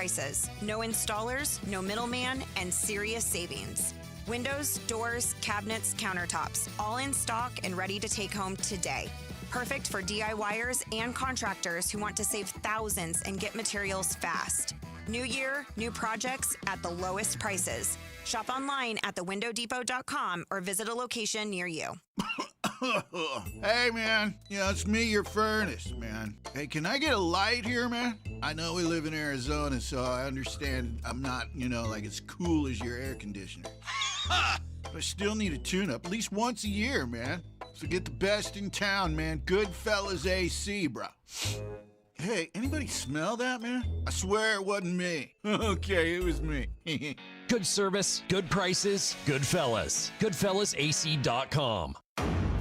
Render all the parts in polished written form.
prices, no installers, no middleman, and serious savings. Windows, doors, cabinets, countertops, all in stock and ready to take home today. Perfect for DIYers and contractors who want to save thousands and get materials fast. New year, new projects at the lowest prices. Shop online at thewindowdepot.com or visit a location near you. Hey, man. It's me, your furnace, man. Hey, can I get a light here, man? I know we live in Arizona, so I understand I'm not, like as cool as your air conditioner. But I still need a tune-up at least once a year, man. So get the best in town, man. Goodfellas AC, bro. Hey, anybody smell that, man? I swear it wasn't me. Okay, it was me. Good service, good prices, Goodfellas. GoodfellasAC.com.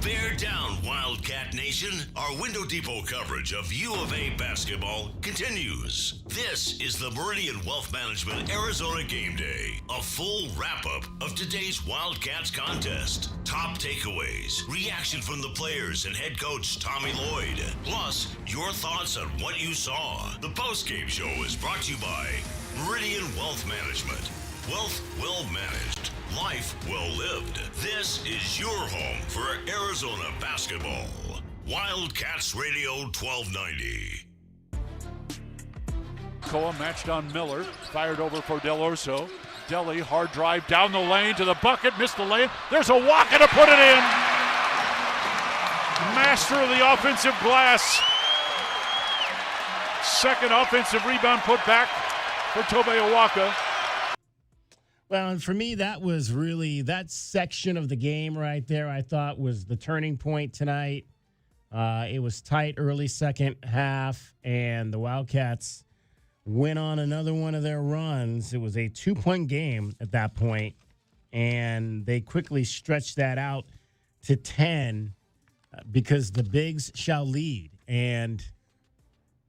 Bear down, Wildcat Nation. Our Window Depot coverage of U of A basketball continues. This is the Meridian Wealth Management Arizona Game Day, a full wrap-up of today's Wildcats contest. Top takeaways, reaction from the players and head coach Tommy Lloyd, plus your thoughts on what you saw. The postgame show is brought to you by Meridian Wealth Management. Wealth well managed. Life well lived. This is your home for Arizona basketball. Wildcats Radio 1290. Koa matched on Miller. Fired over for Del Orso. Deli, hard drive down the lane to the bucket. Missed the lane. There's a walk to put it in. Master of the offensive glass. Second offensive rebound put back for Tobe Awaka. Well, and for me, that was really that section of the game right there, I thought was the turning point tonight. It was tight early second half, and the Wildcats went on another one of their runs. It was a 2-point game at that point, and they quickly stretched that out to 10 because the bigs shall lead. And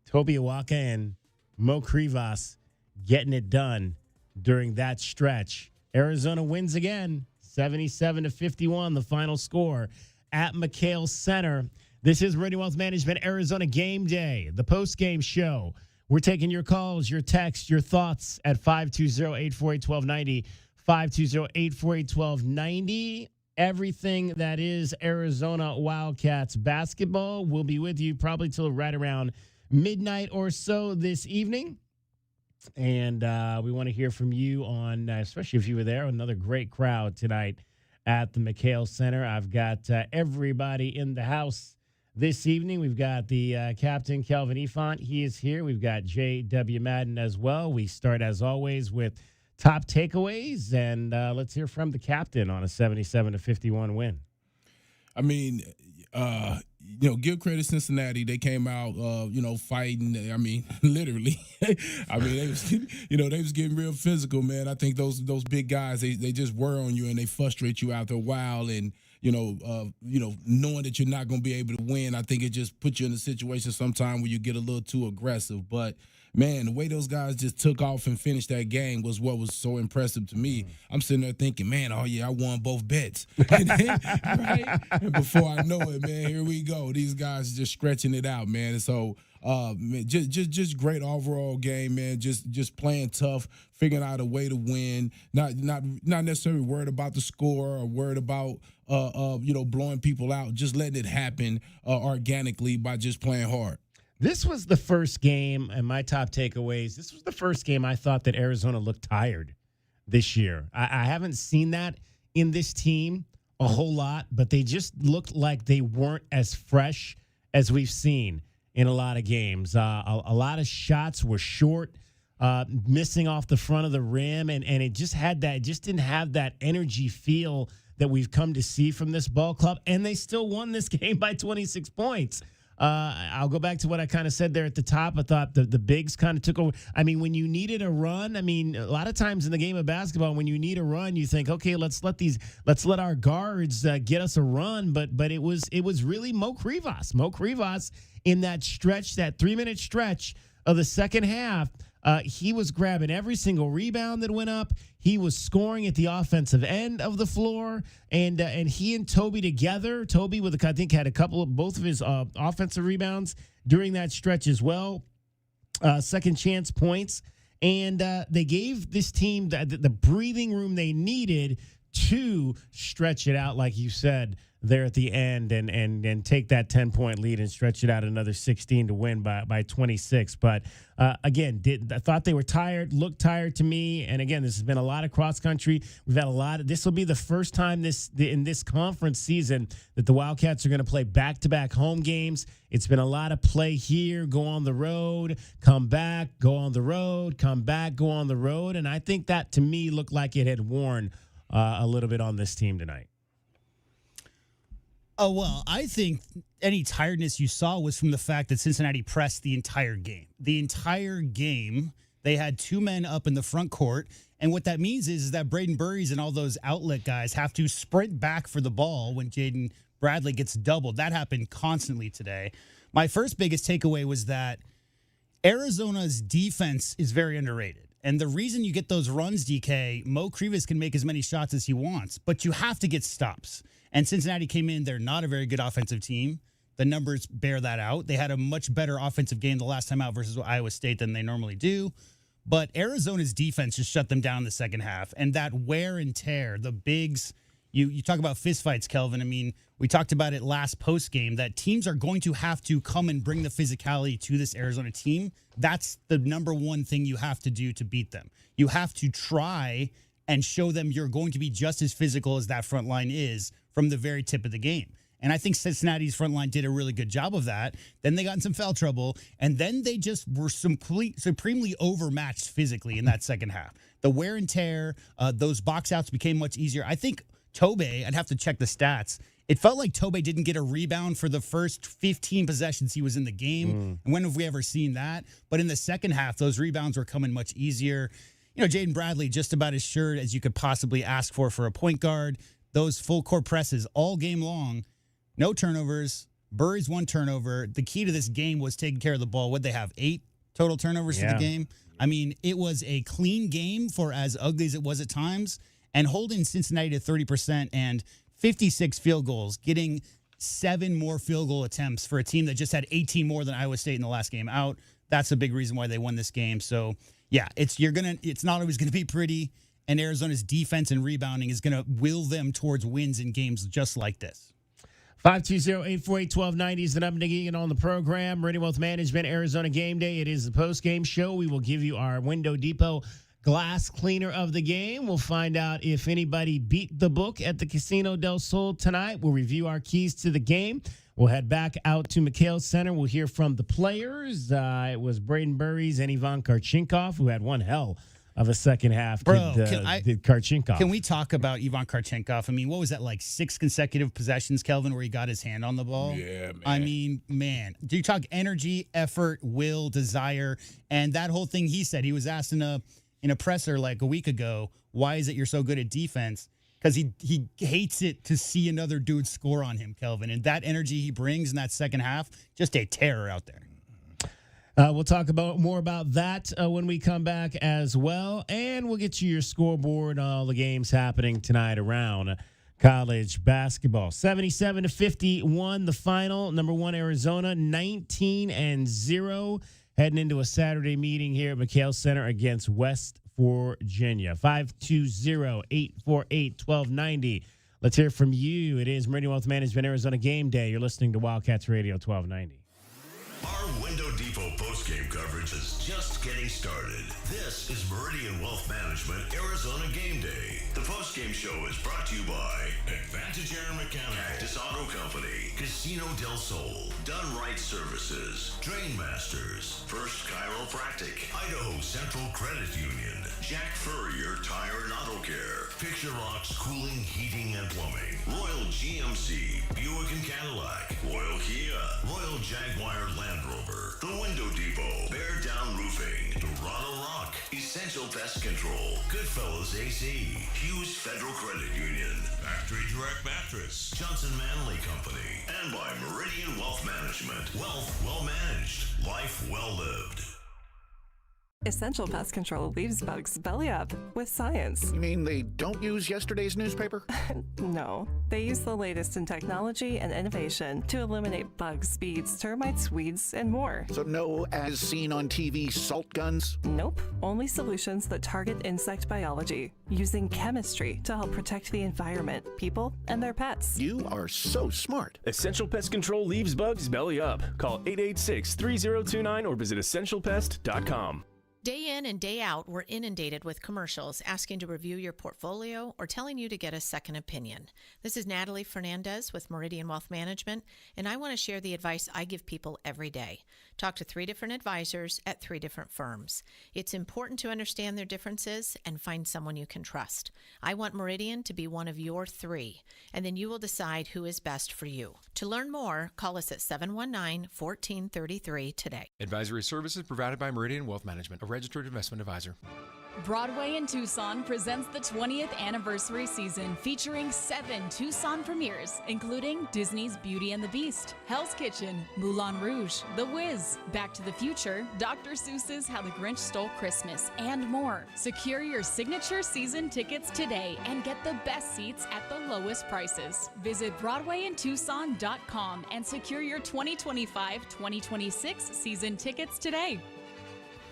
Tobe Awaka and Mo Krivas getting it done during that stretch. Arizona wins again, 77-51, the final score at McHale Center. This is Meridian Wealth Management Arizona Game Day, the post-game show. We're taking your calls, your texts, your thoughts at 520-848-1290, 520-848-1290. Everything that is Arizona Wildcats basketball will be with you probably till right around midnight or so this evening. And we want to hear from you on, especially if you were there, another great crowd tonight at the McHale Center. I've got everybody in the house this evening. We've got the captain, Kelvin Efont. He is here. We've got J.W. Madden as well. We start, as always, with top takeaways. And let's hear from the captain on a 77-51 win. I mean, give credit to Cincinnati. They came out, fighting. I mean, literally. I mean, they was getting real physical, man. I think those big guys, they just whir on you and they frustrate you after a while. And knowing that you're not going to be able to win, I think it just puts you in a situation sometime where you get a little too aggressive. But man, the way those guys just took off and finished that game was what was so impressive to me. I'm sitting there thinking, man, oh yeah, I won both bets. Right? And before I know it, man, here we go. These guys just stretching it out, man. And so man, just great overall game, man. Just playing tough, figuring out a way to win. Not necessarily worried about the score or worried about blowing people out. Just letting it happen organically by just playing hard. This was the first game, and my top takeaways, this was the first game I thought that Arizona looked tired this year. I haven't seen that in this team a whole lot, but they just looked like they weren't as fresh as we've seen in a lot of games. A lot of shots were short, missing off the front of the rim, and it just didn't have that energy feel that we've come to see from this ball club, and they still won this game by 26 points. I'll go back to what I kind of said there at the top. I thought the bigs kind of took over. I mean, when you needed a run, a lot of times in the game of basketball, when you need a run, you think, okay, let's let our guards get us a run. But it was really Mo Krivas. Mo Krivas in that stretch, that 3-minute stretch of the second half. He was grabbing every single rebound that went up. He was scoring at the offensive end of the floor, and he and Toby together. Toby I think had both of his offensive rebounds during that stretch as well. Second chance points, And they gave this team the breathing room they needed to stretch it out, like you said, there at the end and take that 10-point lead and stretch it out another 16 to win by 26. But again, I thought they were tired, looked tired to me. And again, this has been a lot of cross country. We've had a lot of, this will be the first time in this conference season that the Wildcats are going to play back-to-back home games. It's been a lot of play here, go on the road, come back, go on the road, come back, go on the road. And I think that to me looked like it had worn a little bit on this team tonight. Oh, well, I think any tiredness you saw was from the fact that Cincinnati pressed the entire game. The entire game, they had two men up in the front court, and what that means is that Braden Burries and all those outlet guys have to sprint back for the ball when Jaden Bradley gets doubled. That happened constantly today. My first biggest takeaway was that Arizona's defense is very underrated. And the reason you get those runs, DK, Mo Krivas can make as many shots as he wants, but you have to get stops. And Cincinnati came in, they're not a very good offensive team. The numbers bear that out. They had a much better offensive game the last time out versus Iowa State than they normally do. But Arizona's defense just shut them down in the second half. And that wear and tear, the bigs, you talk about fistfights, Kelvin. I mean, we talked about it last post game that teams are going to have to come and bring the physicality to this Arizona team. That's the number one thing you have to do to beat them. You have to try and show them you're going to be just as physical as that front line is from the very tip of the game. And I think Cincinnati's front line did a really good job of that. Then they got in some foul trouble, and then they just were supremely overmatched physically in that second half. The wear and tear, those box outs became much easier. I think Tobe, I'd have to check the stats, it felt like Tobe didn't get a rebound for the first 15 possessions he was in the game. And when have we ever seen that? But in the second half, those rebounds were coming much easier. You know, Jaden Bradley, just about as sure as you could possibly ask for a point guard. Those full court presses all game long. No turnovers. Burry's one turnover. The key to this game was taking care of the ball. What'd they have? 8 total turnovers for the game? I mean, it was a clean game for as ugly as it was at times. And holding Cincinnati to 30% and 56 field goals, getting 7 more field goal attempts for a team that just had 18 more than Iowa State in the last game out. That's a big reason why they won this game. So, yeah, it's not always going to be pretty. And Arizona's defense and rebounding is going to will them towards wins in games just like this. 520-848-1290 is the number to get on the program. Meridian Wealth Management, Arizona Game Day. It is the post-game show. We will give you our Window Depot glass cleaner of the game. We'll find out if anybody beat the book at the Casino del Sol tonight. We'll review our keys to the game. We'll head back out to McHale Center. We'll hear from the players. It was Braden Burries and Ivan Karchinkov, who had one hell of a second half. Bro, did Karchinkov. Can we talk about Ivan Karchinkov? I mean, what was that, like 6 consecutive possessions, Kelvin, where he got his hand on the ball? Yeah, man. I mean, man, do you talk energy, effort, will, desire, and that whole thing he said, he was asked in a presser like a week ago, why is it you're so good at defense? Because he hates it to see another dude score on him, Kelvin. And that energy he brings in that second half, just a terror out there. We'll talk more about that when we come back as well. And we'll get you your scoreboard on all the games happening tonight around college basketball. 77-51, the final. Number 1, Arizona, 19-0. Heading into a Saturday meeting here at McHale Center against West Virginia. 520-848-1290. Let's hear from you. It is Meridian Wealth Management Arizona Game Day. You're listening to Wildcats Radio 1290. Our Window Depot postgame coverage is just getting started. This is Meridian Wealth Management Arizona Game Day. The postgame show is brought to you by Advantage Air Mechanical, Cactus Auto Company, Casino del Sol, Done Right Services, Drain Masters, First Chiropractic, Idaho Central Credit Union, Jack Furrier Tire and Auto Care, Picture Rocks Cooling, Heating and Plumbing, Royal GMC, Buick and Cadillac, Royal Kia, Royal Jaguar Land Rover, The Window Depot, Bear Down Roofing, Dorado Rock, Essential Pest Control, Goodfellas AC, Hughes Federal Credit Union, Factory Direct Mattress, Johnson Manley Company, and by Meridian Wealth Management. Wealth well managed, life well lived. Essential Pest Control leaves bugs belly up with science. You mean they don't use yesterday's newspaper? No, they use the latest in technology and innovation to eliminate bugs, bees, termites, weeds, and more. So no as seen on TV salt guns? Nope, only solutions that target insect biology, using chemistry to help protect the environment, people, and their pets. You are so smart. Essential Pest Control leaves bugs belly up. Call 886-3029 or visit essentialpest.com. Day in and day out, we're inundated with commercials asking to review your portfolio or telling you to get a second opinion. This is Natalie Fernandez with Meridian Wealth Management, and I want to share the advice I give people every day. Talk to 3 different advisors at 3 different firms. It's important to understand their differences and find someone you can trust. I want Meridian to be one of your 3, and then you will decide who is best for you. To learn more, call us at 719-1433 today. Advisory services provided by Meridian Wealth Management, a registered investment advisor. Broadway in Tucson presents the 20th anniversary season featuring 7 Tucson premieres, including Disney's Beauty and the Beast, Hell's Kitchen, Moulin Rouge, The Wiz, Back to the Future, Dr. Seuss's How the Grinch Stole Christmas, and more. Secure your signature season tickets today and get the best seats at the lowest prices. Visit BroadwayInTucson.com and secure your 2025-2026 season tickets today.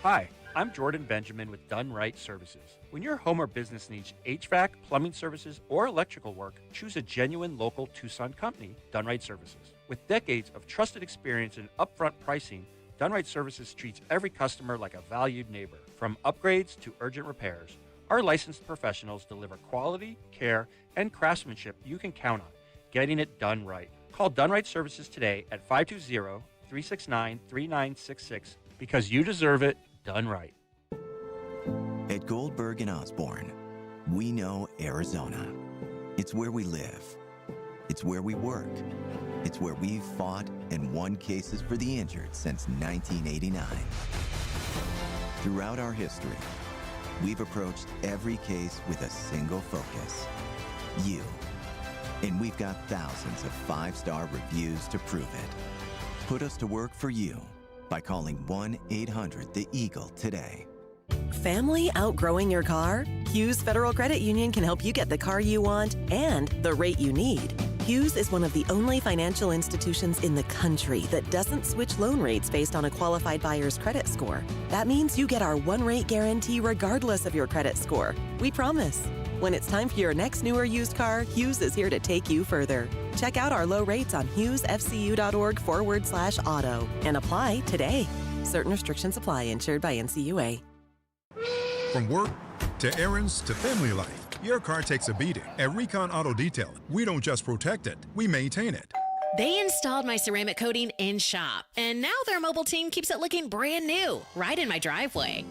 Hi, I'm Jordan Benjamin with Done Right Services. When your home or business needs HVAC, plumbing services, or electrical work, choose a genuine local Tucson company, Done Right Services. With decades of trusted experience and upfront pricing, Done Right Services treats every customer like a valued neighbor. From upgrades to urgent repairs, our licensed professionals deliver quality, care, and craftsmanship you can count on, getting it done right. Call Done Right Services today at 520-369-3966 because you deserve it done right. At Goldberg and Osborne, we know Arizona. It's where we live. It's where we work. It's where we've fought and won cases for the injured since 1989. Throughout our history, we've approached every case with a single focus: you. And we've got thousands of 5-star reviews to prove it. Put us to work for you by calling 1-800-THE-EAGLE today. Family outgrowing your car? Hughes Federal Credit Union can help you get the car you want and the rate you need. Hughes is one of the only financial institutions in the country that doesn't switch loan rates based on a qualified buyer's credit score. That means you get our one-rate guarantee regardless of your credit score. We promise. When it's time for your next new or used car, Hughes is here to take you further. Check out our low rates on hughesfcu.org/auto and apply today. Certain restrictions apply. Insured by NCUA. From work to errands to family life, your car takes a beating. At Recon Auto Detailing, we don't just protect it, we maintain it. They installed my ceramic coating in shop, and now their mobile team keeps it looking brand new, right in my driveway.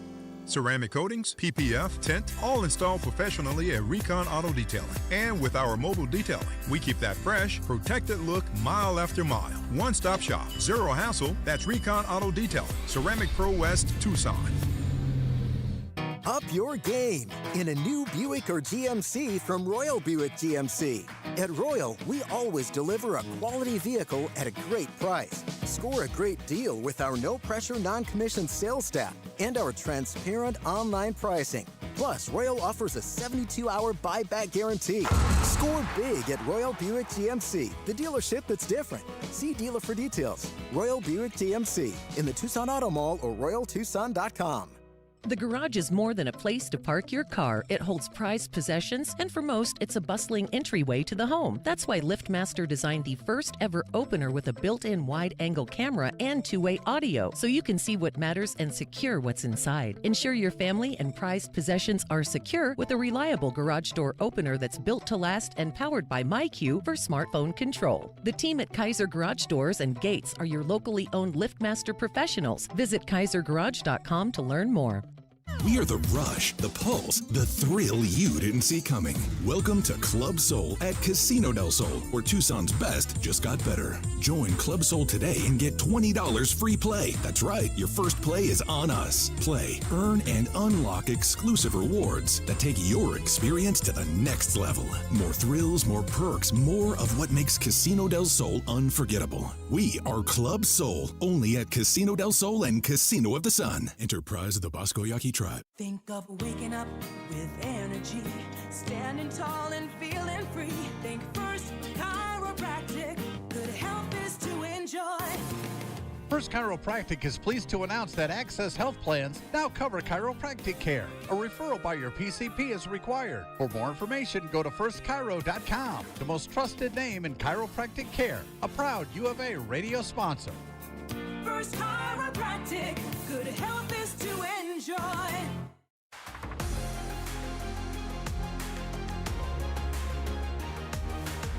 Ceramic coatings, PPF, tint, all installed professionally at Recon Auto Detailing. And with our mobile detailing, we keep that fresh, protected look mile after mile. One-stop shop, zero hassle. That's Recon Auto Detailing, Ceramic Pro West, Tucson. Up your game in a new Buick or GMC from Royal Buick GMC. At Royal, we always deliver a quality vehicle at a great price. Score a great deal with our no-pressure, non-commissioned sales staff and our transparent online pricing. Plus, Royal offers a 72-hour buyback guarantee. Score big at Royal Buick GMC, the dealership that's different. See dealer for details. Royal Buick GMC in the Tucson Auto Mall or RoyalTucson.com. The garage is more than a place to park your car. It holds prized possessions, and for most, it's a bustling entryway to the home. That's why LiftMaster designed the first ever opener with a built-in wide-angle camera and two-way audio, so you can see what matters and secure what's inside. Ensure your family and prized possessions are secure with a reliable garage door opener that's built to last and powered by MyQ for smartphone control. The team at Kaiser Garage Doors and Gates are your locally owned LiftMaster professionals. Visit KaiserGarage.com to learn more. We are the rush, the pulse, the thrill you didn't see coming. Welcome to Club Soul at Casino del Sol, where Tucson's best just got better. Join Club Soul today and get $20 free play. That's right, your first play is on us. Play, earn, and unlock exclusive rewards that take your experience to the next level. More thrills, more perks, more of what makes Casino del Sol unforgettable. We are Club Soul, only at Casino del Sol and Casino of the Sun. Enterprise of the Bosco Yaqui Tribe. Think of waking up with energy, standing tall and feeling free. Think First Chiropractic, good health is to enjoy. First Chiropractic is pleased to announce that Access Health Plans now cover chiropractic care. A referral by your PCP is required. For more information, go to firstchiro.com, the most trusted name in chiropractic care. A proud U of A radio sponsor. First Chiropractic, good health is to enjoy.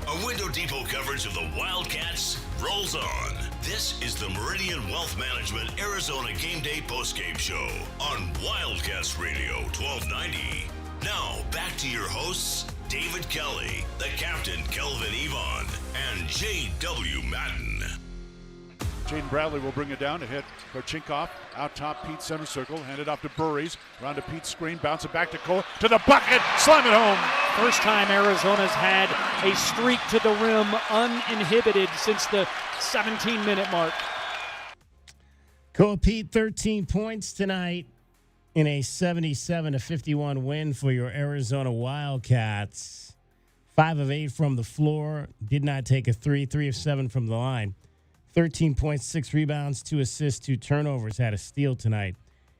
A Window Depot coverage of the Wildcats rolls on. This is the Meridian Wealth Management Arizona Game Day postgame show on Wildcats Radio 1290. Now, back to your hosts, David Kelly, the captain Kelvin Yvonne, and J.W. Madden. Jaden Bradley will bring it down to hit Korchinkov. Out top, Pete center circle. Hand it off to Burries. Round to Pete's screen. Bounce it back to Cole. To the bucket. Slam it home. First time Arizona's had a streak to the rim uninhibited since the 17-minute mark. Cole Pete, 13 points tonight in a 77-51 win for your Arizona Wildcats. 5 of 8 from the floor. Did not take a 3. 3 of 7 from the line. 13 points, 6 rebounds, 2 assists, 2 turnovers. Had a steal tonight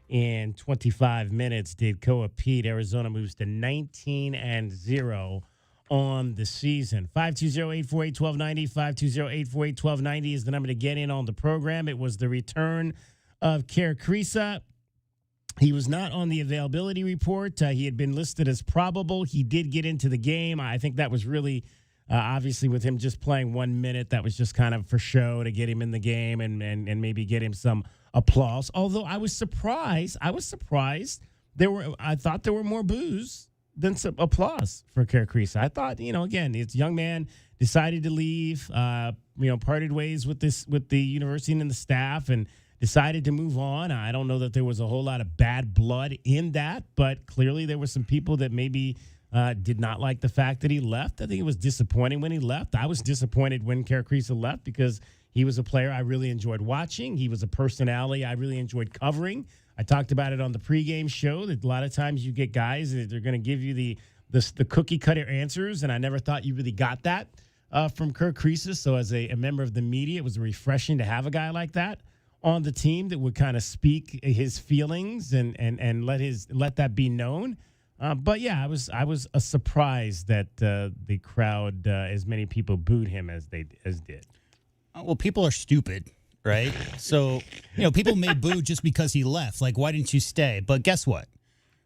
in 25 minutes. Did Koa Pete. Arizona moves to 19-0 on the season. 520-848-1290. 520-848-1290 is the number to get in on the program. It was the return of Kerr Kriisa. He was not on the availability report. He had been listed as probable. He did get into the game. I think that was really... obviously, with him just playing 1 minute, that was just kind of for show to get him in the game and maybe get him some applause. Although I was surprised. I thought there were more boos than some applause for Kerr Kriisa. I thought, again, it's a young man decided to leave, parted ways with the university and the staff and decided to move on. I don't know that there was a whole lot of bad blood in that, but clearly there were some people that maybe did not like the fact that he left. I think it was disappointing when he left. I was disappointed when Kerr Kriisa left because he was a player I really enjoyed watching. He was a personality I really enjoyed covering. I talked about it on the pregame show that a lot of times you get guys that they're going to give you the cookie cutter answers, and I never thought you really got that from Kerr Kriisa. So as a member of the media, it was refreshing to have a guy like that on the team that would kind of speak his feelings and let that be known. But yeah, I was surprised that the crowd, as many people booed him as did. Well, people are stupid, right? So people may boo just because he left. Like, why didn't you stay? But guess what?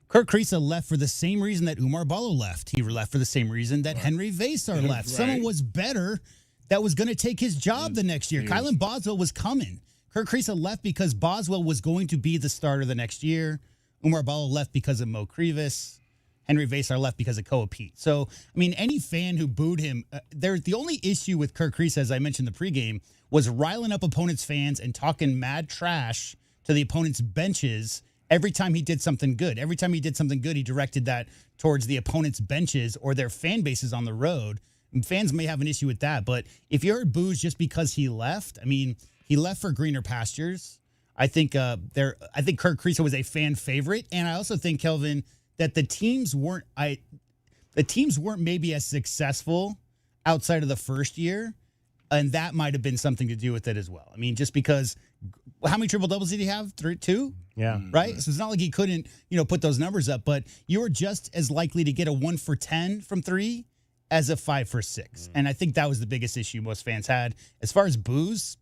Kerr Kriisa left for the same reason that Umar Ballo left. He left for the same reason that Henry Vesar left. Right. Someone was better that was going to take his job the next year. Kylan Boswell was coming. Kerr Kriisa left because Boswell was going to be the starter the next year. Umar Ballo left because of Mo Krivas. Henry Vesar left because of Koa Pete. So, any fan who booed him, the only issue with Kerr Kriisa, as I mentioned in the pregame, was riling up opponents' fans and talking mad trash to the opponents' benches every time he did something good. Every time he did something good, he directed that towards the opponents' benches or their fan bases on the road. And fans may have an issue with that, but if you heard boos just because he left, he left for greener pastures. I think Kerr Kriisa was a fan favorite, and I also think, Kelvin, that the teams weren't maybe as successful outside of the first year, and that might have been something to do with it as well. Just because how many triple doubles did he have? 2? Yeah. Right? So it's not like he couldn't, put those numbers up, but you were just as likely to get a 1 for 10 from 3 as a 5 for 6. And I think that was the biggest issue most fans had. As far as boos,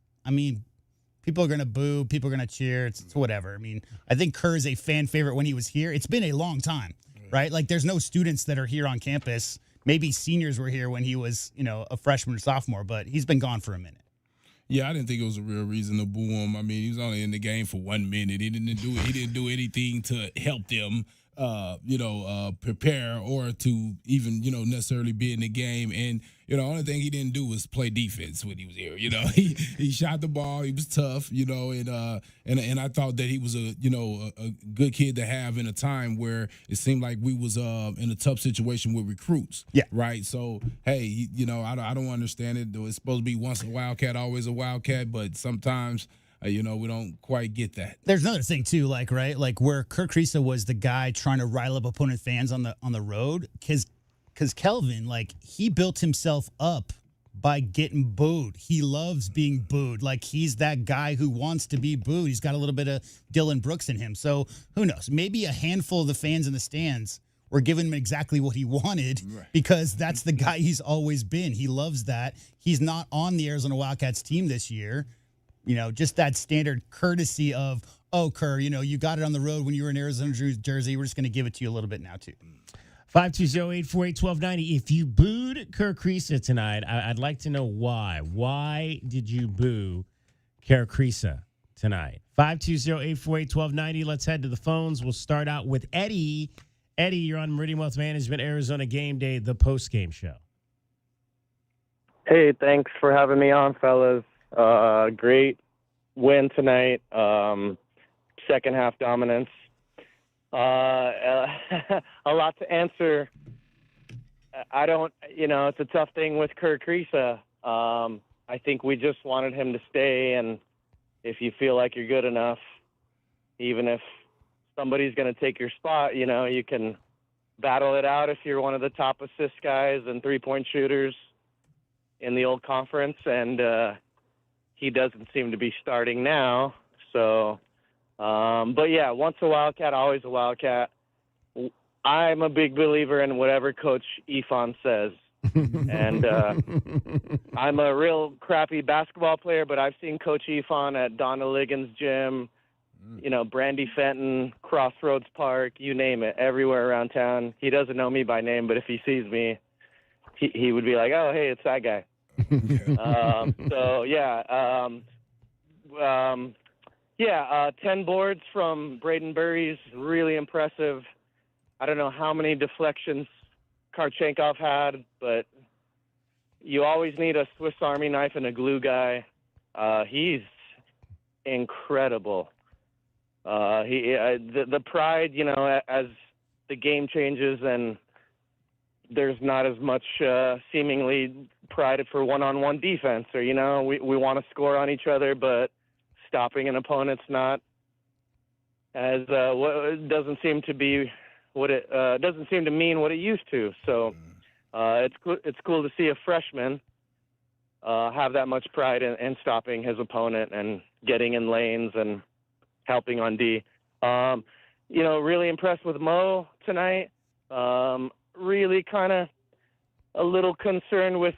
people are going to boo. People are going to cheer. It's whatever. I think Kerr is a fan favorite when he was here. It's been a long time, right? Like, there's no students that are here on campus. Maybe seniors were here when he was, a freshman or sophomore, but he's been gone for a minute. Yeah, I didn't think it was a real reason to boo him. I mean, he was only in the game for 1 minute. He didn't do anything to help them, prepare or to even, necessarily be in the game. And, the only thing he didn't do was play defense when he was here. He shot the ball. He was tough, and I thought that he was a good kid to have in a time where it seemed like we was in a tough situation with recruits. Yeah. Right. So, hey, I don't understand it. It's supposed to be once a Wildcat, always a Wildcat, but sometimes we don't quite get that. There's another thing too, right? Like where Kirk Kriisa was the guy trying to rile up opponent fans on the road, because Kelvin, he built himself up by getting booed. He loves being booed. He's that guy who wants to be booed. He's got a little bit of Dylan Brooks in him. So who knows? Maybe a handful of the fans in the stands were giving him exactly what he wanted, because that's the guy he's always been. He loves that. He's not on the Arizona Wildcats team this year. Just that standard courtesy of, oh, Kerr, you got it on the road when you were in Arizona jersey. We're just going to give it to you a little bit now, too. 520-848-1290. If you booed Kirk Kriisa tonight, I'd like to know why. Why did you boo Kirk Kriisa tonight? 520-848-1290. Let's head to the phones. We'll start out with Eddie. Eddie, you're on Meridian Wealth Management, Arizona Game Day, the post-game show. Hey, thanks for having me on, fellas. Great win tonight. Second half dominance. A lot to answer. I don't, it's a tough thing with Kirk Kriisa. I think we just wanted him to stay, and if you feel like you're good enough, even if somebody's going to take your spot, you can battle it out if you're one of the top assist guys and three-point shooters in the old conference, and he doesn't seem to be starting now. So, but yeah, once a Wildcat, always a Wildcat. I'm a big believer in whatever Coach Ifan says. And I'm a real crappy basketball player, but I've seen Coach Ifan at Donna Liggins' gym, Brandy Fenton, Crossroads Park, you name it, everywhere around town. He doesn't know me by name, but if he sees me, he would be like, oh, hey, it's that guy. So, yeah. 10 boards from Braden Burries, really impressive. I don't know how many deflections Karchenkov had, but you always need a Swiss Army knife and a glue guy. He's incredible. The pride, as the game changes and there's not as much seemingly pride for one-on-one defense, or we want to score on each other, but stopping an opponent's not as doesn't seem to be what it doesn't seem to mean what it used to. So it's cool to see a freshman have that much pride in stopping his opponent and getting in lanes and helping on D. Really impressed with Mo tonight. Really kind of a little concerned with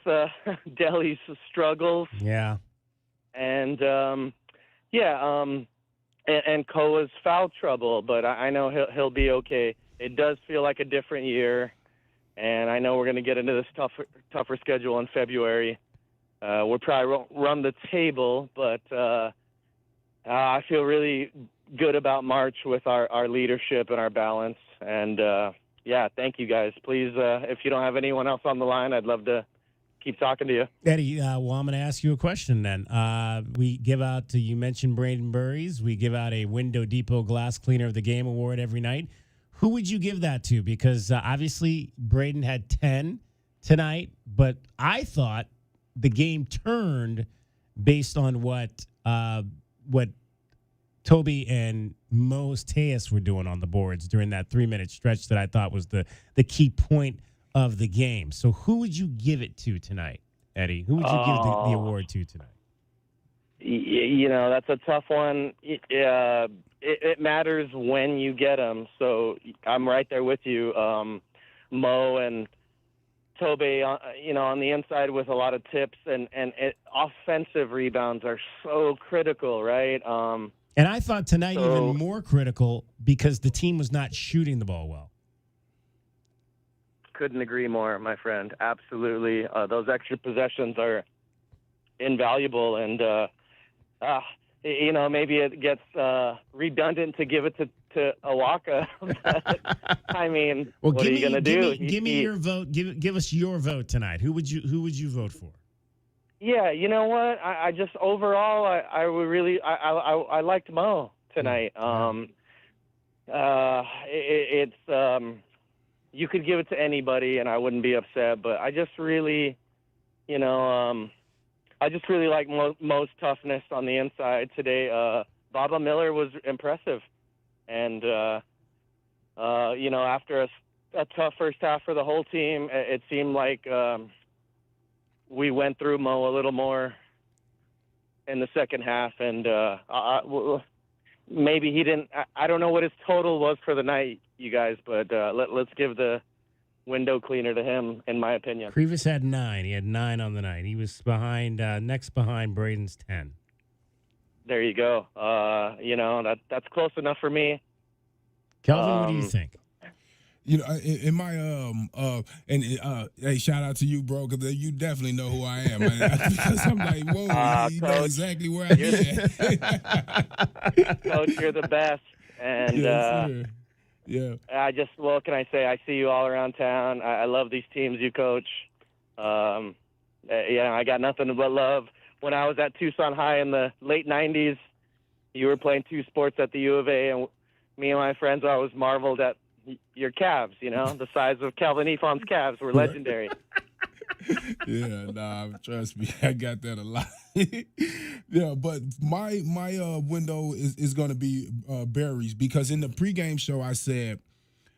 Delhi's struggles. Yeah. And and Koa's foul trouble, but I know he'll be okay. It does feel like a different year, and I know we're going to get into this tougher schedule in February. We'll probably run the table, but I feel really good about March with our leadership and our balance. And, thank you guys. Please, if you don't have anyone else on the line, I'd love to keep talking to you. Eddie, I'm going to ask you a question then. We give out, you mentioned Braden Burries. We give out a Window Depot Glass Cleaner of the Game award every night. Who would you give that to? Because obviously Braden had 10 tonight, but I thought the game turned based on what Toby and Mo's Tejas were doing on the boards during that 3-minute stretch that I thought was the key point of the game. So who would you give it to tonight, Eddie? Who would you give the award to tonight? That's a tough one. It matters when you get them. So I'm right there with you. Mo and Toby, on the inside with a lot of tips and offensive rebounds are so critical, right? And I thought tonight even more critical because the team was not shooting the ball well. Couldn't agree more, my friend. Absolutely. Those extra possessions are invaluable. And maybe it gets redundant to give it to Awaka. But, I mean, what are you going to do? Give me your vote. Give us your vote tonight. Who would you vote for? Yeah, you know what? I just overall, I would really, I liked Mo tonight. It's you could give it to anybody, and I wouldn't be upset. But I just really, I just really like Mo's toughness on the inside today. Baba Miller was impressive, and after a tough first half for the whole team, it seemed like we went through Mo a little more in the second half, and maybe he didn't. I don't know what his total was for the night, you guys, but let's give the window cleaner to him, in my opinion. Krivas had 9. He had 9 on the night. He was next behind Braden's 10. There you go. That's close enough for me. Kelvin, what do you think? In my hey, shout out to you, bro, because you definitely know who I am. Because I'm like, whoa, you know exactly where I am. Coach, you're the best, and yeah. What can I say? I see you all around town. I love these teams you coach. I got nothing but love. When I was at Tucson High in the late 90s, you were playing 2 sports at the U of A, and me and my friends always marveled at your calves, the size of Calvin Efon's calves were legendary. Trust me, I got that a lot. Yeah, but my window is going to be Berries, because in the pregame show I said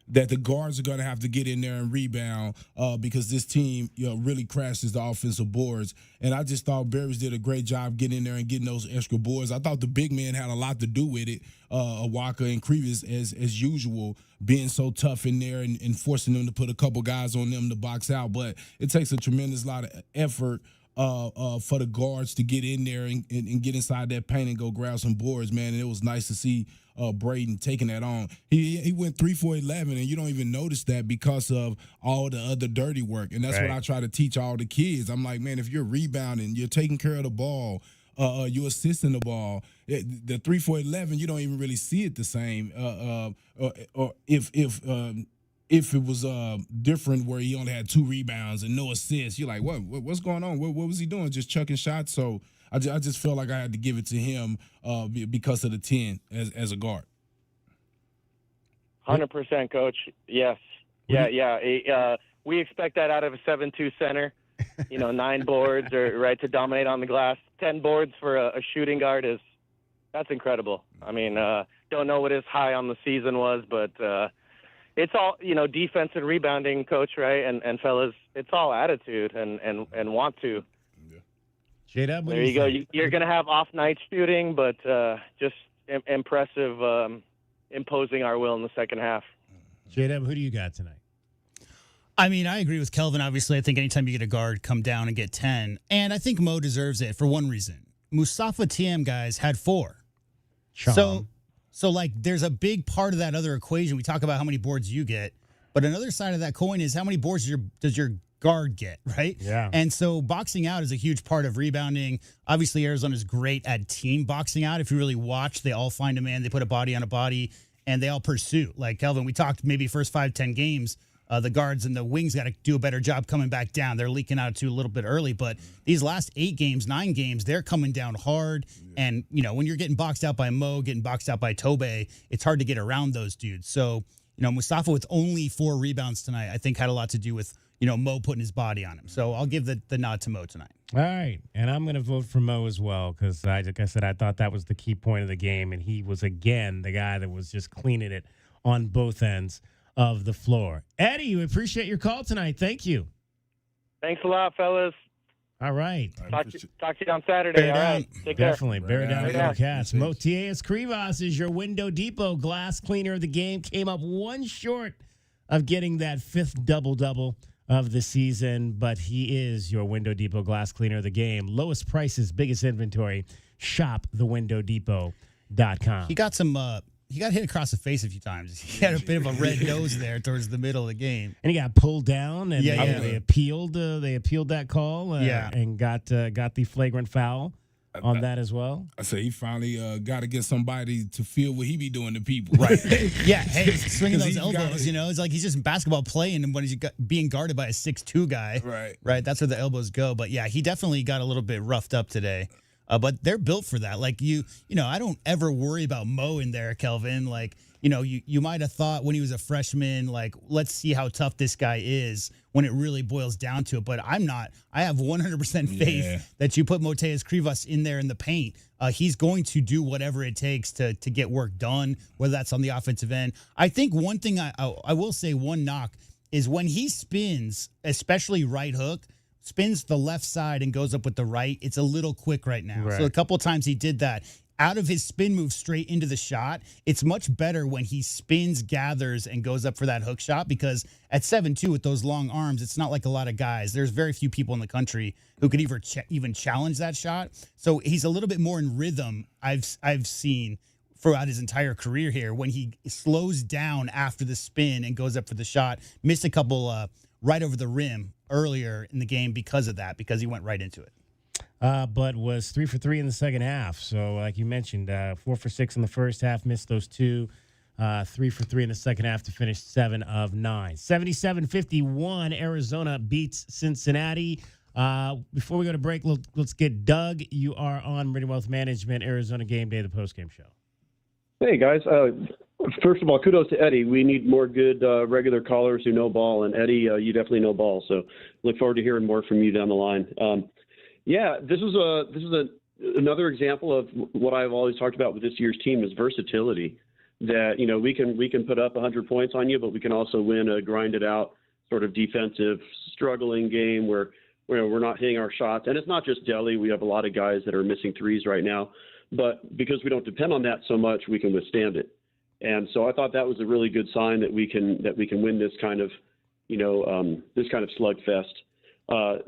that the guards are going to have to get in there and rebound because this team really crashes the offensive boards. And I just thought Berries did a great job getting in there and getting those extra boards. I thought the big men had a lot to do with it, Awaka and Krivas, as usual, being so tough in there and forcing them to put a couple guys on them to box out. But it takes a tremendous lot of effort for the guards to get in there and get inside that paint and go grab some boards, man. And it was nice to see Braden taking that on. He went 3 for 11, and you don't even notice that because of all the other dirty work. And that's what I try to teach all the kids. I'm like, man, if you're rebounding, you're taking care of the ball, you're assisting the ball. The 3 for 11, you don't even really see it the same. Or if it was different where he only had 2 rebounds and no assists, you're like, what's going on? What was he doing? Just chucking shots? So I just felt like I had to give it to him because of the 10 as a guard. 100%, Coach. Yes. Yeah. We expect that out of a 7-2 center. 9 boards or to dominate on the glass. 10 boards for a shooting guard that's incredible. I mean, don't know what his high on the season was, but it's all defense and rebounding, Coach, right? And fellas, it's all attitude and want to. J-Dub, there you go. You're going to have off night shooting, but just impressive, imposing our will in the second half. J-Dub, who do you got tonight? I mean, I agree with Kelvin. Obviously, I think anytime you get a guard, come down and get 10. And I think Mo deserves it for one reason. Mustafa Tiam, guys, had 4. So there's a big part of that other equation. We talk about how many boards you get, but another side of that coin is how many boards does your guard get, right? Yeah. And so boxing out is a huge part of rebounding. Obviously, Arizona's great at team boxing out. If you really watch, they all find a man, they put a body on a body, and they all pursue. Like Kelvin, we talked maybe first 5-10 games, the guards and the wings got to do a better job coming back down. They're leaking out too a little bit early, but these last 8 games, 9 games, they're coming down hard. And, when you're getting boxed out by Mo, getting boxed out by Tobe, it's hard to get around those dudes. So, Mustafa with only 4 rebounds tonight, I think had a lot to do with, Mo putting his body on him. So I'll give the nod to Mo tonight. All right. And I'm going to vote for Mo as well because, like I said, I thought that was the key point of the game. And he was, again, the guy that was just cleaning it on both ends of the floor. Eddie, we appreciate your call tonight. Thank you. Thanks a lot, fellas. All right. Talk to you on Saturday. All right. Take care. Definitely. Bear down, Bearcats. Motias Krivas is your Window Depot glass cleaner of the game. Came up one short of getting that 5th double-double of the season, but he is your Window Depot glass cleaner of the game. Lowest prices, biggest inventory. Shop thewindow.depot.com. He got some hit across the face a few times. He had a bit of a red nose there towards the middle of the game, and he got pulled down. And they appealed. They appealed that call. And got the flagrant foul on that as well. I say he finally got to get somebody to feel what he be doing to people. Right. Yeah. Hey, swinging those elbows. It's like he's just basketball playing, and when he's being guarded by a 6'2" guy. Right. Right. That's where the elbows go. But yeah, he definitely got a little bit roughed up today. But they're built for that. Like I don't ever worry about Mo in there, Kelvin. Like, you might have thought when he was a freshman, like, let's see how tough this guy is when it really boils down to it. But I'm not. I have 100% faith that you put Moteas Krivas in there in the paint. He's going to do whatever it takes to get work done, whether that's on the offensive end. I think one thing I will say, one knock, is when he spins, especially right hook, spins the left side and goes up with the right, it's a little quick right now. Right. So a couple of times he did that. Out of his spin move straight into the shot, it's much better when he spins, gathers, and goes up for that hook shot, because at 7'2" with those long arms, it's not like a lot of guys. There's very few people in the country who could even challenge that shot. So he's a little bit more in rhythm, I've seen throughout his entire career here, when he slows down after the spin and goes up for the shot. Missed a couple right over the rim earlier in the game because of that, because he went right into it. But was 3 for 3 in the second half. So, like you mentioned, 4 for 6 in the first half, missed those two. 3 for 3 in the second half to finish 7 of 9. 77-51, Arizona beats Cincinnati. Before we go to break, let's get Doug. You are on Meridian Wealth Management, Arizona Game Day, the postgame show. Hey, guys. First of all, kudos to Eddie. We need more good regular callers who know ball, and Eddie, you definitely know ball. So look forward to hearing more from you down the line. This is another example of what I've always talked about with this year's team is versatility. That we can put up 100 points on you, but we can also win a grinded out sort of defensive struggling game where we're not hitting our shots. And it's not just Delhi. We have a lot of guys that are missing threes right now, but because we don't depend on that so much, we can withstand it. And so I thought that was a really good sign that we can win this kind of slugfest.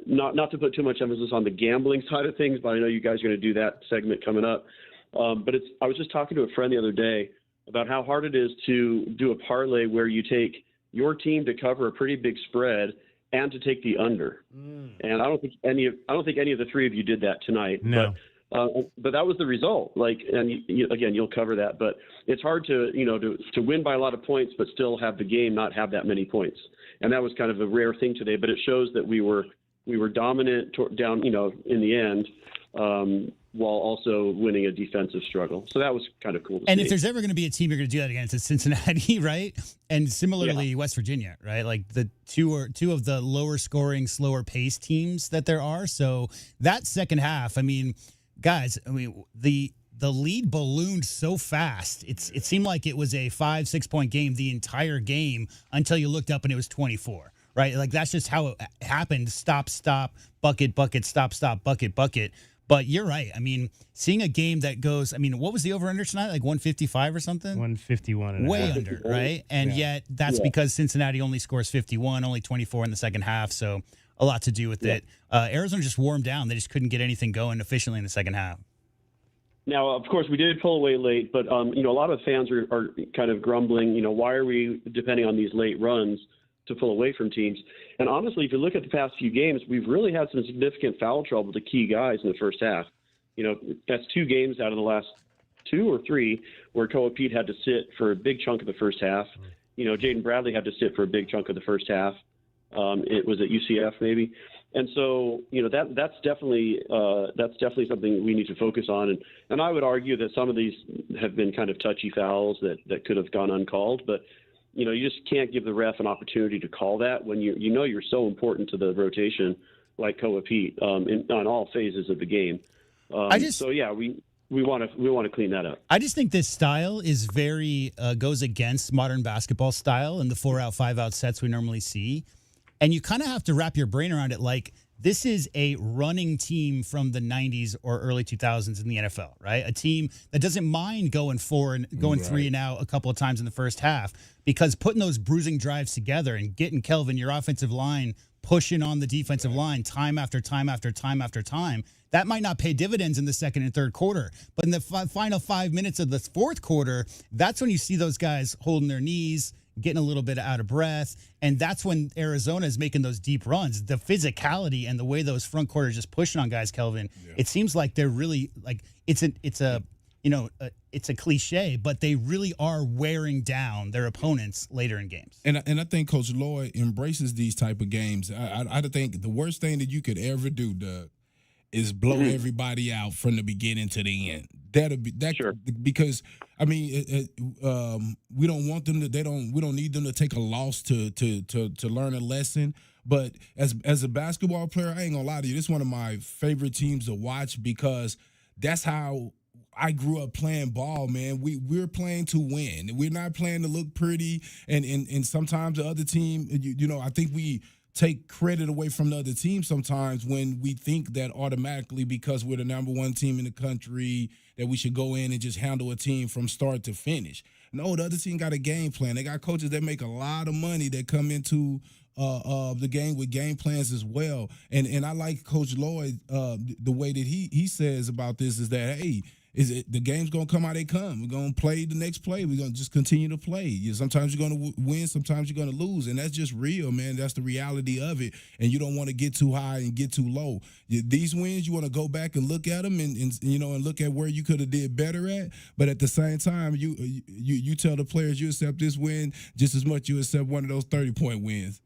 Not to put too much emphasis on the gambling side of things, but I know you guys are going to do that segment coming up. But I was just talking to a friend the other day about how hard it is to do a parlay where you take your team to cover a pretty big spread and to take the under. And I don't think any of the three of you did that tonight. No. But that was the result. Again, you'll cover that, but it's hard to win by a lot of points, but still have the game not have that many points. And that was kind of a rare thing today, but it shows that we were dominant down, in the end, while also winning a defensive struggle. So that was kind of cool to And see. if there's ever going to be a team you're going to do that against, it's Cincinnati, right? And similarly, West Virginia, right? Like the two of the lower scoring, slower paced teams that there are. So that second half, guys, the lead ballooned so fast. It seemed like it was a 5-6 point game the entire game until you looked up and it was 24, right? Like that's just how it happened. Stop, bucket, stop, bucket. But you're right. Seeing a game that goes, what was the over-under tonight? Like 155 or something? 151. Way under, right? And yet that's because Cincinnati only scores 51, only 24 in the second half. So a lot to do with it. Arizona just wore them down. They just couldn't get anything going efficiently in the second half. Now, of course, we did pull away late, but a lot of fans are kind of grumbling. Why are we depending on these late runs to pull away from teams? And honestly, if you look at the past few games, we've really had some significant foul trouble to key guys in the first half. That's 2 games out of the last 2 or 3 where Koa Pete had to sit for a big chunk of the first half. Jaden Bradley had to sit for a big chunk of the first half. It was at UCF maybe. And so, that's definitely something we need to focus on. And I would argue that some of these have been kind of touchy fouls that could have gone uncalled. But, you just can't give the ref an opportunity to call that when you're so important to the rotation like Koa Pete on all phases of the game. We want to clean that up. I just think this style is very goes against modern basketball style and the 4-out, 5-out sets we normally see. And you kind of have to wrap your brain around it like this is a running team from the 90s or early 2000s in the NFL, right? A team that doesn't mind going 4 and going 3 and out a couple of times in the first half, because putting those bruising drives together and getting Kelvin, your offensive line, pushing on the defensive line time after time after time after time. That might not pay dividends in the second and third quarter, but in the final 5 minutes of the fourth quarter, that's when you see those guys holding their knees, getting a little bit out of breath, and that's when Arizona is making those deep runs. The physicality and the way those front quarters just pushing on guys, Kelvin, it seems like they're really like it's a cliche, but they really are wearing down their opponents later in games. And I think Coach Lloyd embraces these type of games. I think the worst thing that you could ever do, Doug, is blow everybody out from the beginning to the end. Because I mean, we don't want them to. We don't need them to take a loss to learn a lesson. But as a basketball player, I ain't gonna lie to you. This is one of my favorite teams to watch because that's how I grew up playing ball, man. We're playing to win. We're not playing to look pretty. And sometimes the other team, I think we take credit away from the other team sometimes when we think that automatically because we're the number one team in the country that we should go in and just handle a team from start to finish. No, the other team got a game plan. They got coaches that make a lot of money that come into the game with game plans as well. And I like Coach Lloyd, the way that he says about this is that, hey, the game's going to come how they come. We're going to play the next play. We're going to just continue to play. Sometimes you're going to win, sometimes you're going to lose, and that's just real, man. That's the reality of it, and you don't want to get too high and get too low. These wins, you want to go back and look at them and look at where you could have did better at, but at the same time, you tell the players you accept this win just as much you accept one of those 30-point wins.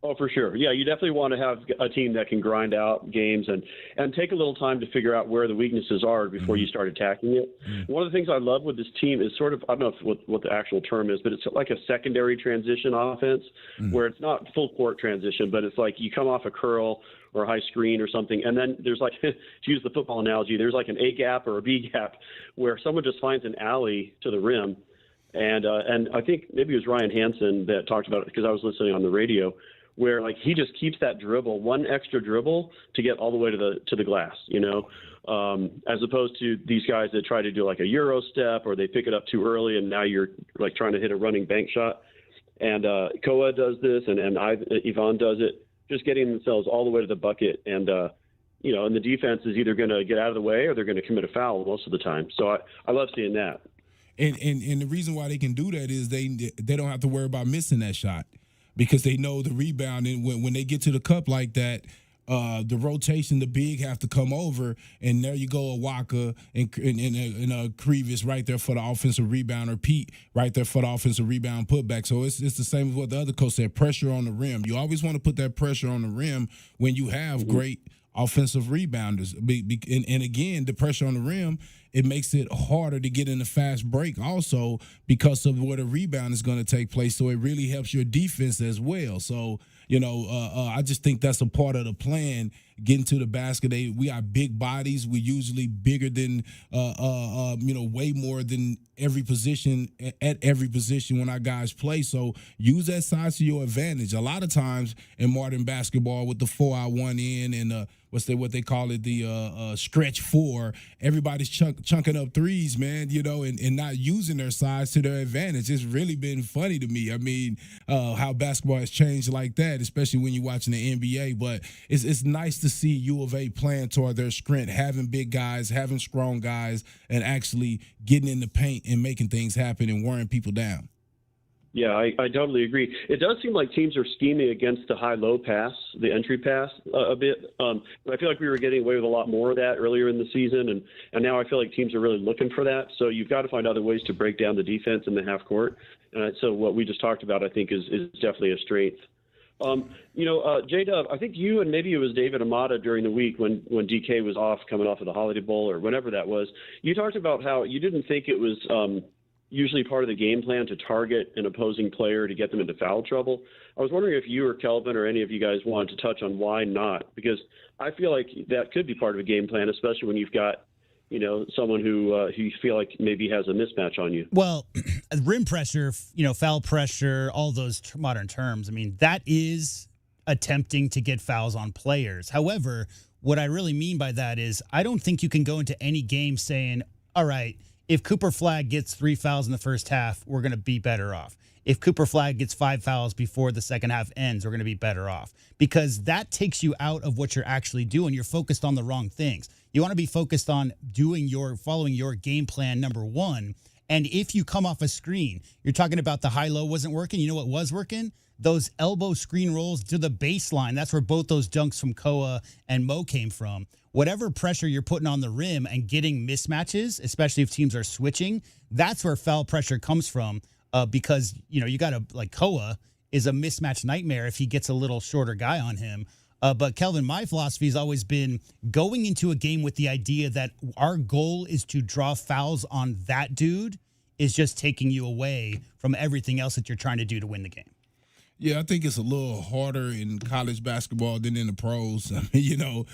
Oh, for sure. Yeah, you definitely want to have a team that can grind out games and take a little time to figure out where the weaknesses are before you start attacking it. One of the things I love with this team is sort of, I don't know what the actual term is, but it's like a secondary transition offense where it's not full court transition, but it's like you come off a curl or a high screen or something, and then there's like, to use the football analogy, there's like an A gap or a B gap where someone just finds an alley to the rim. And I think maybe it was Ryan Hansen that talked about it because I was listening on the radio, where like he just keeps that dribble, one extra dribble to get all the way to the glass, as opposed to these guys that try to do like a Euro step or they pick it up too early and now you're like trying to hit a running bank shot. And Koa does this and Yvonne does it, just getting themselves all the way to the bucket. And, and the defense is either going to get out of the way or they're going to commit a foul most of the time. So I love seeing that. And the reason why they can do that is they don't have to worry about missing that shot. Because they know the rebound, and when they get to the cup like that, the rotation, the big have to come over, and there you go, a Waka and a Crevis right there for the offensive rebound, or Pete right there for the offensive rebound putback. So it's the same as what the other coach said, pressure on the rim. You always want to put that pressure on the rim when you have great offensive rebounders. And again, the pressure on the rim, it makes it harder to get in a fast break also because of where the rebound is going to take place. So it really helps your defense as well. So, I just think that's a part of the plan, getting to the basket. We are big bodies. We usually bigger than, way more than every position at every position when our guys play. So use that size to your advantage. A lot of times in modern basketball with the 4-out 1-in and what they call it, the stretch 4, everybody's chunking up threes, man, and not using their size to their advantage. It's really been funny to me. I mean, how basketball has changed like that, especially when you're watching the NBA. But it's nice to see U of A playing toward their strength, having big guys, having strong guys, and actually getting in the paint and making things happen and wearing people down. Yeah, I totally agree. It does seem like teams are scheming against the high-low pass, the entry pass a bit. But I feel like we were getting away with a lot more of that earlier in the season, and now I feel like teams are really looking for that. So you've got to find other ways to break down the defense in the half court. So what we just talked about, I think, is definitely a strength. J-Dub, I think you and maybe it was David Amata during the week when DK was coming off of the Holiday Bowl or whenever that was, you talked about how you didn't think it was usually part of the game plan to target an opposing player to get them into foul trouble. I was wondering if you or Kelvin or any of you guys wanted to touch on why not, because I feel like that could be part of a game plan, especially when you've got, someone who you feel like maybe has a mismatch on you. Well, rim pressure, foul pressure, all those modern terms. I mean, that is attempting to get fouls on players. However, what I really mean by that is I don't think you can go into any game saying, all right, if Cooper Flagg gets 3 fouls in the first half, we're going to be better off. If Cooper Flagg gets 5 fouls before the second half ends, we're going to be better off. Because that takes you out of what you're actually doing. You're focused on the wrong things. You want to be focused on following your game plan, number one. And if you come off a screen, you're talking about the high-low wasn't working. You know what was working? Those elbow screen rolls to the baseline. That's where both those dunks from Koa and Mo came from. Whatever pressure you're putting on the rim and getting mismatches, especially if teams are switching, that's where foul pressure comes from. Because, you got to, like, Koa is a mismatch nightmare if he gets a little shorter guy on him. But, Kelvin, my philosophy has always been going into a game with the idea that our goal is to draw fouls on that dude is just taking you away from everything else that you're trying to do to win the game. Yeah, I think it's a little harder in college basketball than in the pros. I mean,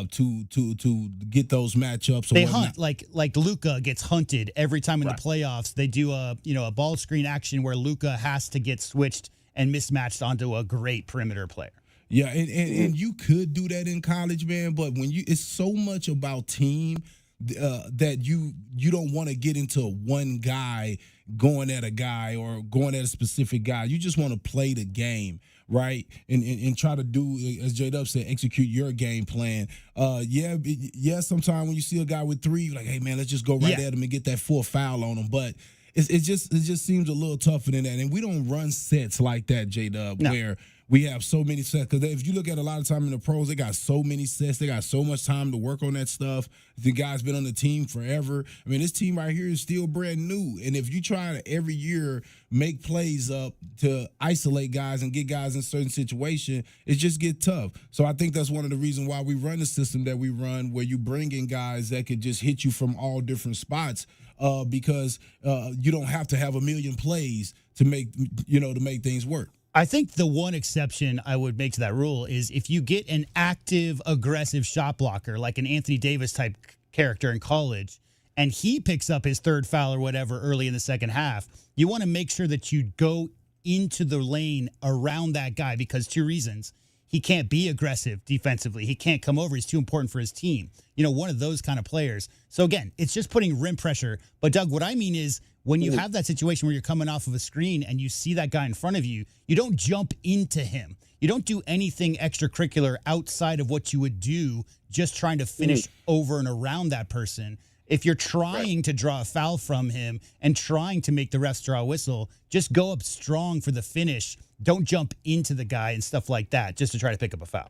to get those matchups. They hunt like Luka gets hunted every time in the playoffs. They do a ball screen action where Luka has to get switched and mismatched onto a great perimeter player. Yeah, and you could do that in college, man. But it's so much about team that you don't want to get into one guy going at a guy or going at a specific guy. You just want to play the game, right? And try to do, as J-Dub said, execute your game plan. Sometimes when you see a guy with 3, you're like, hey, man, let's just go right at him and get that 4th foul on him. But it just seems a little tougher than that. And we don't run sets like that, J-Dub, where we have so many sets. Because if you look at a lot of time in the pros, they got so many sets. They got so much time to work on that stuff. The guy's been on the team forever. I mean, this team right here is still brand new. And if you try to every year make plays up to isolate guys and get guys in certain situations, it just get tough. So I think that's one of the reasons why we run the system that we run, where you bring in guys that could just hit you from all different spots. Because you don't have to have a million plays to make things work. I think the one exception I would make to that rule is if you get an active, aggressive shot blocker, like an Anthony Davis type character in college, and he picks up his 3rd foul or whatever early in the second half, you want to make sure that you go into the lane around that guy, because 2 reasons. He can't be aggressive defensively. He can't come over. He's too important for his team. One of those kind of players. So, again, it's just putting rim pressure. But, Doug, what I mean is when you have that situation where you're coming off of a screen and you see that guy in front of you, you don't jump into him. You don't do anything extracurricular outside of what you would do just trying to finish over and around that person. If you're trying to draw a foul from him and trying to make the refs draw a whistle, just go up strong for the finish. Don't jump into the guy and stuff like that just to try to pick up a foul.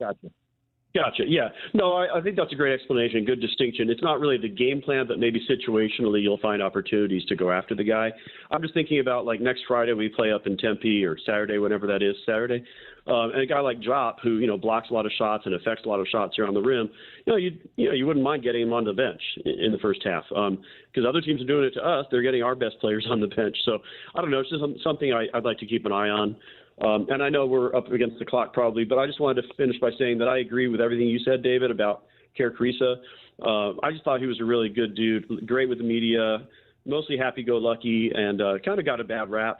Gotcha. Yeah. No, I think that's a great explanation. Good distinction. It's not really the game plan, but maybe situationally you'll find opportunities to go after the guy. I'm just thinking about, like, next Friday we play up in Tempe, or Saturday, whenever that is, Saturday. And a guy like Jop, who, blocks a lot of shots and affects a lot of shots around the rim, you wouldn't mind getting him on the bench in the first half. Because other teams are doing it to us. They're getting our best players on the bench. So, I don't know. It's just something I'd like to keep an eye on. And I know we're up against the clock probably, but I just wanted to finish by saying that I agree with everything you said, David, about Kerr Kriisa. I just thought he was a really good dude, great with the media, mostly happy-go-lucky, and kind of got a bad rap.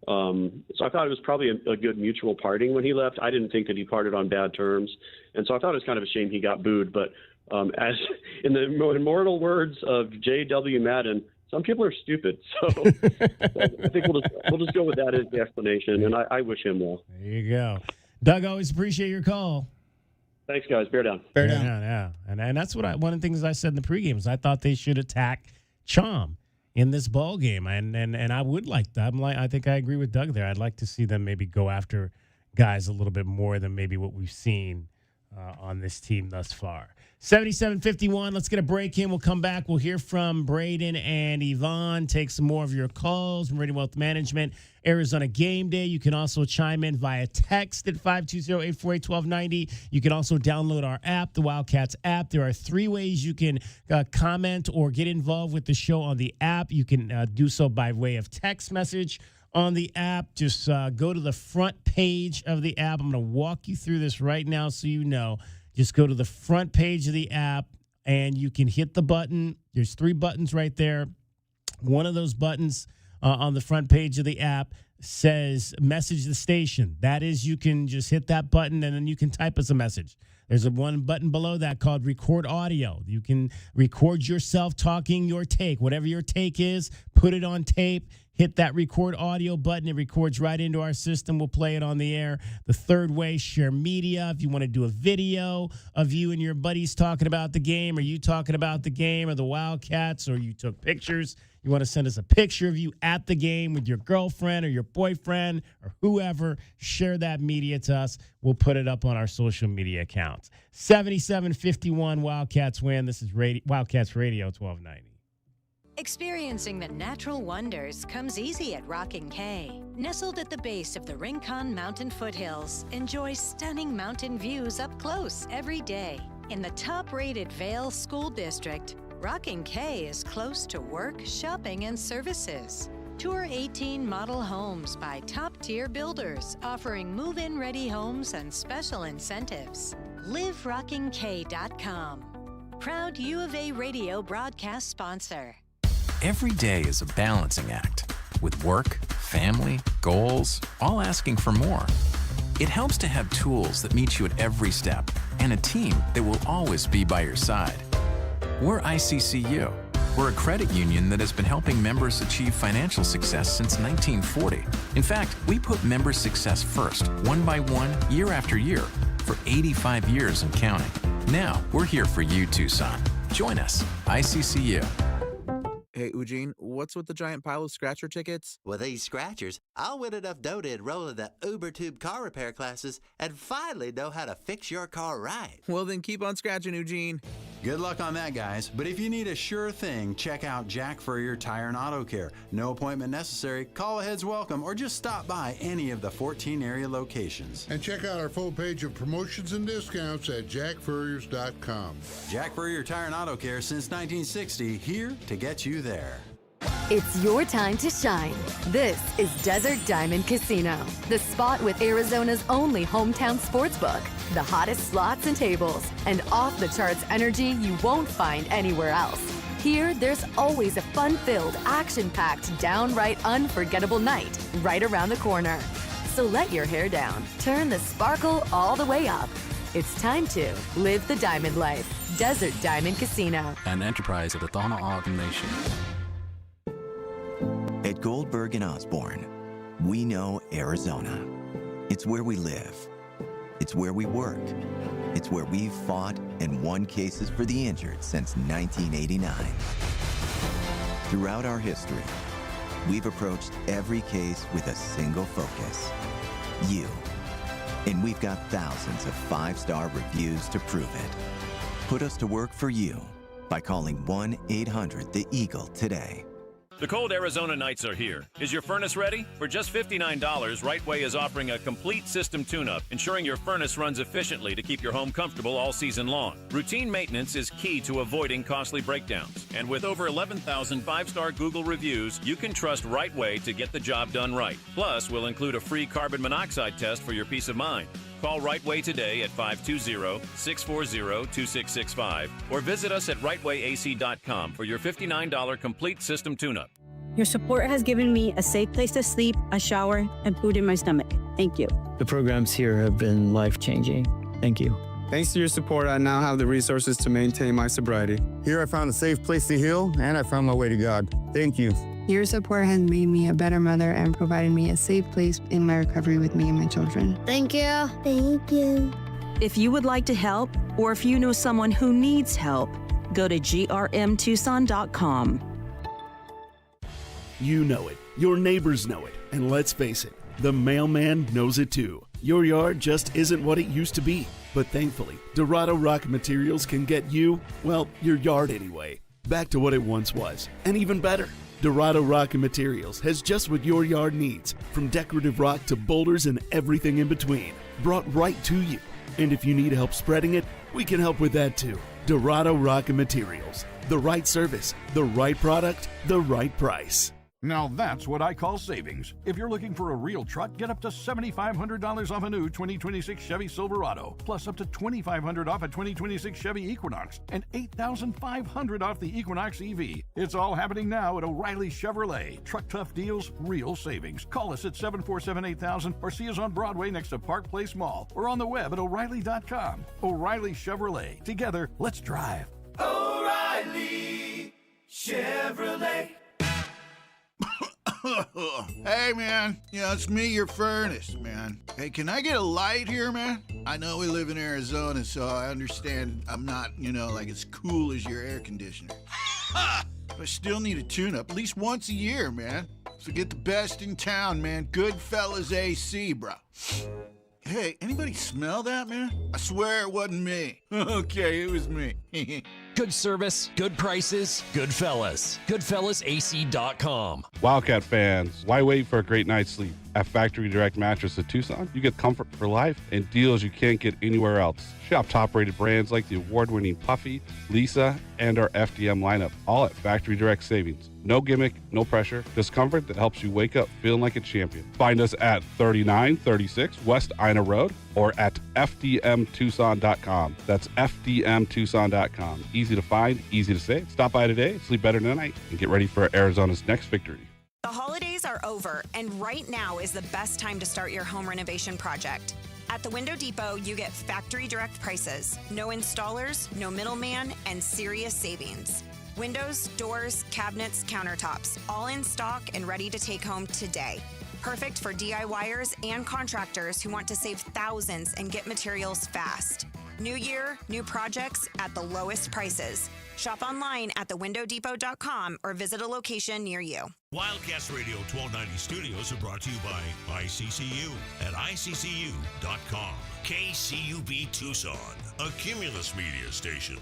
So I thought it was probably a good mutual parting when he left. I didn't think that he parted on bad terms, and so I thought it was kind of a shame he got booed. But as in the immortal words of J.W. Madden, some people are stupid, so I think we'll just go with that as the explanation, and I wish him well. There you go. Doug, always appreciate your call. Thanks, guys. Bear down. Bear down. Yeah. And that's one of the things I said in the pregame is I thought they should attack Chom in this ball game, and I would like that. I think I agree with Doug there. I'd like to see them maybe go after guys a little bit more than maybe what we've seen on this team thus far. 77-51. Let's get a break in. We'll come back. We'll hear from Braden and Yvonne. Take some more of your calls. Meridian Wealth Management, Arizona Game Day. You can also chime in via text at 520-848-1290. You can also download our app, the Wildcats app. There are 3 ways you can comment or get involved with the show on the app. You can do so by way of text message on the app. Just go to the front page of the app. I'm going to walk you through this right now so you know. Just go to the front page of the app, and you can hit the button. There's 3 buttons right there. One of those buttons on the front page of the app says message the station. That is, you can just hit that button and then you can type us a message. There's one button below that called record audio. You can record yourself talking your take. Whatever your take is, put it on tape. Hit that record audio button. It records right into our system. We'll play it on the air. The third way, share media. If you want to do a video of you and your buddies talking about the game, or you talking about the game or the Wildcats, or you took pictures, you want to send us a picture of you at the game with your girlfriend or your boyfriend or whoever, share that media to us. We'll put it up on our social media accounts. 77-51 Wildcats win. This is Wildcats Radio 1290. Experiencing the natural wonders comes easy at Rockin' K. Nestled at the base of the Rincon Mountain foothills, enjoy stunning mountain views up close every day. In the top-rated Vail School District, Rockin' K is close to work, shopping, and services. Tour 18 model homes by top-tier builders, offering move-in ready homes and special incentives. LiveRockingK.com. Proud U of A radio broadcast sponsor. Every day is a balancing act, with work, family, goals, all asking for more. It helps to have tools that meet you at every step and a team that will always be by your side. We're ICCU. We're a credit union that has been helping members achieve financial success since 1940. In fact, we put member success first, one by one, year after year, for 85 years and counting. Now, we're here for you, Tucson. Join us, ICCU. Hey, Eugene, what's with the giant pile of scratcher tickets? With these scratchers, I'll win enough dough to enroll in the UberTube car repair classes and finally know how to fix your car right. Well, then keep on scratching, Eugene. Good luck on that, guys. But if you need a sure thing, check out Jack Furrier Tire and Auto Care. No appointment necessary, call ahead's welcome, or just stop by any of the 14 area locations. And check out our full page of promotions and discounts at jackfurriers.com. Jack Furrier Tire and Auto Care since 1960, here to get you there. It's your time to shine. This is Desert Diamond Casino, the spot with Arizona's only hometown sportsbook, the hottest slots and tables, and off-the-charts energy you won't find anywhere else. Here, there's always a fun-filled, action-packed, downright unforgettable night right around the corner. So let your hair down, turn the sparkle all the way up. It's time to live the diamond life. Desert Diamond Casino. An enterprise of the Tohono O'odham Nation. At Goldberg and Osborne, we know Arizona. It's where we live. It's where we work. It's where we've fought and won cases for the injured since 1989. Throughout our history, we've approached every case with a single focus: you. And we've got thousands of five-star reviews to prove it. Put us to work for you by calling 1-800-THE-EAGLE today. The cold Arizona nights are here. Is your furnace ready? For just $59, Right Way is offering a complete system tune-up, ensuring your furnace runs efficiently to keep your home comfortable all season long. Routine maintenance is key to avoiding costly breakdowns. And with over 11,000 five-star Google reviews, you can trust Right Way to get the job done right. Plus, we'll include a free carbon monoxide test for your peace of mind. Call Right Way today at 520-640-2665 or visit us at rightwayac.com for your $59 complete system tune-up. Your support has given me a safe place to sleep, a shower, and food in my stomach. Thank you. The programs here have been life-changing. Thank you. Thanks to your support, I now have the resources to maintain my sobriety. Here I found a safe place to heal, and I found my way to God. Thank you. Your support has made me a better mother and provided me a safe place in my recovery with me and my children. Thank you. Thank you. If you would like to help, or if you know someone who needs help, go to grmtucson.com. You know it. Your neighbors know it. And let's face it, the mailman knows it too. Your yard just isn't what it used to be. But thankfully, Dorado Rock Materials can get you, well, your yard anyway, back to what it once was, and even better. Dorado Rock Materials has just what your yard needs, from decorative rock to boulders and everything in between, brought right to you. And if you need help spreading it, we can help with that too. Dorado Rock Materials. The right service, the right product, the right price. Now that's what I call savings. If you're looking for a real truck, get up to $7,500 off a new 2026 Chevy Silverado, plus up to $2,500 off a 2026 Chevy Equinox, and $8,500 off the Equinox EV. It's all happening now at O'Reilly Chevrolet. Truck tough deals, real savings. Call us at 747-8000 or see us on Broadway next to Park Place Mall or on the web at O'Reilly.com. O'Reilly Chevrolet. Together, let's drive. O'Reilly Chevrolet. Hey, man. It's me, your furnace, man. Hey, can I get a light here, man? I know we live in Arizona, so I understand I'm not, like as cool as your air conditioner. But I still need a tune-up at least once a year, man. So get the best in town, man. Goodfellas AC, bro. Hey, anybody smell that, man? I swear it wasn't me. Okay, it was me. Good service, good prices, Goodfellas. GoodfellasAC.com. Wildcat fans, why wait for a great night's sleep? At Factory Direct Mattress of Tucson, you get comfort for life and deals you can't get anywhere else. Shop top-rated brands like the award-winning Puffy, Lisa, and our FDM lineup, all at Factory Direct Savings. No gimmick, no pressure, just comfort that helps you wake up feeling like a champion. Find us at 3936 West Ina Road or at FDMTucson.com. That's FDMTucson.com. Easy to find, easy to save. Stop by today, sleep better tonight, and get ready for Arizona's next victory. The holidays are over, and right now is the best time to start your home renovation project. At the Window Depot, you get factory direct prices, no installers, no middleman, and serious savings. Windows, doors, cabinets, countertops, all in stock and ready to take home today. Perfect for DIYers and contractors who want to save thousands and get materials fast. New year, new projects at the lowest prices. Shop online at thewindowdepot.com or visit a location near you. Wildcats Radio 1290 studios are brought to you by ICCU at ICCU.com. KCUB Tucson, a Cumulus media station.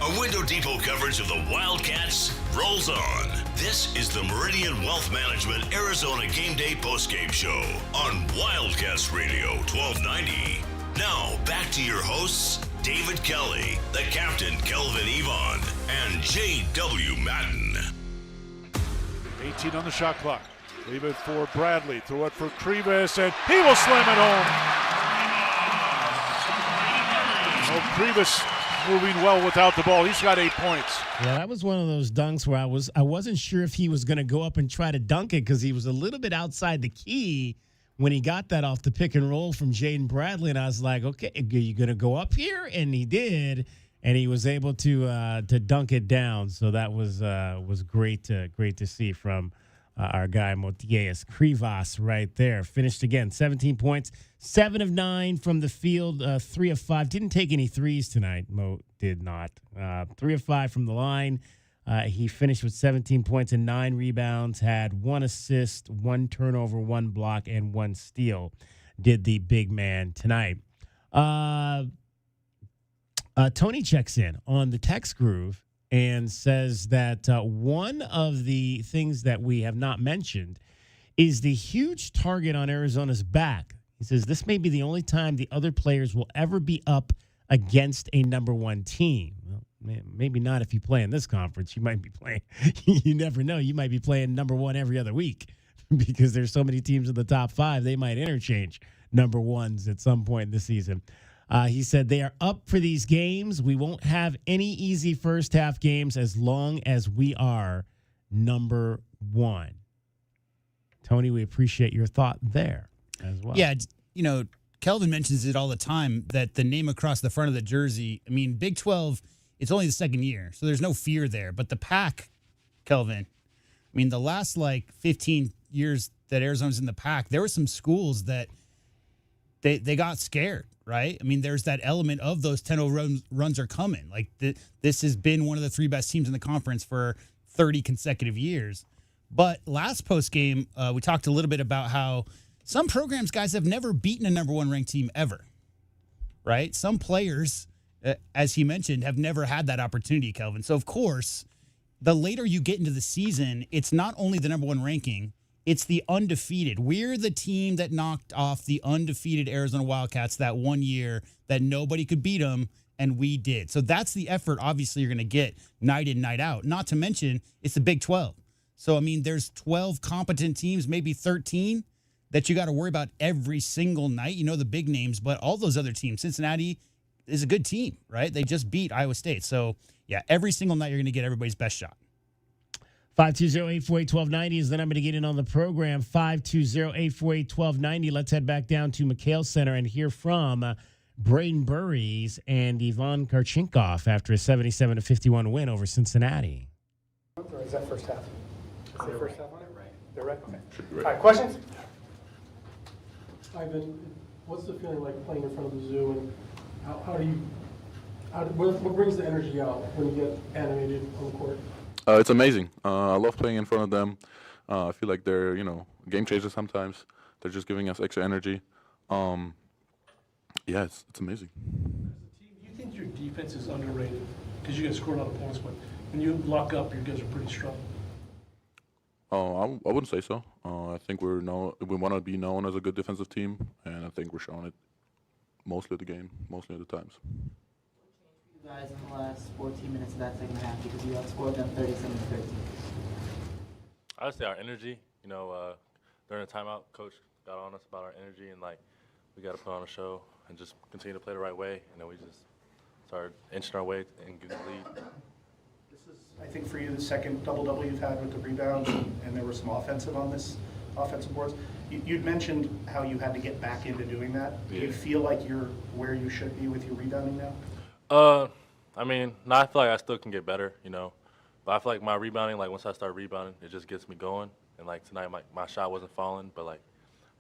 A Window Depot coverage of the Wildcats rolls on. This is the Meridian Wealth Management Arizona Gameday postgame show on Wildcats Radio 1290. Now, back to your hosts, David Kelly, the captain, Kelvin Yvonne, and J.W. Madden. 18 on the shot clock. Leave it for Bradley. Throw it for Kribis, and he will slam it home. Oh, Kribis moving well without the ball. He's got 8 points. Yeah, that was one of those dunks where I wasn't sure if he was going to go up and try to dunk it because he was a little bit outside the key when he got that off the pick and roll from Jaden Bradley, and I was like, okay, are you going to go up here? And he did, and he was able to dunk it down. So that was great to see from our guy Motias Krivas right there. Finished again, 17 points, 7 of 9 from the field, 3 of 5. Didn't take any threes tonight. Mo did not. 3 of 5 from the line. He finished with 17 points and 9 rebounds, had 1 assist, 1 turnover, 1 block, and 1 steal. Did the big man tonight. Tony checks in on the text groove and says that one of the things that we have not mentioned is the huge target on Arizona's back. He says this may be the only time the other players will ever be up against a number one team. Well, maybe not if you play in this conference. You might be playing, you never know, you might be playing number one every other week because there's so many teams in the top 5, they might interchange number ones at some point in the season. He said they are up for these games. We won't have any easy first half games as long as we are number one. Tony, we appreciate your thought there as well. Yeah, Kelvin mentions it all the time that the name across the front of the jersey, I mean, Big 12, it's only the second year, so there's no fear there. But the pack, Kelvin, I mean, the last 15 years that Arizona's in the pack, there were some schools that they got scared. Right? I mean, there's that element of those 10-0 runs are coming. This has been one of the 3 best teams in the conference for 30 consecutive years. But last post game, we talked a little bit about how some programs, guys, have never beaten a number 1 ranked team ever. Right? Some players, as he mentioned, have never had that opportunity, Kelvin. So, of course, the later you get into the season, it's not only the number 1 ranking, it's the undefeated. We're the team that knocked off the undefeated Arizona Wildcats that one year that nobody could beat them, and we did. So that's the effort, obviously, you're going to get night in, night out. Not to mention, it's the Big 12. So, I mean, there's 12 competent teams, maybe 13, that you got to worry about every single night. You know the big names, but all those other teams, Cincinnati is a good team, right? They just beat Iowa State. So, yeah, every single night you're going to get everybody's best shot. 520-848-1290 is the number to get in on the program. 520-848-1290. Let's head back down to McHale Center and hear from Braden Burries and Ivan Karchinkov after a 77-51 win over Cincinnati. Or is that first half? Say first half on it? Right. They're right? Okay. All right, questions? Ivan, what's the feeling like playing in front of the zoo, and what brings the energy out when you get animated on the court? It's amazing. I love playing in front of them. I feel like they're, game changers sometimes. They're just giving us extra energy. Yeah, it's amazing. Do you think your defense is underrated? Because you guys score a lot of points, but when you lock up, your guys are pretty strong. I wouldn't say so. I think we want to be known as a good defensive team, and I think we're showing it mostly of the game, mostly of the times. You guys in the last 14 minutes of that second half because you outscored them 37-13. I would say our energy. During the timeout, coach got on us about our energy, and we got to put on a show and just continue to play the right way. And then we just started inching our way and getting the lead. This is, I think, for you the second double-double you've had with the rebounds, and there was some offensive boards. You'd mentioned how you had to get back into doing that. Do you feel like you're where you should be with your rebounding now? I feel like I still can get better, But I feel like my rebounding, once I start rebounding, it just gets me going. And tonight, my shot wasn't falling, but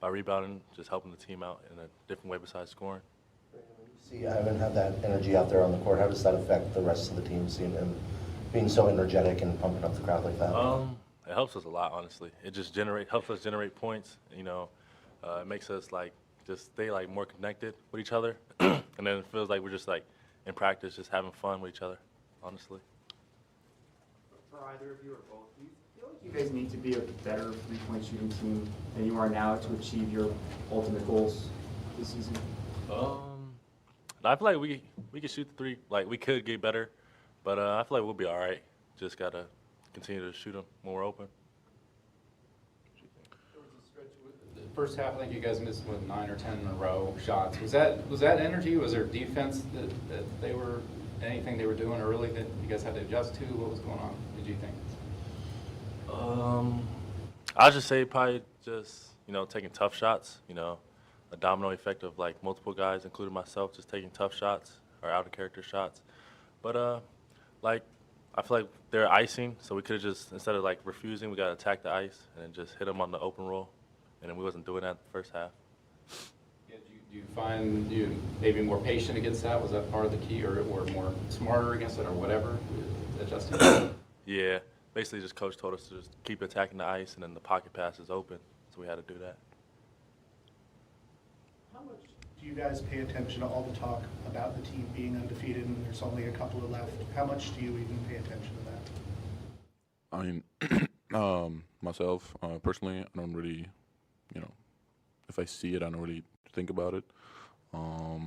by rebounding, just helping the team out in a different way besides scoring. See Ivan have that energy out there on the court. How does that affect the rest of the team, seeing him being so energetic and pumping up the crowd like that? It helps us a lot, honestly. It just helps us generate points. It makes us just stay more connected with each other, and then it feels like we're just in practice, just having fun with each other, honestly. For either of you or both, do you feel like you guys need to be a better three-point shooting team than you are now to achieve your ultimate goals this season? I feel like we can shoot the three. We could get better, but I feel like we'll be all right. Just gotta continue to shoot them when we're open. There was a stretch with the first half. I think you guys missed 9 or 10 in a row shots. Was that energy? Was there defense that they were anything they were doing early that you guys had to adjust to? What was going on? Did you think? I'll just say probably just taking tough shots. A domino effect of multiple guys, including myself, just taking tough shots or out of character shots. But I feel like they're icing, so we could have just, instead of refusing, we got to attack the ice and then just hit them on the open roll. And then we wasn't doing that the first half. Yeah, do you find you maybe more patient against that? Was that part of the key, or more smarter against it, or whatever, adjusting? Yeah, basically just coach told us to just keep attacking the ice, and then the pocket pass is open, so we had to do that. How much do you guys pay attention to all the talk about the team being undefeated and there's only a couple of left? How much do you even pay attention to that? Myself, personally, I don't really, if I see it, I don't really think about it. I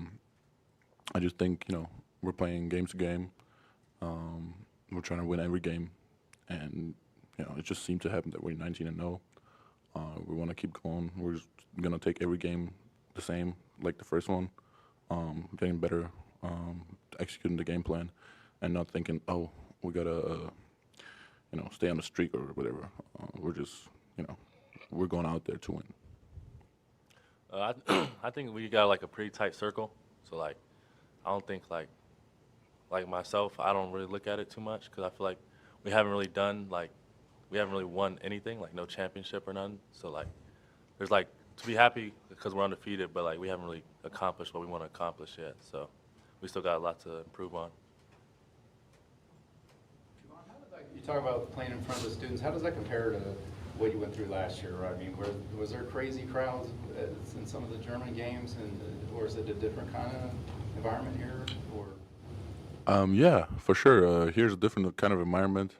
just think, we're playing game to game. We're trying to win every game. And, it just seemed to happen that we're 19-0. We want to keep going. We're just going to take every game the same, like the first one, getting better, executing the game plan, and not thinking, oh, we got to, stay on the streak or whatever. We're just, we're going out there to win. I think we got a pretty tight circle. So I don't think like myself, I don't really look at it too much because I feel like we haven't really done we haven't really won anything, no championship or none. So there's to be happy because we're undefeated, but we haven't really accomplished what we want to accomplish yet. So we still got a lot to improve on. You talk about playing in front of the students. How does that compare to what you went through last year? I mean, was there crazy crowds in some of the German games, or is it a different kind of environment here? Or yeah, for sure. Here's a different kind of environment.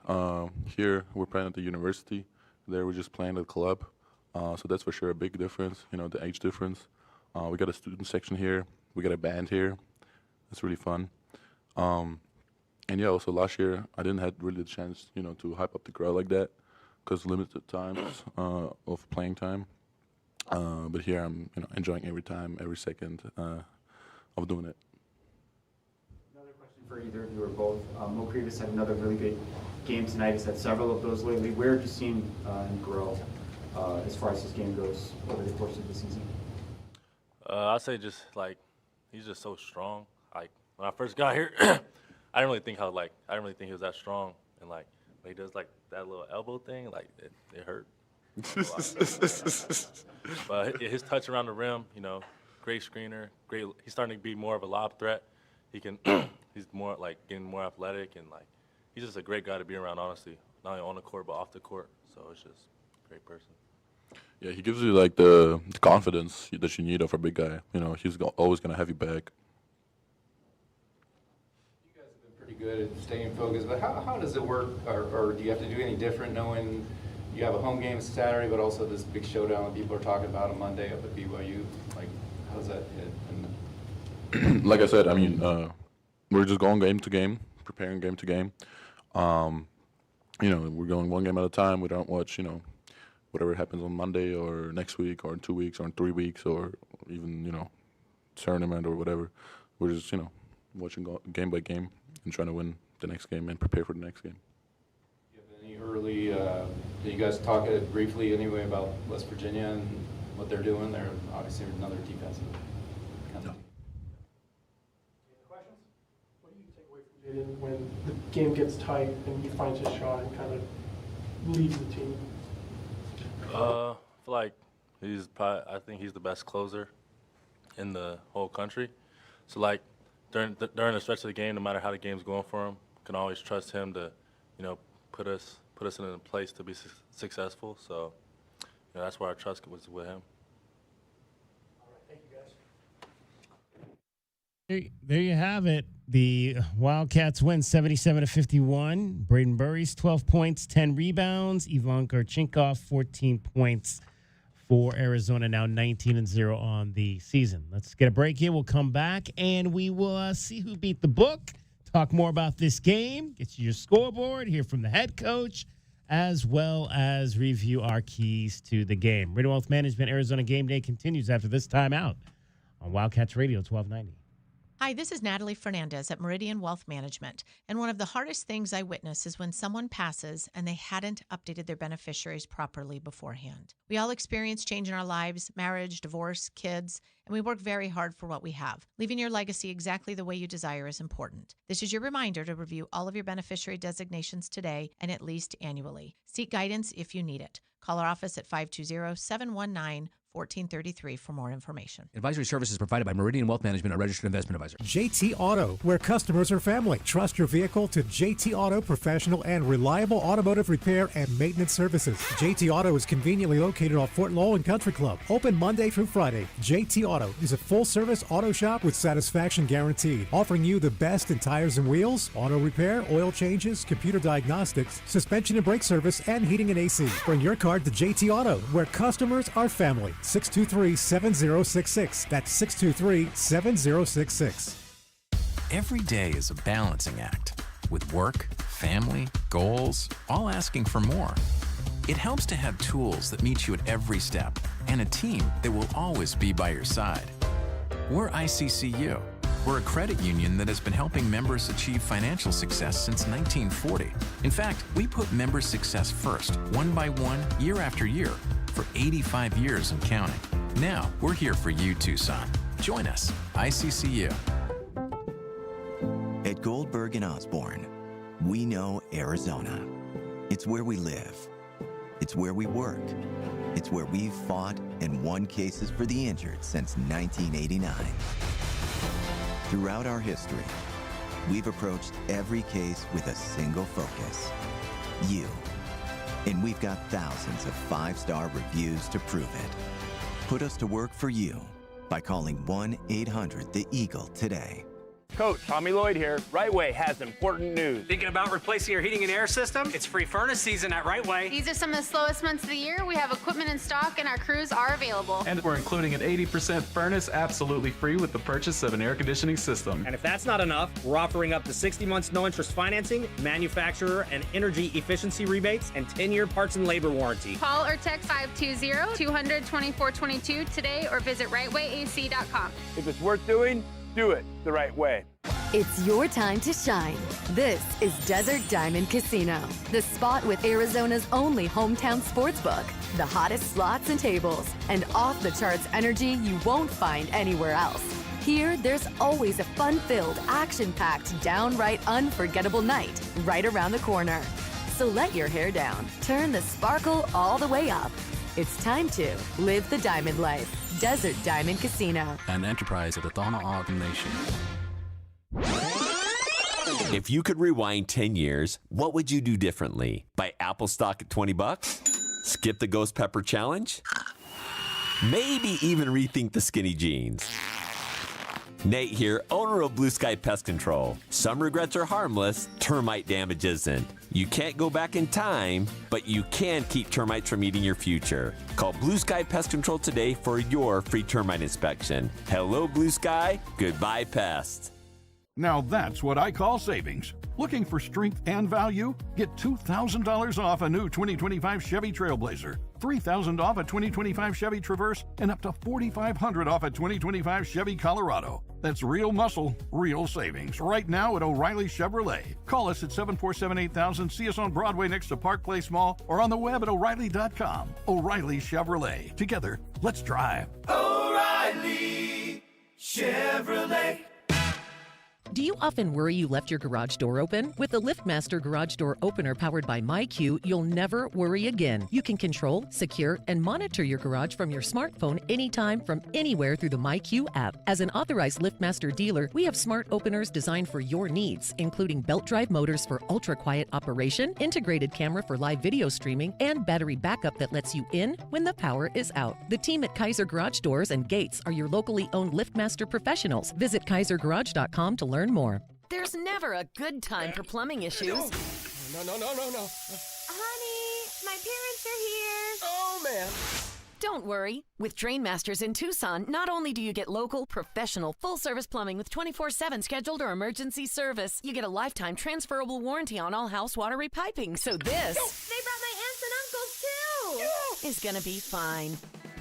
Here we're playing at the university. There we're just playing at the club. So that's for sure a big difference. The age difference. We got a student section here. We got a band here. It's really fun. And yeah, also last year I didn't have really the chance, to hype up the crowd like that because limited times of playing time. But here I'm, enjoying every time, every second of doing it. Another question for either of you or both. Mo Previous had another really good game tonight. He's had several of those lately. Where have you seen him grow as far as his game goes over the course of the season? I'd say just he's just so strong. Like when I first got here, I didn't really think he was that strong. And when he does that little elbow thing, it hurt. But his touch around the rim, great screener, great. He's starting to be more of a lob threat. He's more getting more athletic and he's just a great guy to be around. Honestly, not only on the court but off the court. So it's just a great person. Yeah, he gives you the confidence that you need of a big guy. He's always gonna have you back. You guys have been pretty good at staying focused, but how does it work, or do you have to do any different knowing you have a home game Saturday, but also this big showdown that people are talking about on Monday up at BYU? How does that hit? Like I said, we're just going game to game, preparing game to game. We're going one game at a time. We don't watch, whatever happens on Monday or next week or in 2 weeks or in 3 weeks or even, tournament or whatever. We're just, watching game by game and trying to win the next game and prepare for the next game. Do you have any early, did you guys talk briefly anyway about West Virginia and what they're doing? They're obviously another defensive kind of team. Questions? What do you take away from Jaden when the game gets tight and he finds his shot and kind of leads the team? I feel like I think he's the best closer in the whole country. So during the stretch of the game, no matter how the game's going for him, can always trust him to, put us in a place to be successful. So, that's where our trust was with him. All right, thank you guys. There you have it. The Wildcats win 77-51. Braden Burries, 12 points, 10 rebounds. Ivan Garchinkov, 14 points for Arizona, now 19-0 on the season. Let's get a break here. We'll come back, and we will see who beat the book, talk more about this game, get you your scoreboard, hear from the head coach, as well as review our keys to the game. Meridian Wealth Management Arizona Game Day continues after this timeout on Wildcats Radio 1290. Hi, this is Natalie Fernandez at Meridian Wealth Management, and one of the hardest things I witness is when someone passes and they hadn't updated their beneficiaries properly beforehand. We all experience change in our lives, marriage, divorce, kids, and we work very hard for what we have. Leaving your legacy exactly the way you desire is important. This is your reminder to review all of your beneficiary designations today and at least annually. Seek guidance if you need it. Call our office at 520-719-1433 for more information. Advisory services provided by Meridian Wealth Management, a registered investment advisor. JT Auto, where customers are family. Trust your vehicle to JT Auto, professional and reliable automotive repair and maintenance services. JT Auto is conveniently located off Fort Lowell and Country Club. Open Monday through Friday. JT Auto is a full-service auto shop with satisfaction guaranteed, offering you the best in tires and wheels, auto repair, oil changes, computer diagnostics, suspension and brake service, and heating and AC. Bring your car to JT Auto, where customers are family. 623-7066. That's 623-7066. Every day is a balancing act, with work, family, goals, all asking for more. It helps to have tools that meet you at every step and a team that will always be by your side. We're ICCU. We're a credit union that has been helping members achieve financial success since 1940. In fact, we put members' success first, one by one, year after year, for 85 years and counting. Now, we're here for you, Tucson. Join us, ICCU. At Goldberg and Osborne, we know Arizona. It's where we live. It's where we work. It's where we've fought and won cases for the injured since 1989. Throughout our history, we've approached every case with a single focus: you. And we've got thousands of 5-star reviews to prove it. Put us to work for you by calling 1-800-THE-EAGLE today. Coach Tommy Lloyd here. Right Way has important news. Thinking about replacing your heating and air system? It's free furnace season at Right Way. These are some of the slowest months of the year. We have equipment in stock and our crews are available. And we're including an 80% furnace absolutely free with the purchase of an air conditioning system. And if that's not enough, we're offering up to 60 months no interest financing, manufacturer and energy efficiency rebates, and 10-year parts and labor warranty. Call or text 520-200-2422 today or visit rightwayac.com. If it's worth doing, do it the right way. It's your time to shine. This is Desert Diamond Casino, the spot with Arizona's only hometown sportsbook, the hottest slots and tables, and off-the-charts energy you won't find anywhere else. Here, there's always a fun-filled, action-packed, downright unforgettable night right around the corner. So let your hair down, turn the sparkle all the way up. It's time to live the diamond life. Desert Diamond Casino. An enterprise of the Thana Nation. If you could rewind 10 years, what would you do differently? Buy Apple stock at $20? Skip the Ghost Pepper Challenge? Maybe even rethink the skinny jeans. Nate here, owner of Blue Sky Pest Control. Some regrets are harmless, termite damage isn't. You can't go back in time, but you can keep termites from eating your future. Call Blue Sky Pest Control today for your free termite inspection. Hello, Blue Sky. Goodbye, pests. Now that's what I call savings. Looking for strength and value? Get $2,000 off a new 2025 Chevy Trailblazer, $3,000 off a 2025 Chevy Traverse, and up to $4,500 off a 2025 Chevy Colorado. That's real muscle, real savings. Right now at O'Reilly Chevrolet. Call us at 747-8000, see us on Broadway next to Park Place Mall, or on the web at O'Reilly.com. O'Reilly Chevrolet. Together, let's drive. O'Reilly Chevrolet. Do you often worry you left your garage door open? With the LiftMaster Garage Door Opener powered by MyQ, you'll never worry again. You can control, secure, and monitor your garage from your smartphone anytime from anywhere through the MyQ app. As an authorized LiftMaster dealer, we have smart openers designed for your needs, including belt drive motors for ultra-quiet operation, integrated camera for live video streaming, and battery backup that lets you in when the power is out. The team at Kaiser Garage Doors and Gates are your locally owned LiftMaster professionals. Visit KaiserGarage.com to learn more. There's never a good time for plumbing issues. No. Honey, my parents are here. Oh, man. Don't worry. With Drain Masters in Tucson, not only do you get local, professional, full-service plumbing with 24/7 scheduled or emergency service, you get a lifetime transferable warranty on all house water repiping. So this... They brought my aunts and uncles, too. ...is gonna be fine.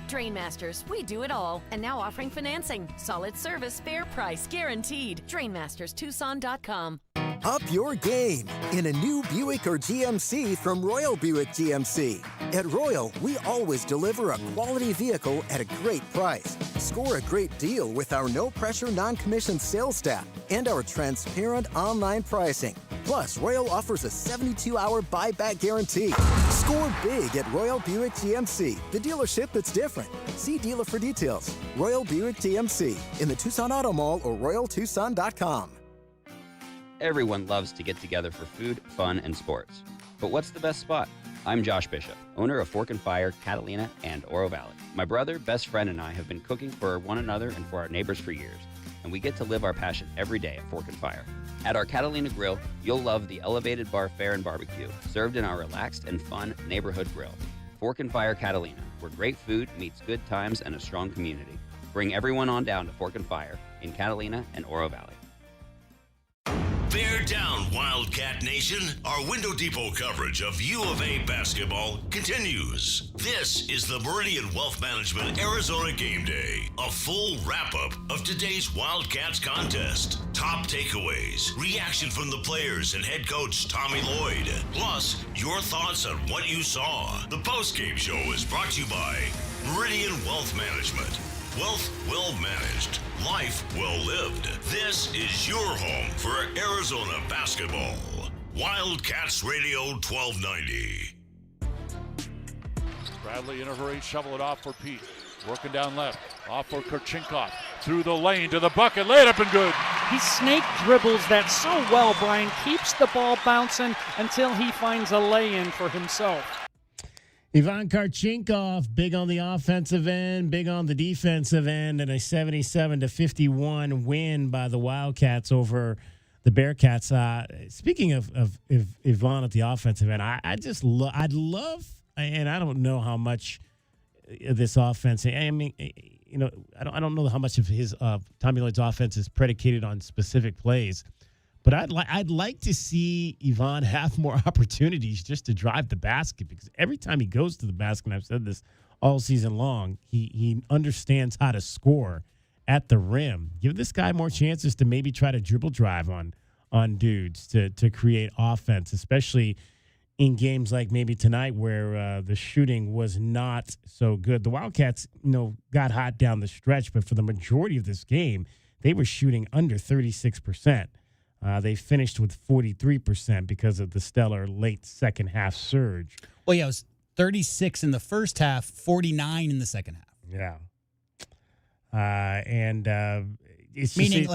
Drain Masters, we do it all. And now offering financing. Solid service, fair price, guaranteed. DrainMastersTucson.com. Up your game in a new Buick or GMC from Royal Buick GMC. At Royal, we always deliver a quality vehicle at a great price. Score a great deal with our no-pressure, non-commissioned sales staff and our transparent online pricing. Plus, Royal offers a 72-hour buyback guarantee. Score big at Royal Buick GMC, the dealership that's different. See dealer for details. Royal Buick GMC in the Tucson Auto Mall or RoyalTucson.com. Everyone loves to get together for food, fun, and sports. But what's the best spot? I'm Josh Bishop, owner of Fork and Fire, Catalina, and Oro Valley. My brother, best friend, and I have been cooking for one another and for our neighbors for years, and we get to live our passion every day at Fork and Fire. At our Catalina Grill, you'll love the elevated bar fare and barbecue, served in our relaxed and fun neighborhood grill. Fork and Fire Catalina, where great food meets good times and a strong community. Bring everyone on down to Fork and Fire in Catalina and Oro Valley. Bear down, Wildcat Nation. Our Window Depot coverage of U of A basketball continues. This is the Meridian Wealth Management Arizona Game Day, a full wrap-up of today's Wildcats contest. Top takeaways, reaction from the players and head coach Tommy Lloyd, plus your thoughts on what you saw. The postgame show is brought to you by Meridian Wealth Management. Wealth well managed, life well lived. This is your home for Arizona basketball. Wildcats Radio 1290. Bradley in a hurry, shovel it off for Pete. Working down left, off for Kurchenkov. Through the lane to the bucket, laid up and good. He snake dribbles that so well, Brian. Keeps the ball bouncing until he finds a lay-in for himself. Ivan Karchinkov, big on the offensive end, big on the defensive end, and a 77-51 win by the Wildcats over the Bearcats. Speaking of Ivan at the offensive end, I'd love, and I don't know how much this offense. I mean, I don't know how much of his Tommy Lloyd's offense is predicated on specific plays. But I'd like to see Ivan have more opportunities just to drive the basket, because every time he goes to the basket, and I've said this all season long, he understands how to score at the rim. Give this guy more chances to maybe try to dribble drive on dudes to create offense, especially in games like maybe tonight where the shooting was not so good. The Wildcats, got hot down the stretch, but for the majority of this game, they were shooting under 36%. They finished with 43% because of the stellar late second half surge. Well, yeah, it was 36 in the first half, 49 in the second half. Yeah. It's meaning,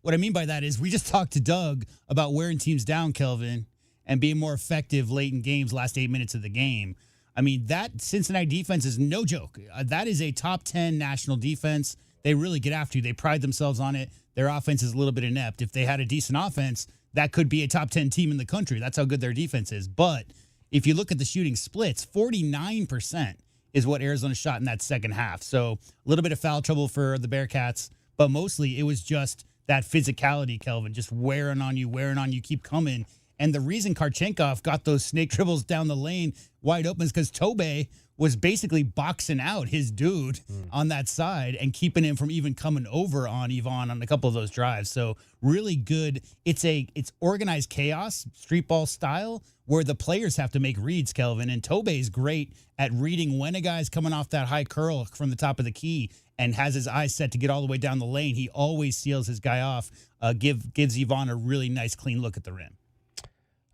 what I mean by that is we just talked to Doug about wearing teams down, Kelvin, and being more effective late in games, last 8 minutes of the game. I mean, that Cincinnati defense is no joke. That is a top 10 national defense. They really get after you. They pride themselves on it. Their offense is a little bit inept. If they had a decent offense, that could be a top 10 team in the country. That's how good their defense is. But if you look at the shooting splits, 49% is what Arizona shot in that second half. So a little bit of foul trouble for the Bearcats, but mostly it was just that physicality, Kelvin, just wearing on you, keep coming. And the reason Karchenkov got those snake dribbles down the lane wide open is because Tobe was basically boxing out his dude on that side and keeping him from even coming over on Ivan on a couple of those drives. So really good. It's organized chaos, street ball style, where the players have to make reads, Kelvin. And Tobe is great at reading when a guy's coming off that high curl from the top of the key and has his eyes set to get all the way down the lane. He always seals his guy off, gives Ivan a really nice, clean look at the rim.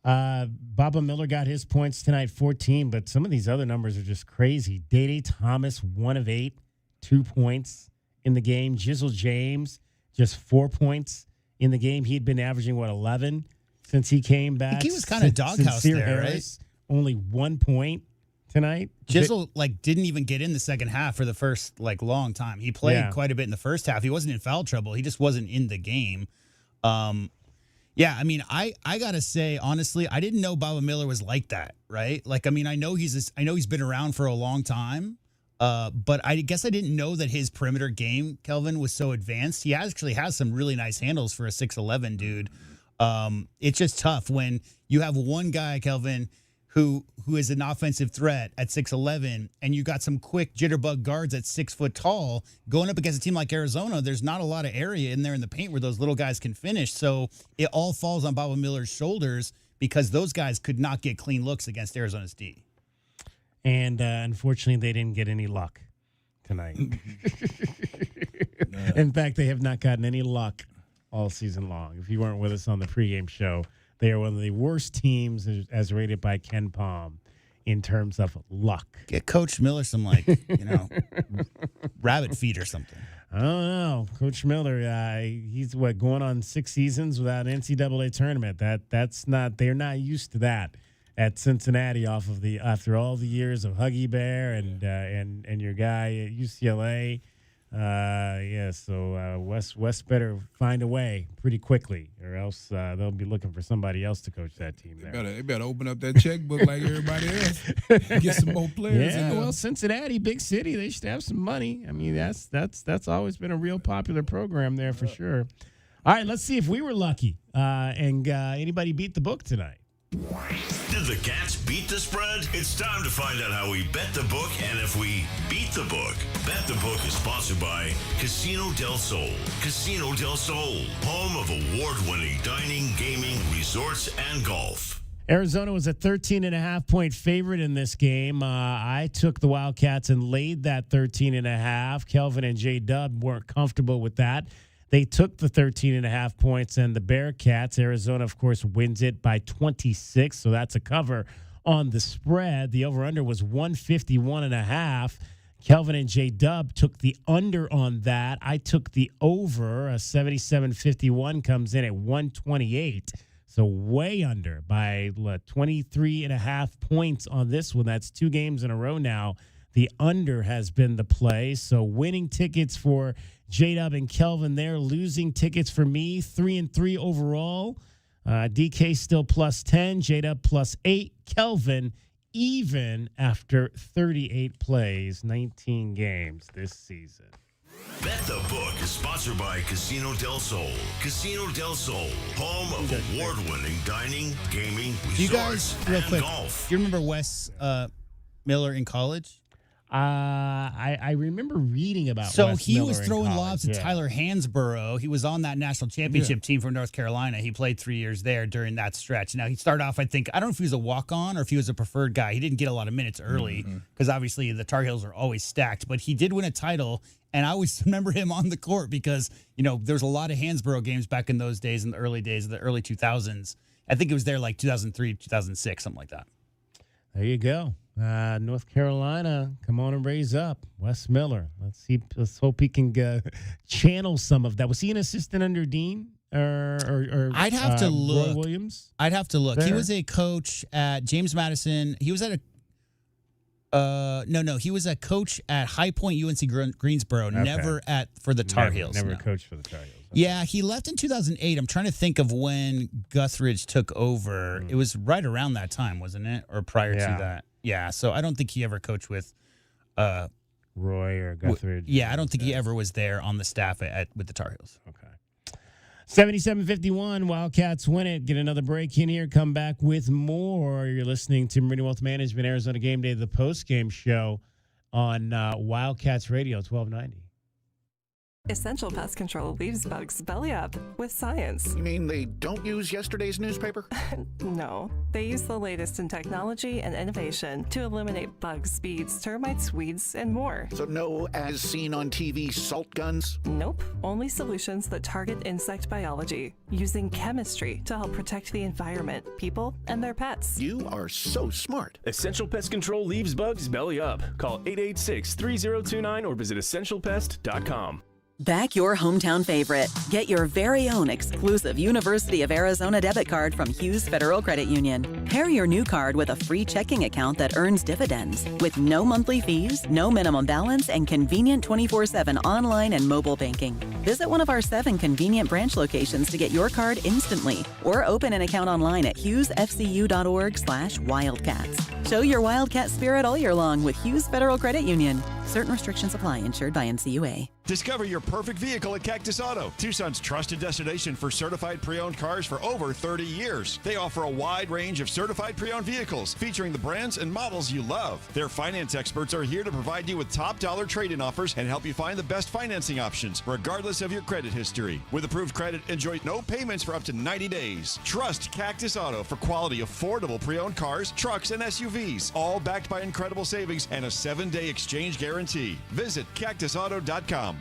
Baba Miller got his points tonight, 14, but some of these other numbers are just crazy. Day Thomas, 1 of 8, 2 points in the game. Jizzle James, just 4 points in the game. He'd been averaging, 11 since he came back. I think he was kind of doghouse there, Harris, right? Only 1 point tonight. Jizzle, didn't even get in the second half for the first, long time. He played quite a bit in the first half. He wasn't in foul trouble. He just wasn't in the game. Yeah, I mean, I gotta say, honestly, I didn't know Baba Miller was like that, right? I know he's been around for a long time, but I guess I didn't know that his perimeter game, Kelvin, was so advanced. He actually has some really nice handles for a 6'11" dude. It's just tough when you have one guy, Kelvin, who is an offensive threat at 6'11", and you got some quick jitterbug guards at 6 foot tall going up against a team like Arizona. There's not a lot of area in there in the paint where those little guys can finish. So it all falls on Baba Miller's shoulders because those guys could not get clean looks against Arizona's D. And unfortunately, they didn't get any luck tonight. In fact, they have not gotten any luck all season long. If you weren't with us on the pregame show, they are one of the worst teams as rated by Ken Palm in terms of luck. Get Coach Miller some, rabbit feet or something. I don't know. Coach Miller, he's going on 6 seasons without an NCAA tournament. They're not used to that at Cincinnati after all the years of Huggy Bear and your guy at UCLA. So West better find a way pretty quickly, or else they'll be looking for somebody else to coach that team there. They better open up that checkbook like everybody else. Get some more players. Yeah, well, Cincinnati, big city, they should have some money. I mean, that's always been a real popular program there for sure. All right, let's see if we were lucky and anybody beat the book tonight. Did the Cats beat the spread? It's time to find out how we bet the book and if we beat the book. Bet the Book is sponsored by Casino del Sol. Casino del Sol, home of award-winning dining, gaming, resorts, and golf. Arizona was a 13.5-point favorite in this game. I took the Wildcats and laid that 13.5. Kelvin and J-Dub weren't comfortable with that. They took the 13.5 points, and the Bearcats, Arizona, of course, wins it by 26, so that's a cover on the spread. The over-under was 151.5. Kelvin and J-Dub took the under on that. I took the over. A 77-51 comes in at 128. So So way under by 23.5 points on this one. That's 2 games in a row now. The under has been the play. So winning tickets for J-Dub and Kelvin there. Losing tickets for me, 3-3 overall. DK still plus 10, J-Dub plus 8. Kelvin even after 38 plays, 19 games this season. Bet the Book is sponsored by Casino del Sol. Casino del Sol, home of award-winning dining, gaming, You resorts, guys, real and quick, golf. do you remember Wes Miller in college? I remember reading about So Wes he Miller was in throwing college, lobs at yeah. Tyler Hansborough. He was on that national championship team from North Carolina. He played 3 years there during that stretch. Now, he started off, I don't know if he was a walk-on or if he was a preferred guy. He didn't get a lot of minutes early because obviously the Tar Heels are always stacked. But he did win a title, and I always remember him on the court because, there was a lot of Hansborough games back in those days, in the early days of the early 2000s. I think it was there like 2003, 2006, something like that. There you go. North Carolina, come on and raise up. Wes Miller. Let's hope he can channel some of that. Was he an assistant under Dean or I'd have to look. Roy Williams? I'd have to look. There? He was a coach at James Madison. He was at he was a coach at High Point UNC Greensboro, Okay. never for the Tar Heels. Never no. coached for the Tar Heels. Yeah, he left in 2008. I'm trying to think of when Guthridge took over. It was right around that time, wasn't it? Or prior to that? Yeah, so I don't think he ever coached with Roy or Guthridge. I don't think he ever was there on the staff with the Tar Heels. Okay. 77-51, Wildcats win it. Get another break in here. Come back with more. You're listening to Meridian Wealth Management, Arizona Game Day, the post-game show on Wildcats Radio, 1290. Essential Pest Control leaves bugs belly up with science. You mean they don't use yesterday's newspaper? No, they use the latest in technology and innovation to eliminate bugs, bees, termites, weeds, and more. So no as seen on TV salt guns? Nope, only solutions that target insect biology, using chemistry to help protect the environment, people, and their pets. You are so smart. Essential Pest Control leaves bugs belly up. Call 886-3029 or visit essentialpest.com. Back your hometown favorite. Get your very own exclusive University of Arizona debit card from Hughes Federal Credit Union. Pair your new card with a free checking account that earns dividends with no monthly fees, no minimum balance, and convenient 24/7 online and mobile banking. Visit one of our 7 convenient branch locations to get your card instantly or open an account online at hughesfcu.org/wildcats. Show your Wildcat spirit all year long with Hughes Federal Credit Union. Certain restrictions apply. Insured by NCUA. Discover your perfect vehicle at Cactus Auto, Tucson's trusted destination for certified pre-owned cars for over 30 years. They offer a wide range of certified pre-owned vehicles featuring the brands and models you love. Their finance experts are here to provide you with top dollar trade-in offers and help you find the best financing options, regardless of your credit history. With approved credit, enjoy no payments for up to 90 days. Trust Cactus Auto for quality, affordable pre-owned cars, trucks, and SUVs, all backed by incredible savings and a 7-day exchange guarantee. Visit cactusauto.com.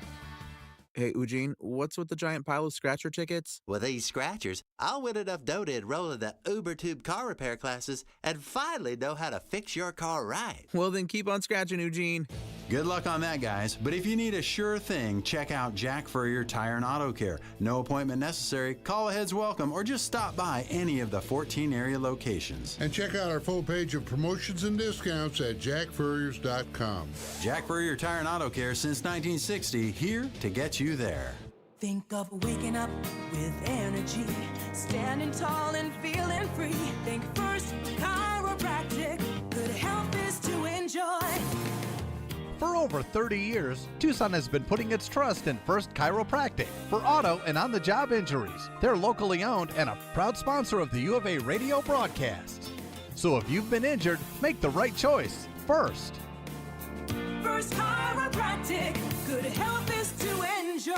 Hey, Eugene, what's with the giant pile of scratcher tickets? With these scratchers, I'll win enough dough to enroll in the UberTube car repair classes and finally know how to fix your car right. Well, then keep on scratching, Eugene. Good luck on that, guys. But if you need a sure thing, check out Jack Furrier Tire and Auto Care. No appointment necessary, call ahead's welcome, or just stop by any of the 14 area locations. And check out our full page of promotions and discounts at jackfurriers.com. Jack Furrier Tire and Auto Care since 1960, here to get you there. Think of waking up with energy, standing tall and feeling free. Think First Chiropractic, good health is to enjoy. For over 30 years, Tucson has been putting its trust in First Chiropractic for auto and on-the-job injuries. They're locally owned and a proud sponsor of the U of A radio broadcast. So if you've been injured, make the right choice first. First Chiropractic, good health is to enjoy.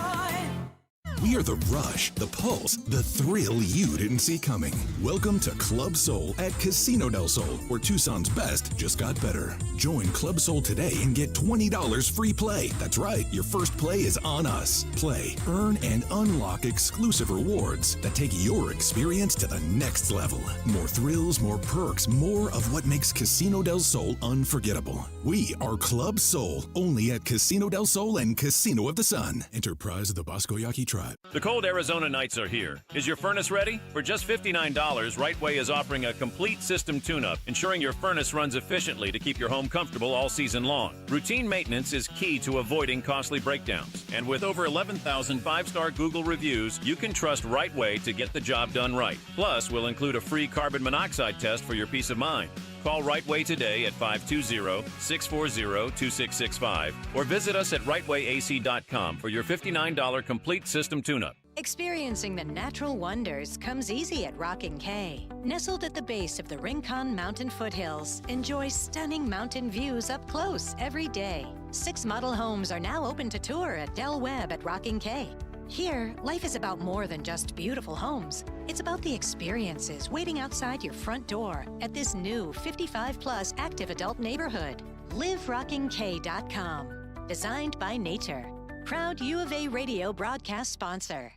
We are the rush, the pulse, the thrill you didn't see coming. Welcome to Club Soul at Casino del Sol, where Tucson's best just got better. Join Club Soul today and get $20 free play. That's right, your first play is on us. Play, earn, and unlock exclusive rewards that take your experience to the next level. More thrills, more perks, more of what makes Casino del Sol unforgettable. We are Club Soul, only at Casino del Sol and Casino of the Sun. Enterprise of the Bosco Yaqui Tribe. The cold Arizona nights are here. Is your furnace ready? For just $59, Rightway is offering a complete system tune-up, ensuring your furnace runs efficiently to keep your home comfortable all season long. Routine maintenance is key to avoiding costly breakdowns. And with over 11,000 5-star Google reviews, you can trust Rightway to get the job done right. Plus, we'll include a free carbon monoxide test for your peace of mind. Call Rightway today at 520-640-2665 or visit us at rightwayac.com for your $59 complete system tune-up. Experiencing the natural wonders comes easy at Rockin' K. Nestled at the base of the Rincon Mountain foothills, enjoy stunning mountain views up close every day. 6 model homes are now open to tour at Del Webb at Rockin' K. Here, life is about more than just beautiful homes. It's about the experiences waiting outside your front door at this new 55-plus active adult neighborhood. LiveRockingK.com. Designed by nature. Proud U of A radio broadcast sponsor.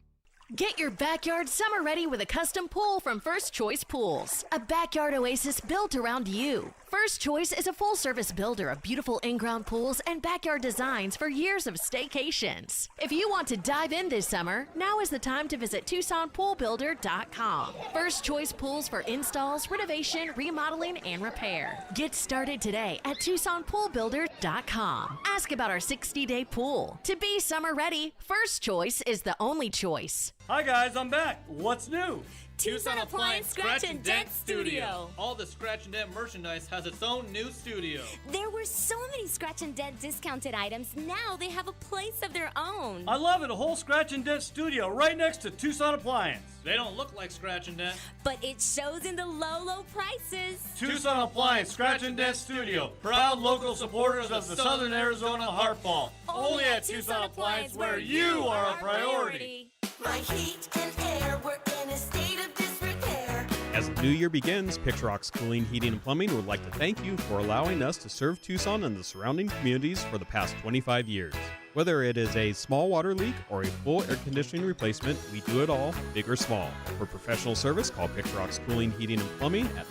Get your backyard summer ready with a custom pool from First Choice Pools. A backyard oasis built around you. First Choice is a full-service builder of beautiful in-ground pools and backyard designs for years of staycations. If you want to dive in this summer, now is the time to visit TucsonPoolBuilder.com. First Choice Pools for installs, renovation, remodeling, and repair. Get started today at TucsonPoolBuilder.com. Ask about our 60-day pool. To be summer ready, First Choice is the only choice. Hi guys, I'm back. What's new? Tucson Appliance Scratch and Dent Studio. All the Scratch and Dent merchandise has its own new studio. There were so many Scratch and Dent discounted items. Now they have a place of their own. I love it. A whole Scratch and Dent studio right next to Tucson Appliance. They don't look like Scratch and Dent, but it shows in the low prices. Tucson Appliance Scratch and Dent Studio. Proud local supporters of the Southern Arizona Heartball. Only at Tucson Appliance where you are a priority. My heat and air were in a state of disrepair. As the new year begins, Picture Rocks Cooling, Heating, and Plumbing would like to thank you for allowing us to serve Tucson and the surrounding communities for the past 25 years. Whether it is a small water leak or a full air conditioning replacement, we do it all, big or small. For professional service, call Picture Rocks Cooling, Heating, and Plumbing at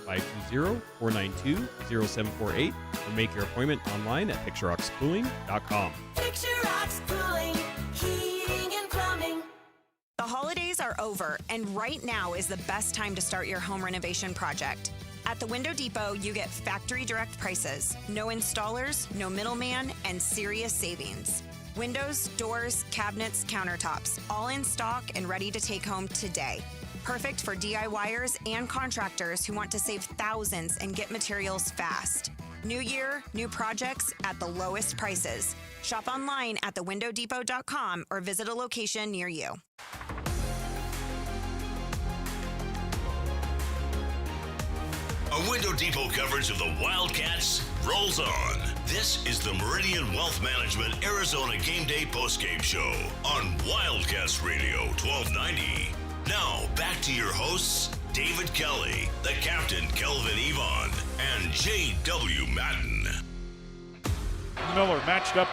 520-492-0748 or make your appointment online at picturerockscooling.com. Picture Rocks Cooling, Heating, and Plumbing. The holidays are over, and right now is the best time to start your home renovation project. At the Window Depot, you get factory direct prices, no installers, no middleman, and serious savings. Windows, doors, cabinets, countertops, all in stock and ready to take home today. Perfect for DIYers and contractors who want to save thousands and get materials fast. New year, new projects at the lowest prices. Shop online at thewindowdepot.com or visit a location near you. A Window Depot coverage of the Wildcats rolls on. This is the Meridian Wealth Management Arizona Game Day postgame show on Wildcats Radio 1290. Now, back to your hosts, David Kelly, the captain, Kelvin Yvonne, and J.W. Madden. Miller matched up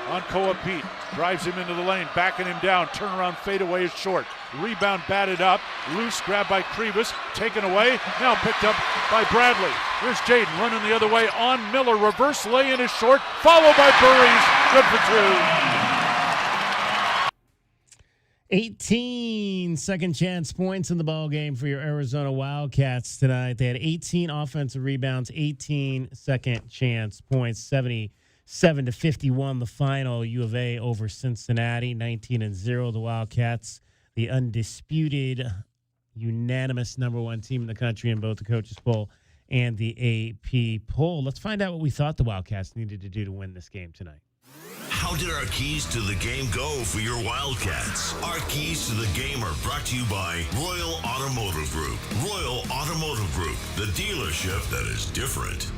on Koa Pete. Drives him into the lane, backing him down. Turnaround fadeaway is short. Rebound batted up. Loose grab by Krivas. Taken away. Now picked up by Bradley. Here's Jaden running the other way on Miller. Reverse lay-in is short. Followed by Burries. Good for two. 18 second chance points in the ball game for your Arizona Wildcats tonight. They had 18 offensive rebounds, 18 second chance points, 77-51 the final. U of A over Cincinnati, 19-0 the Wildcats, the undisputed, unanimous number one team in the country in both the coaches poll and the AP poll. Let's find out what we thought the Wildcats needed to do to win this game tonight. How did our keys to the game go for your Wildcats? Our keys to the game are brought to you by Royal Automotive Group. Royal Automotive Group, the dealership that is different.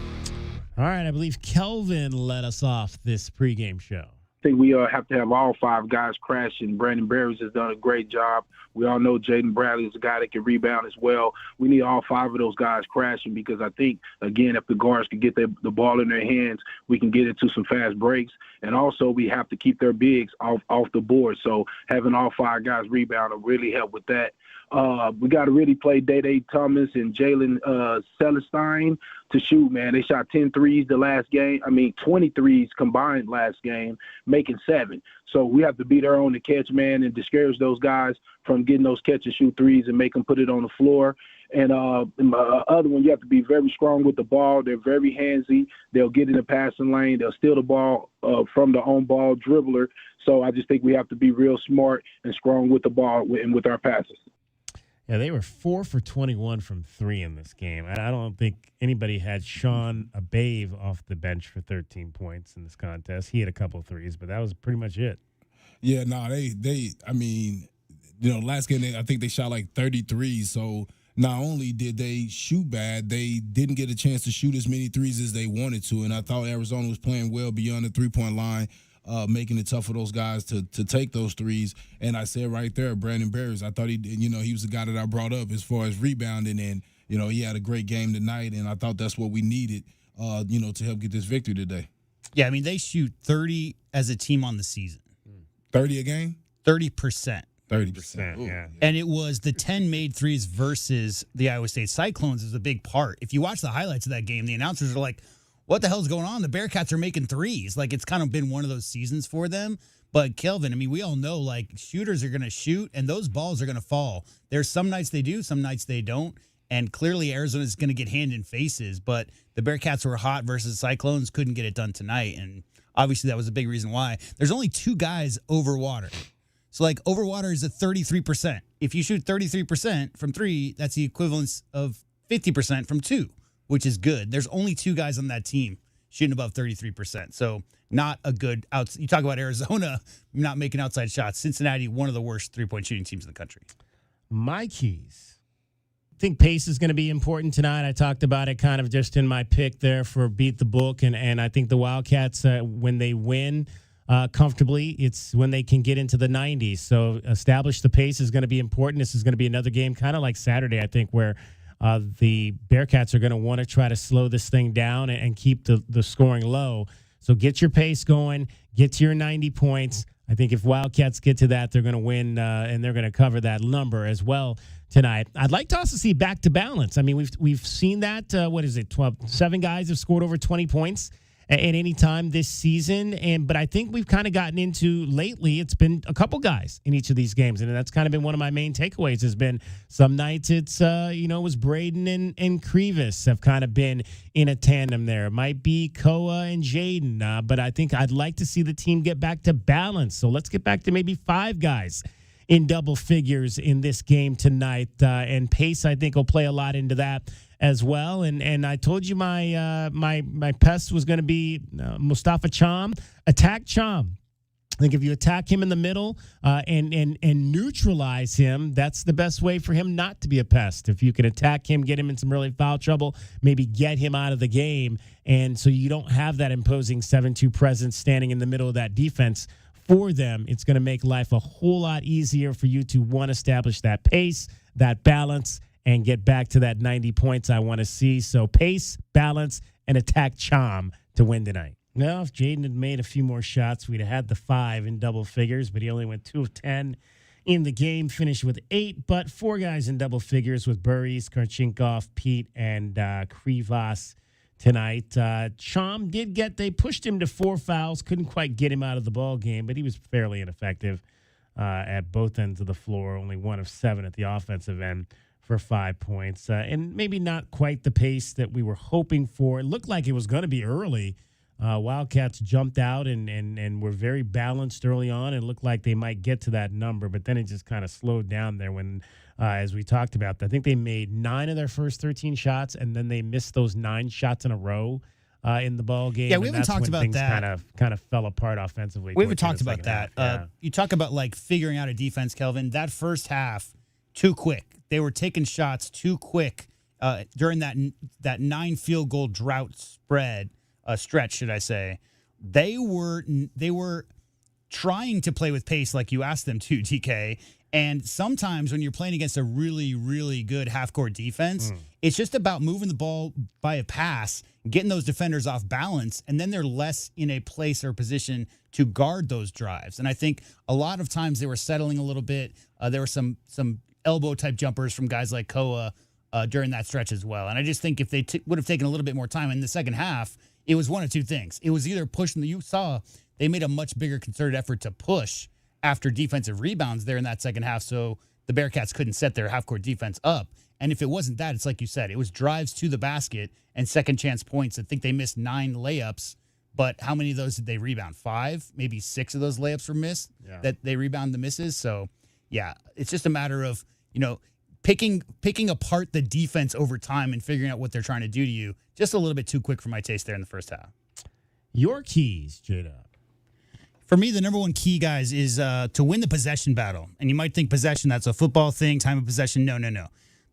All right, I believe Kelvin led us off this pregame show. I think we have to have all five guys crashing. Brandon Berries has done a great job. We all know Jaden Bradley is a guy that can rebound as well. We need all five of those guys crashing because I think, again, if the guards can get the ball in their hands, we can get into some fast breaks. And also we have to keep their bigs off the board. So having all 5 guys rebound will really help with that. We got to really play Day Thomas and Jalen Celestine to shoot, man. They shot 10 threes the last game. 20 threes combined last game, making 7. So we have to be there on the catch, man, and discourage those guys from getting those catch-and-shoot threes and make them put it on the floor. And the other one, you have to be very strong with the ball. They're very handsy. They'll get in the passing lane. They'll steal the ball from the on-ball dribbler. So I just think we have to be real smart and strong with the ball and with our passes. Yeah, they were 4 for 21 from 3 in this game. And I don't think anybody had Sean Abave off the bench for 13 points in this contest. He had a couple of threes, but that was pretty much it. Yeah, no, last game, I think they shot like 33. So not only did they shoot bad, they didn't get a chance to shoot as many threes as they wanted to. And I thought Arizona was playing well beyond the three-point line, making it tough for those guys to take those threes. And I said right there, Brandon Barrios, I thought he was the guy that I brought up as far as rebounding. And, he had a great game tonight, and I thought that's what we needed, to help get this victory today. Yeah, they shoot 30 as a team on the season. 30 a game? 30%. 30%. Yeah. And it was the 10 made threes versus the Iowa State Cyclones is a big part. If you watch the highlights of that game, the announcers are like, what the hell's going on? The Bearcats are making threes. Like, it's kind of been one of those seasons for them. But, Kelvin, we all know, like, shooters are going to shoot, and those balls are going to fall. There's some nights they do, some nights they don't. And clearly Arizona's going to get hand in faces. But the Bearcats were hot versus Cyclones, couldn't get it done tonight. And obviously that was a big reason why. There's only 2 guys over water. So, like, over water is at 33%. If you shoot 33% from 3, that's the equivalence of 50% from 2, which is good. There's only 2 guys on that team shooting above 33%. So, not a good – you talk about Arizona not making outside shots. Cincinnati, one of the worst three-point shooting teams in the country. My keys. I think pace is going to be important tonight. I talked about it kind of just in my pick there for Beat the Book, and I think the Wildcats, when they win – comfortably, it's when they can get into the 90s. So establish the pace is going to be important. This is going to be another game kind of like Saturday, I think, where the Bearcats are going to want to try to slow this thing down and keep the scoring low. So get your pace going, get to your 90 points. I think if Wildcats get to that, they're going to win, and they're going to cover that number as well tonight. I'd like to also see back to balance. We've seen that, 7 guys have scored over 20 points at any time this season. But I think we've kind of gotten into lately, it's been a couple guys in each of these games. And that's kind of been one of my main takeaways has been some nights it's, it was Braden and Krivas have kind of been in a tandem there. It might be Koa and Jaden. But I think I'd like to see the team get back to balance. So let's get back to maybe 5 guys in double figures in this game tonight. And pace, I think, will play a lot into that as well. And I told you my pest was going to be Mustafa Cham. Attack Cham. I think if you attack him in the middle and neutralize him, that's the best way for him not to be a pest. If you can attack him, get him in some really foul trouble, maybe get him out of the game. And so you don't have that imposing 7-2 presence standing in the middle of that defense for them. It's going to make life a whole lot easier for you to, establish that pace, that balance, and get back to that 90 points I want to see. So pace, balance, and attack Cham to win tonight. Now, if Jaden had made a few more shots, we'd have had the 5 in double figures, but he only went 2 of 10 in the game, finished with 8, but 4 guys in double figures with Burries, Karchinkov, Pete, and Krivas tonight. Cham they pushed him to 4 fouls, couldn't quite get him out of the ball game, but he was fairly ineffective at both ends of the floor, only 1 of 7 at the offensive end for 5 points. And maybe not quite the pace that we were hoping for. It looked like it was going to be early. Wildcats jumped out and were very balanced early on. It looked like they might get to that number, but then it just kind of slowed down there when, as we talked about, I think they made 9 of their first 13 shots, and then they missed those 9 shots in a row in the ball game. Yeah, we haven't talked about that. Kind of fell apart offensively. We haven't talked about that. Yeah. You talk about like figuring out a defense, Kelvin. That first half, too quick. They were taking shots too quick during that 9 field goal drought stretch, should I say. They were trying to play with pace like you asked them to, DK, And sometimes when you're playing against a really, really good half-court defense, it's just about moving the ball by a pass, getting those defenders off balance, and then they're less in a place or position to guard those drives. And I think a lot of times they were settling a little bit. There were some elbow-type jumpers from guys like Koa during that stretch as well. And I just think if they would have taken a little bit more time in the second half, it was one of two things. It was either pushing you saw they made a much bigger concerted effort to push after defensive rebounds there in that second half, so the Bearcats couldn't set their half-court defense up. And if it wasn't that, it's like you said, it was drives to the basket and second-chance points. I think they missed 9 layups, but how many of those did they rebound? 5? Maybe 6 of those layups were missed that they rebound the misses. So, yeah, it's just a matter of, picking apart the defense over time and figuring out what they're trying to do to you. Just a little bit too quick for my taste there in the first half. Your keys, J-Dub. For me, the number one key, guys, is to win the possession battle. And you might think possession, that's a football thing, time of possession. No.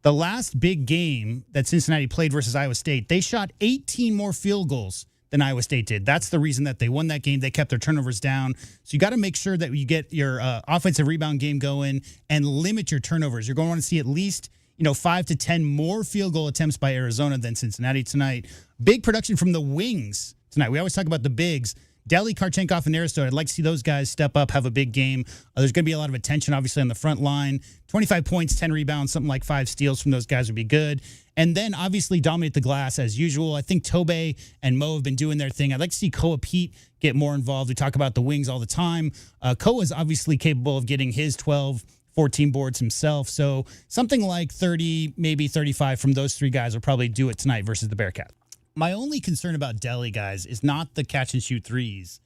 The last big game that Cincinnati played versus Iowa State, they shot 18 more field goals than Iowa State did. That's the reason that they won that game. They kept their turnovers down. So you got to make sure that you get your offensive rebound game going and limit your turnovers. You're going to want to see at least 5 to 10 more field goal attempts by Arizona than Cincinnati tonight. Big production from the wings tonight. We always talk about the bigs. Deli, Karchenkov, and Aristotle, I'd like to see those guys step up, have a big game. There's going to be a lot of attention, obviously, on the front line. 25 points, 10 rebounds, something like 5 steals from those guys would be good. And then, obviously, dominate the glass as usual. I think Tobe and Mo have been doing their thing. I'd like to see Koa Pete get more involved. We talk about the wings all the time. Koa is obviously capable of getting his 12, 14 boards himself. So something like 30, maybe 35 from those 3 guys will probably do it tonight versus the Bearcats. My only concern about Deli, guys, is not the catch-and-shoot threes.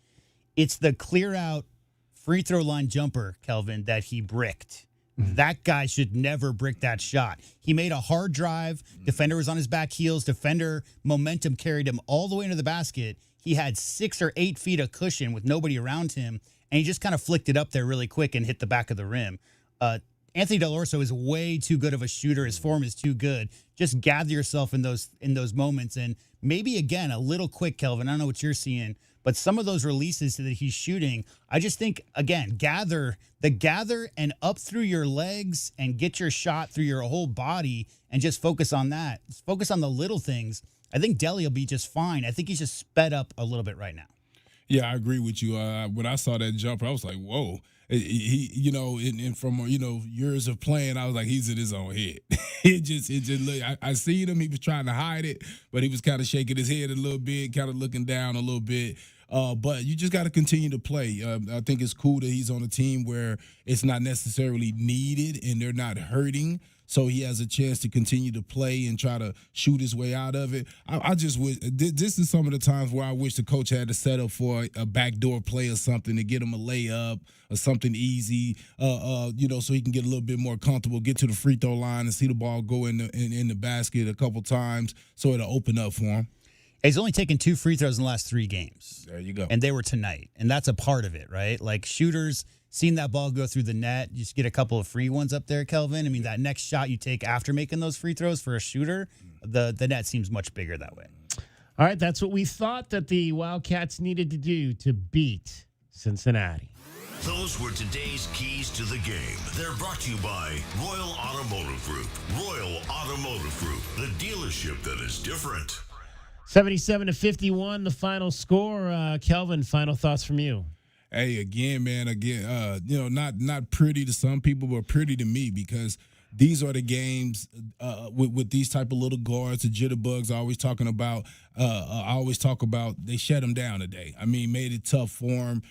It's the clear-out free throw line jumper, Kelvin, that he bricked. That guy should never brick that shot. He made a hard drive. Defender was on his back heels. Defender momentum carried him all the way into the basket. He had 6 or 8 feet of cushion with nobody around him, and he just kind of flicked it up there really quick and hit the back of the rim. Anthony Del Orso is way too good of a shooter. His form is too good. Just gather yourself in those moments, and maybe, again, a little quick, Kelvin. I don't know what you're seeing, but some of those releases that he's shooting, I just think, again, gather and up through your legs and get your shot through your whole body and just focus on that. Just focus on the little things. I think Deli will be just fine. I think he's just sped up a little bit right now. Yeah, I agree with you. When I saw that jumper, I was like, whoa. He and from years of playing, I was like, he's in his own head. it just look. I seen him. He was trying to hide it, but he was kind of shaking his head a little bit, kind of looking down a little bit. But you just got to continue to play. I think it's cool that he's on a team where it's not necessarily needed and they're not hurting. So he has a chance to continue to play and try to shoot his way out of it. I just wish this is some of the times where I wish the coach had to set up for a backdoor play or something to get him a layup or something easy, so he can get a little bit more comfortable, get to the free throw line and see the ball go in the basket a couple times so it'll open up for him. He's only taken 2 free throws in the last 3 games. There you go. And they were tonight. And that's a part of it, right? Like shooters, seeing that ball go through the net, you just get a couple of free ones up there, Kelvin. I mean, that next shot you take after making those free throws for a shooter, the net seems much bigger that way. All right, that's what we thought that the Wildcats needed to do to beat Cincinnati. Those were today's keys to the game. They're brought to you by Royal Automotive Group. Royal Automotive Group, the dealership that is different. 77-51, the final score. Kelvin, final thoughts from you. Hey, again, not pretty to some people, but pretty to me because these are the games with these type of little guards, the jitterbugs. I always talk about they shut them down today. I mean, made it tough for them.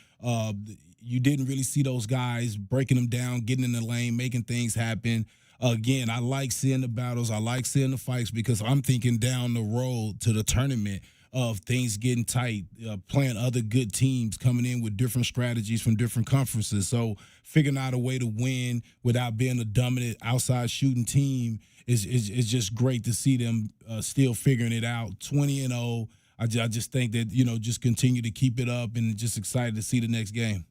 You didn't really see those guys breaking them down, getting in the lane, making things happen. Again, I like seeing the battles. I like seeing the fights because I'm thinking down the road to the tournament of things getting tight, playing other good teams, coming in with different strategies from different conferences. So figuring out a way to win without being a dominant outside shooting team is just great to see them still figuring it out. 20-0. I just think that, just continue to keep it up and just excited to see the next game.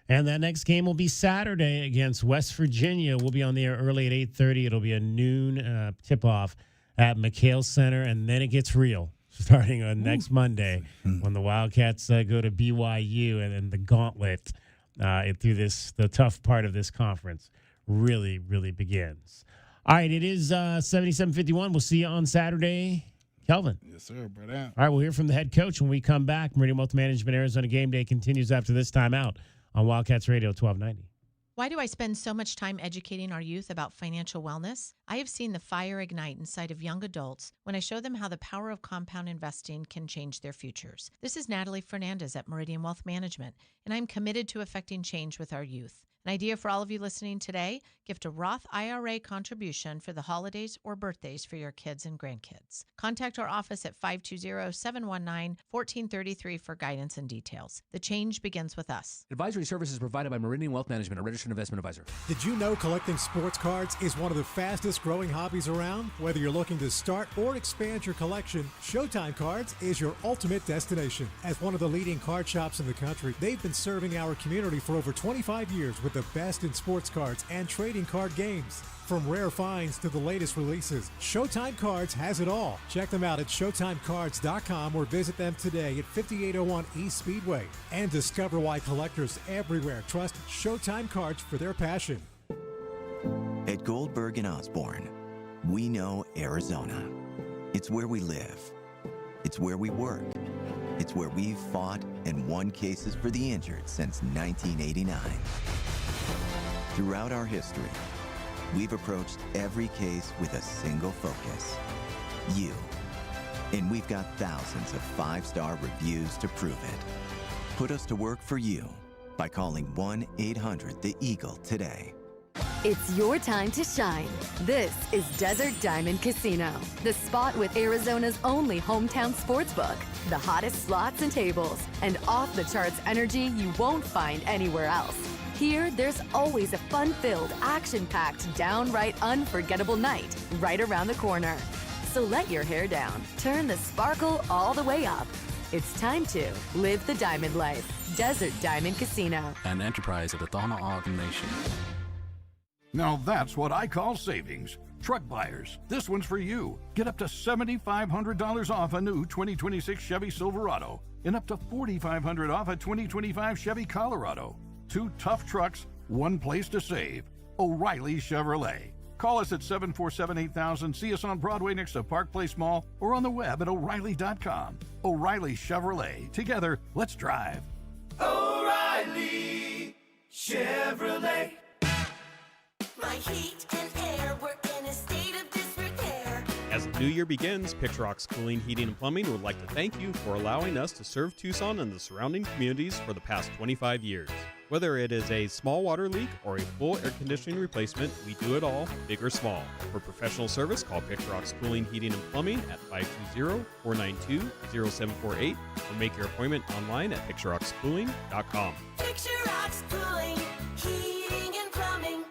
And that next game will be Saturday against West Virginia. We'll be on the air early at 8:30. It'll be a noon tip-off at McHale Center, and then it gets real starting on next Monday when the Wildcats go to BYU and then the gauntlet through the tough part of this conference. really, really begins. All right, it is 77:51. We'll see you on Saturday. Kelvin. Yes, sir. Brother. All right, we'll hear from the head coach when we come back. Meridian Wealth Management Arizona Game Day continues after this timeout on Wildcats Radio 1290. Why do I spend so much time educating our youth about financial wellness? I have seen the fire ignite inside of young adults when I show them how the power of compound investing can change their futures. This is Natalie Fernandez at Meridian Wealth Management, and I'm committed to affecting change with our youth. An idea for all of you listening today, gift a Roth IRA contribution for the holidays or birthdays for your kids and grandkids. Contact our office at 520-719-1433 for guidance and details. The change begins with us. Advisory services provided by Meridian Wealth Management, a registered investment advisor. Did you know collecting sports cards is one of the fastest growing hobbies around? Whether you're looking to start or expand your collection, Showtime Cards is your ultimate destination. As one of the leading card shops in the country, they've been serving our community for over 25 years with the best in sports cards and trading card games. From rare finds to the latest releases, Showtime Cards has it all. Check them out at ShowtimeCards.com or visit them today at 5801 East Speedway. And discover why collectors everywhere trust Showtime Cards for their passion. At Goldberg and Osborne, we know Arizona. It's where we live. It's where we work. It's where we've fought and won cases for the injured since 1989. Throughout our history, we've approached every case with a single focus: you. And we've got thousands of 5-star reviews to prove it. Put us to work for you by calling 1-800-THE-EAGLE today. It's your time to shine. This is Desert Diamond Casino, the spot with Arizona's only hometown sportsbook, the hottest slots and tables, and off-the-charts energy you won't find anywhere else. Here, there's always a fun-filled, action-packed, downright unforgettable night right around the corner. So let your hair down, turn the sparkle all the way up. It's time to live the diamond life. Desert Diamond Casino. An enterprise of the Thana Ogden Nation. Now that's what I call savings. Truck buyers, this one's for you. Get up to $7,500 off a new 2026 Chevy Silverado and up to $4,500 off a 2025 Chevy Colorado. 2 tough trucks, one place to save. O'Reilly Chevrolet. Call us at 747-8000, see us on Broadway next to Park Place Mall, or on the web at O'Reilly.com. O'Reilly Chevrolet. Together, let's drive. O'Reilly Chevrolet. My heat and air were in a state of disrepair. As the new year begins, Picturox Cooling, Heating, and Plumbing would like to thank you for allowing us to serve Tucson and the surrounding communities for the past 25 years. Whether it is a small water leak or a full air conditioning replacement, we do it all, big or small. For professional service, call Picturox Cooling, Heating, and Plumbing at 520-492-0748 or make your appointment online at picturoxcooling.com. Picturox Cooling, Heating and Plumbing.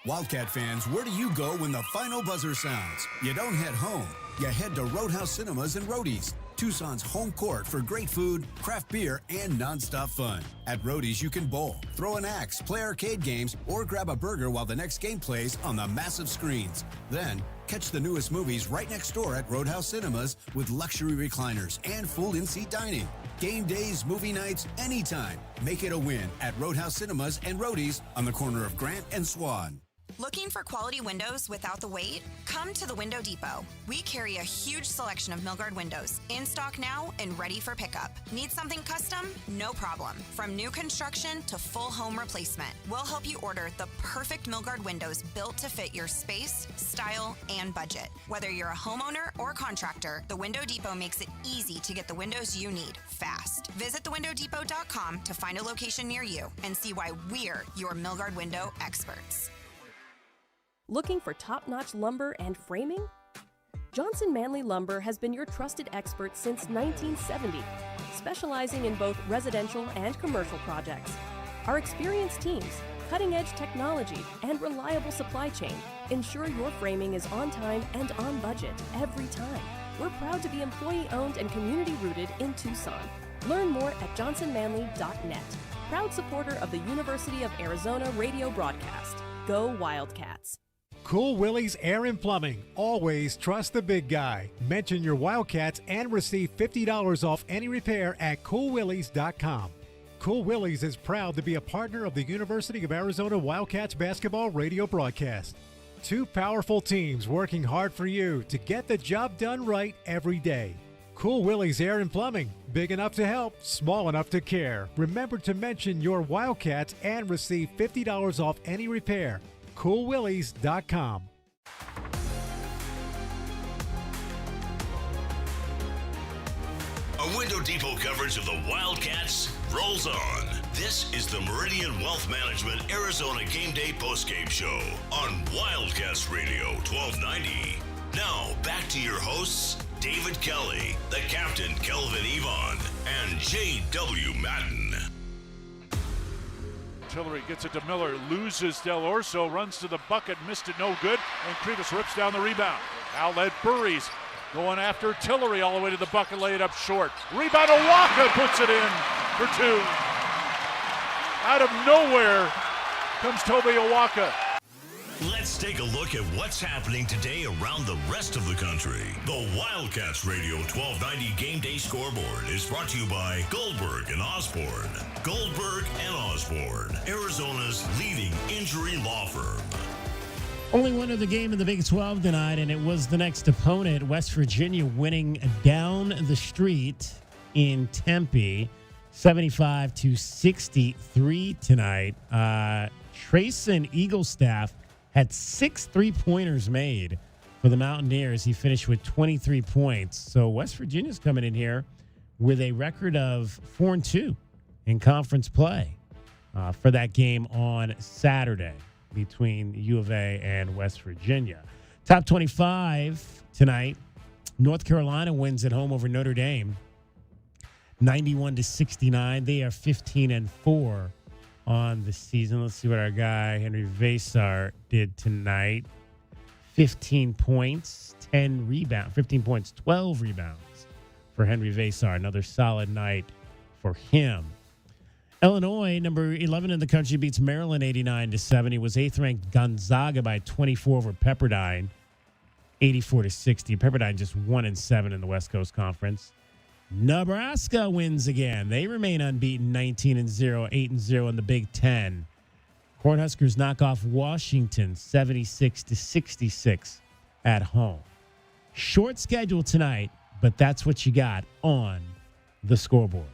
Wildcat fans, where do you go when the final buzzer sounds? You don't head home. You head to Roadhouse Cinemas and Roadies, Tucson's home court for great food, craft beer, and nonstop fun. At Roadies, you can bowl, throw an axe, play arcade games, or grab a burger while the next game plays on the massive screens. Then, catch the newest movies right next door at Roadhouse Cinemas with luxury recliners and full in-seat dining. Game days, movie nights, anytime. Make it a win at Roadhouse Cinemas and Roadies on the corner of Grant and Swan. Looking for quality windows without the wait? Come to the Window Depot. We carry a huge selection of Milgard windows, in stock now and ready for pickup. Need something custom? No problem. From new construction to full home replacement, we'll help you order the perfect Milgard windows built to fit your space, style, and budget. Whether you're a homeowner or contractor, the Window Depot makes it easy to get the windows you need fast. Visit thewindowdepot.com to find a location near you and see why we're your Milgard window experts. Looking for top-notch lumber and framing? Johnson Manley Lumber has been your trusted expert since 1970, specializing in both residential and commercial projects. Our experienced teams, cutting-edge technology, and reliable supply chain ensure your framing is on time and on budget every time. We're proud to be employee-owned and community-rooted in Tucson. Learn more at johnsonmanley.net. Proud supporter of the University of Arizona radio broadcast. Go Wildcats. Cool Willie's Air and Plumbing. Always trust the big guy. Mention your Wildcats and receive $50 off any repair at coolwillies.com. Cool Willie's is proud to be a partner of the University of Arizona Wildcats basketball radio broadcast. Two powerful teams working hard for you to get the job done right every day. Cool Willie's Air and Plumbing, big enough to help, small enough to care. Remember to mention your Wildcats and receive $50 off any repair. CoolWillies.com. A Window Depot coverage of the Wildcats rolls on. This is the Meridian Wealth Management Arizona Game Day postgame show on Wildcats Radio 1290. Now, back to your hosts, David Kelly, the captain, Kelvin Yvonne, and J.W. Madden. Tillery gets it to Miller, loses Del Orso, runs to the bucket, missed it, no good, and Krivas rips down the rebound. Outlet Burries going after Tillery all the way to the bucket, lay it up short. Rebound, Owaka puts it in for two. Out of nowhere comes Toby Owaka. Let's take a look at what's happening today around the rest of the country. The Wildcats Radio 1290 Game Day Scoreboard is brought to you by Goldberg and Osborne. Goldberg and Osborne, Arizona's leading injury law firm. Only one other game in the Big 12 tonight, and it was the next opponent, West Virginia, winning down the street in Tempe, 75-63 tonight. Trayson Eaglestaff had 6 3-pointers made for the Mountaineers. He finished with 23 points. So West Virginia's coming in here with a record of 4-2 in conference play for that game on Saturday between U of A and West Virginia. Top 25 tonight. North Carolina wins at home over Notre Dame, 91-69. They are 15-4 on the season. Let's see what our guy Henry Vasar did tonight. 15 points, 10 rebounds. 15 points, 12 rebounds for Henry Vasar. Another solid night for him. Illinois, number 11 in the country, beats Maryland 89-70. Was 8th-ranked Gonzaga by 24 over Pepperdine, 84-60. Pepperdine just 1-7 in the West Coast Conference. Nebraska wins again. They remain unbeaten, 19-0, 8-0 in the Big Ten. Cornhuskers knock off Washington, 76-66 at home. Short schedule tonight, but that's what you got on the scoreboard.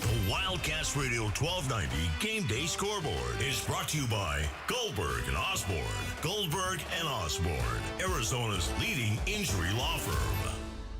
The Wildcats Radio 1290 Game Day Scoreboard is brought to you by Goldberg and Osborne. Goldberg and Osborne, Arizona's leading injury law firm.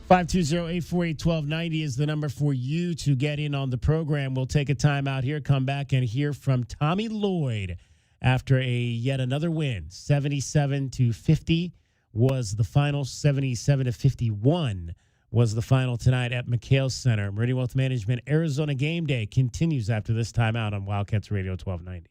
520-848-1290 is the number for you to get in on the program. We'll take a time out here, come back and hear from Tommy Lloyd after yet another win. 77-50 was the final, 77-51 was the final tonight at McHale Center. Meridian Wealth Management Arizona Game Day continues after this timeout on Wildcats Radio 1290.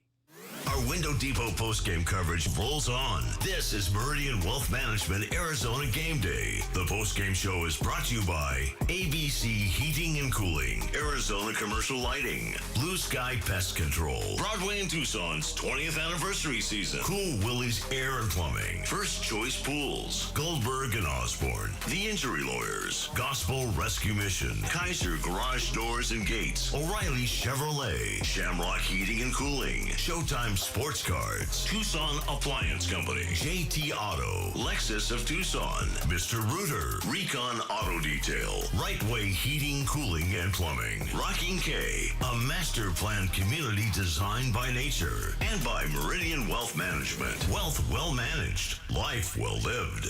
Our Window Depot postgame coverage rolls on. This is Meridian Wealth Management Arizona Game Day. The postgame show is brought to you by ABC Heating and Cooling, Arizona Commercial Lighting, Blue Sky Pest Control, Broadway and Tucson's 20th anniversary season, Cool Willie's Air and Plumbing, First Choice Pools, Goldberg and Osborne, The Injury Lawyers, Gospel Rescue Mission, Kaiser Garage Doors and Gates, O'Reilly Chevrolet, Shamrock Heating and Cooling, Showtime Sports Cards, Tucson Appliance Company, JT Auto, Lexus of Tucson, Mr. Rooter, Recon Auto Detail, Right Way Heating, Cooling, and Plumbing, Rocking K, a master planned community designed by nature, and by Meridian Wealth Management. Wealth well managed, life well lived.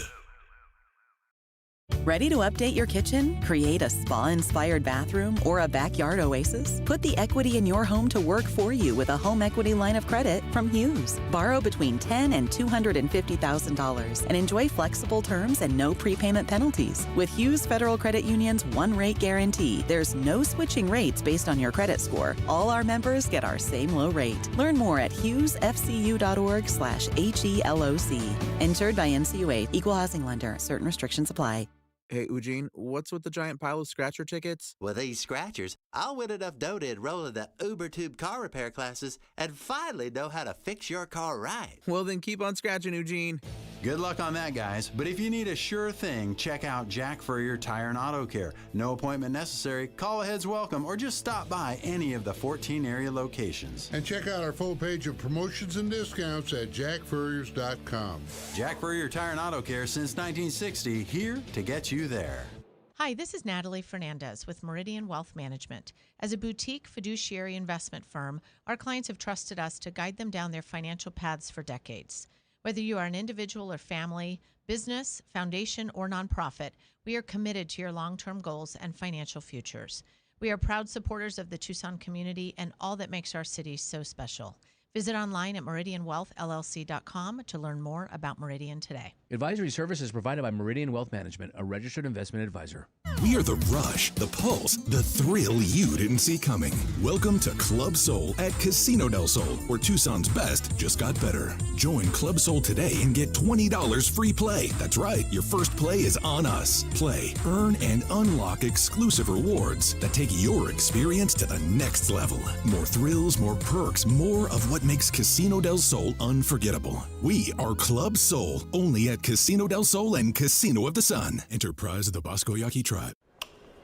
Ready to update your kitchen, create a spa-inspired bathroom, or a backyard oasis? Put the equity in your home to work for you with a home equity line of credit from Hughes. Borrow between $10,000 and $250,000 and enjoy flexible terms and no prepayment penalties. With Hughes Federal Credit Union's one-rate guarantee, there's no switching rates based on your credit score. All our members get our same low rate. Learn more at hughesfcu.org/HELOC. Insured by NCUA. Equal housing lender. Certain restrictions apply. Hey, Eugene, what's with the giant pile of scratcher tickets? With these scratchers, I'll win enough dough to enroll in the UberTube car repair classes and finally know how to fix your car right. Well, then keep on scratching, Eugene. Good luck on that, guys. But if you need a sure thing, check out Jack Furrier Tire and Auto Care. No appointment necessary, call ahead's welcome, or just stop by any of the 14 area locations. And check out our full page of promotions and discounts at jackfurriers.com. Jack Furrier Tire and Auto Care since 1960, here to get you there. Hi, this is Natalie Fernandez with Meridian Wealth Management. As a boutique fiduciary investment firm, our clients have trusted us to guide them down their financial paths for decades. Whether you are an individual or family, business, foundation, or nonprofit, we are committed to your long-term goals and financial futures. We are proud supporters of the Tucson community and all that makes our city so special. Visit online at meridianwealthllc.com to learn more about Meridian today. Advisory services provided by Meridian Wealth Management, a registered investment advisor. We are the rush, the pulse, the thrill you didn't see coming. Welcome to Club Soul at Casino del Sol, where Tucson's best just got better. Join Club Soul today and get $20 free play. That's right, your first play is on us. Play, earn, and unlock exclusive rewards that take your experience to the next level. More thrills, more perks, more of what makes Casino del Sol unforgettable. We are Club Soul, only at Casino del Sol and Casino of the Sun. Enterprise of the Bosco Yaqui Tribe.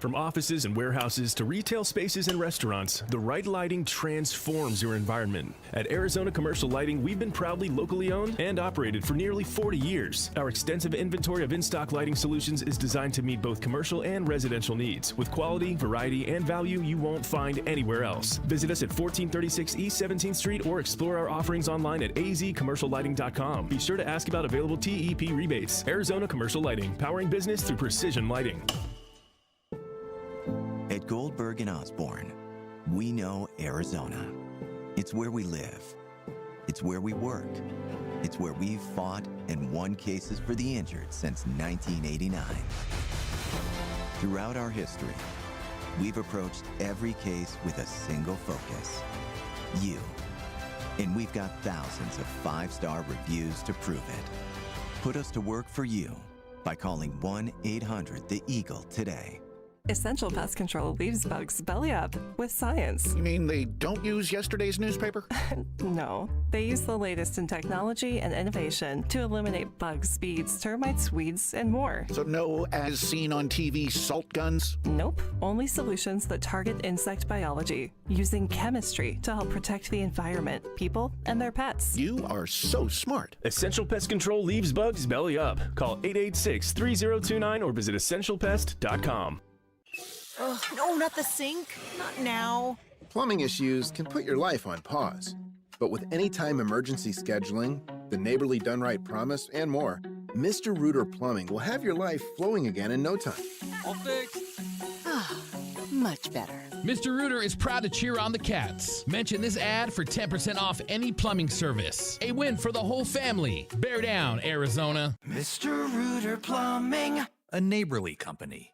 From offices and warehouses to retail spaces and restaurants, the right lighting transforms your environment. At Arizona Commercial Lighting, we've been proudly locally owned and operated for nearly 40 years. Our extensive inventory of in-stock lighting solutions is designed to meet both commercial and residential needs, with quality, variety, and value you won't find anywhere else. Visit us at 1436 East 17th Street or explore our offerings online at azcommerciallighting.com. Be sure to ask about available TEP rebates. Arizona Commercial Lighting, powering business through precision lighting. At Goldberg and Osborne, we know Arizona. It's where we live. It's where we work. It's where we've fought and won cases for the injured since 1989. Throughout our history, we've approached every case with a single focus: you. And we've got thousands of 5-star reviews to prove it. Put us to work for you by calling 1-800-THE-EAGLE today. Essential Pest Control leaves bugs belly up with science. You mean they don't use yesterday's newspaper? No, they use the latest in technology and innovation to eliminate bugs, bees, termites, weeds, and more. So no as seen on TV salt guns? Nope, only solutions that target insect biology, using chemistry to help protect the environment, people, and their pets. You are so smart. Essential Pest Control leaves bugs belly up. Call 886-3029 or visit essentialpest.com. Oh, no, not the sink. Not now. Plumbing issues can put your life on pause. But with anytime emergency scheduling, the neighborly done right promise, and more, Mr. Rooter Plumbing will have your life flowing again in no time. All fixed. Much better. Mr. Rooter is proud to cheer on the Cats. Mention this ad for 10% off any plumbing service. A win for the whole family. Bear down, Arizona. Mr. Rooter Plumbing, a neighborly company.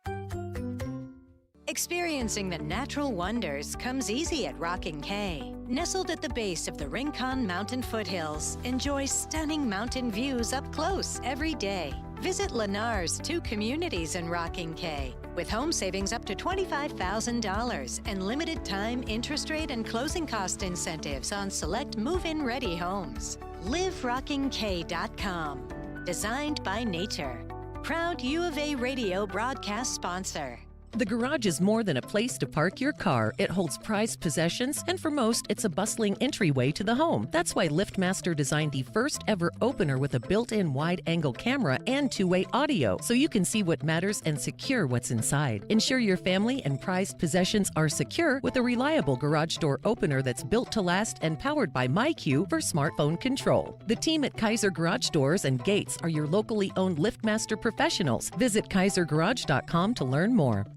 Experiencing the natural wonders comes easy at Rocking K. Nestled at the base of the Rincon Mountain foothills, enjoy stunning mountain views up close every day. Visit Lennar's 2 communities in Rocking K, with home savings up to $25,000 and limited time interest rate and closing cost incentives on select move-in ready homes. LiveRockingK.com. Designed by nature. Proud U of A radio broadcast sponsor. The garage is more than a place to park your car. It holds prized possessions, and for most, it's a bustling entryway to the home. That's why LiftMaster designed the first ever opener with a built-in wide-angle camera and two-way audio, so you can see what matters and secure what's inside. Ensure your family and prized possessions are secure with a reliable garage door opener that's built to last and powered by MyQ for smartphone control. The team at Kaiser Garage Doors and Gates are your locally owned LiftMaster professionals. Visit kaisergarage.com to learn more.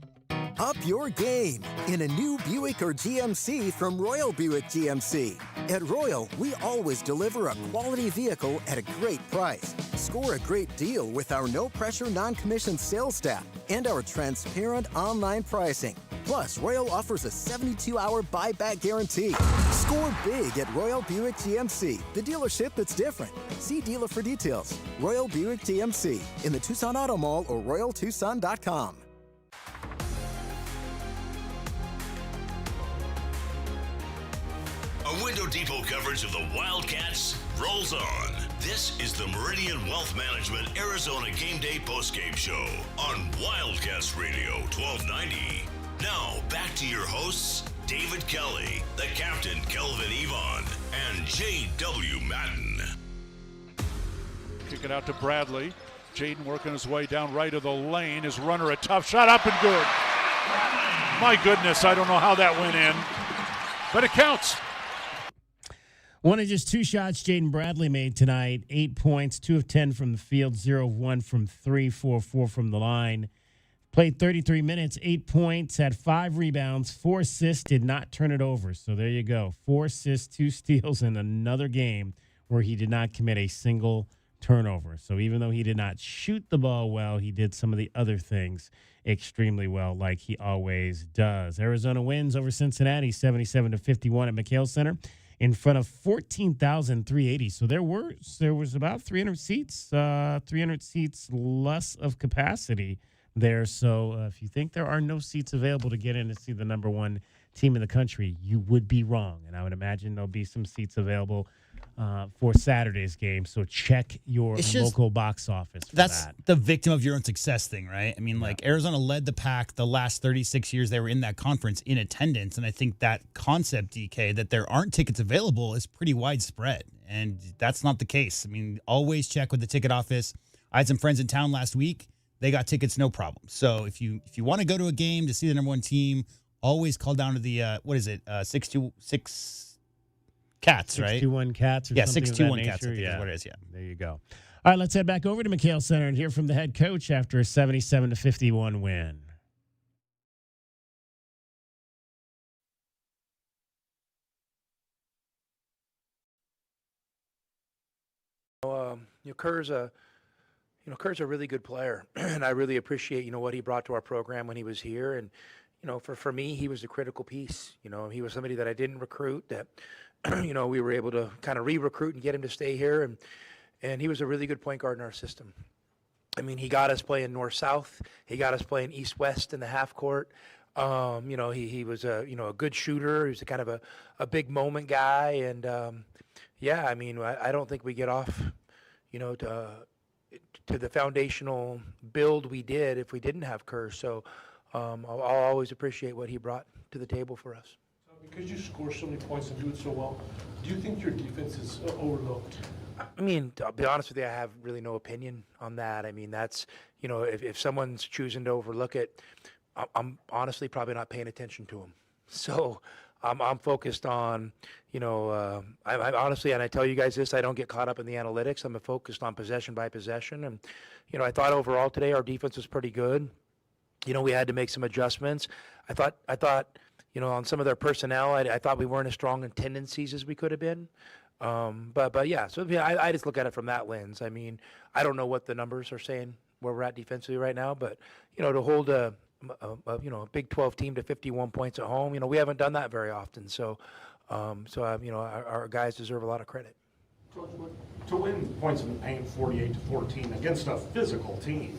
Up your game in a new Buick or GMC from Royal Buick GMC. At Royal, we always deliver a quality vehicle at a great price. Score a great deal with our no-pressure, non-commissioned sales staff and our transparent online pricing. Plus, Royal offers a 72-hour buyback guarantee. Score big at Royal Buick GMC, the dealership that's different. See dealer for details. Royal Buick GMC in the Tucson Auto Mall or RoyalTucson.com. A Window Depot coverage of the Wildcats rolls on. This is the Meridian Wealth Management Arizona Game Day postgame show on Wildcats Radio 1290. Now, back to your hosts, David Kelly, the captain, Kelvin Yvonne, and J.W. Madden. Kick it out to Bradley. Jaden working his way down right of the lane. His runner, a tough shot, up and good. My goodness, I don't know how that went in, but it counts. One of just two shots Jaden Bradley made tonight. 8 points, 2 of 10 from the field, 0 of 1 from 3, 4 of 4 from the line. Played 33 minutes, 8 points, had 5 rebounds, 4 assists, did not turn it over. So there you go. 4 assists, 2 steals in another game where he did not commit a single turnover. So even though he did not shoot the ball well, he did some of the other things extremely well, like he always does. Arizona wins over Cincinnati 77-51 at McHale Center in front of 14,380. So there was about 300 seats less of capacity there. So if you think there are no seats available to get in to see the number one team in the country, you would be wrong. And I would imagine there'll be some seats available for Saturday's game. So check your local box office for that's that. the victim of your own success thing, right? I mean, like Arizona led the pack the last 36 years they were in that conference in attendance. And I think that concept, DK, that there aren't tickets available is pretty widespread. And that's not the case. I mean, always check with the ticket office. I had some friends in town last week. They got tickets, no problem. So if you want to go to a game to see the number one team, always call down to the, 626 Cats, right? 621 Cats or something. Yeah, of 621 that Cats, I nature. think is what it is, yeah. There you go. All right, let's head back over to McHale Center and hear from the head coach after a 77-51 win. Kerr's a really good player, and I really appreciate what he brought to our program when he was here. And for me, he was a critical piece. He was somebody that I didn't recruit, that we were able to kind of re-recruit and get him to stay here, and he was a really good point guard in our system. I mean, he got us playing north-south. He got us playing east-west in the half court. He was a good shooter. He was a kind of a big moment guy, and I don't think we get off to the foundational build we did if we didn't have Kerr. So I'll always appreciate what he brought to the table for us. Because you score so many points and do it so well, do you think your defense is overlooked? I mean, I'll be honest with you, I have really no opinion on that. I mean, that's, if someone's choosing to overlook it, I'm honestly probably not paying attention to them. So I'm focused on, I honestly, and I tell you guys this, I don't get caught up in the analytics. I'm focused on possession by possession. And, I thought overall today our defense was pretty good. We had to make some adjustments. I thought, on some of their personnel, I thought we weren't as strong in tendencies as we could have been. But yeah, so I just look at it from that lens. I mean, I don't know what the numbers are saying where we're at defensively right now, but, to hold a Big 12 team to 51 points at home, we haven't done that very often. So, our guys deserve a lot of credit. Coach, to win points in the paint 48-14 against a physical team,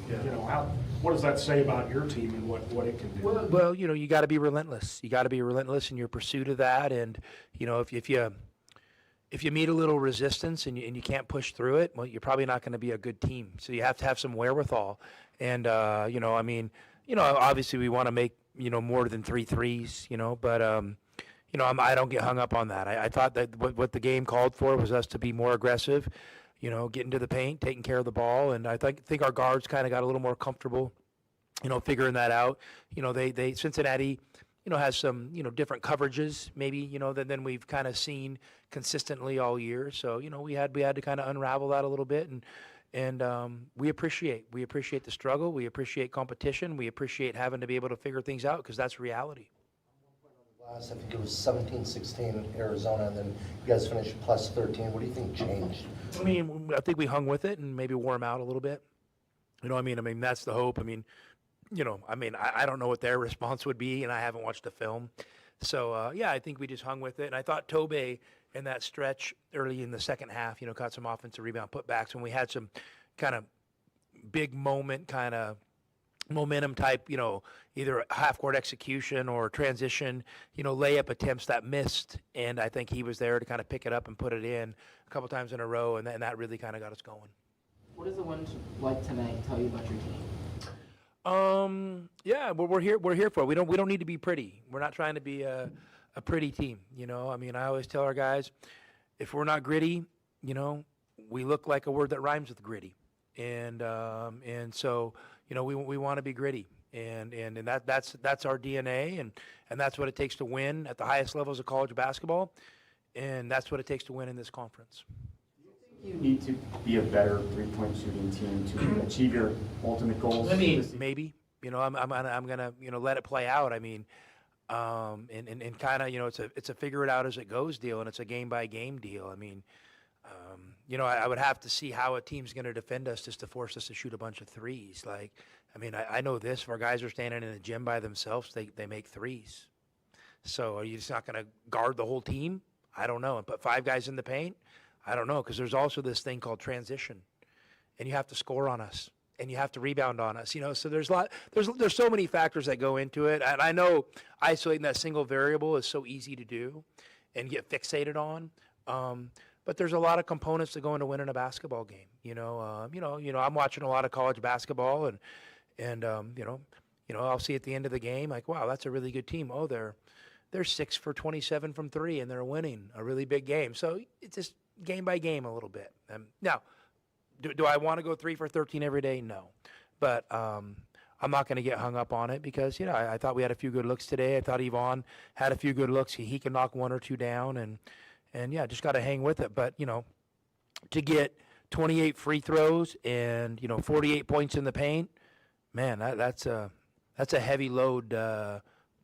what does that say about your team and what it can do? Well, you got to be relentless. You got to be relentless in your pursuit of that. And, if you meet a little resistance and you can't push through it, well, you're probably not going to be a good team. So you have to have some wherewithal. And, obviously we want to make, more than 3 threes, but, I don't get hung up on that. I thought that what the game called for was us to be more aggressive, get into the paint, taking care of the ball. And I think our guards kind of got a little more comfortable, figuring that out. Cincinnati, has some, different coverages maybe, than we've kind of seen consistently all year. So, we had to kind of unravel that a little bit. And we appreciate the struggle. We appreciate competition. We appreciate having to be able to figure things out because that's reality. I think it was 17-16 in Arizona, and then you guys finished plus 13. What do you think changed? I mean, I think we hung with it and maybe wore them out a little bit. I mean, that's the hope. I mean, I don't know what their response would be, and I haven't watched the film. So, I think we just hung with it. And I thought Tobe in that stretch early in the second half, caught some offensive rebound putbacks when we had some kind of big moment kind of momentum type, either half-court execution or transition, layup attempts that missed. And I think he was there to kind of pick it up and put it in a couple times in a row, and that really kind of got us going. What does the win like tonight tell you about your team? Yeah, we're here for it. We don't need to be pretty. We're not trying to be a pretty team. I always tell our guys, if we're not gritty, we look like a word that rhymes with gritty. And so, we want to be gritty, and that's our DNA, and that's what it takes to win at the highest levels of college basketball, and that's what it takes to win in this conference. You need to be a better three-point shooting team to achieve your ultimate goals. Maybe, I'm gonna let it play out. And kind of, it's a figure it out as it goes deal, and it's a game by game deal. I would have to see how a team's going to defend us just to force us to shoot a bunch of threes. I know this, if our guys are standing in a gym by themselves, they make threes. So are you just not going to guard the whole team? I don't know. And put 5 guys in the paint? I don't know, because there's also this thing called transition, and you have to score on us, and you have to rebound on us. So there's so many factors that go into it. And I know isolating that single variable is so easy to do and get fixated on. But there's a lot of components that go into winning a basketball game. I'm watching a lot of college basketball, and I'll see at the end of the game, like, wow, that's a really good team. Oh, they're 6 for 27 from 3, and they're winning a really big game. So it's just game by game a little bit. Now, do I want to go 3 for 13 every day? No, but I'm not going to get hung up on it because I thought we had a few good looks today. I thought Yvonne had a few good looks. He can knock 1 or 2 down, and yeah, just got to hang with it. But, to get 28 free throws and, 48 points in the paint, man, that's a heavy load to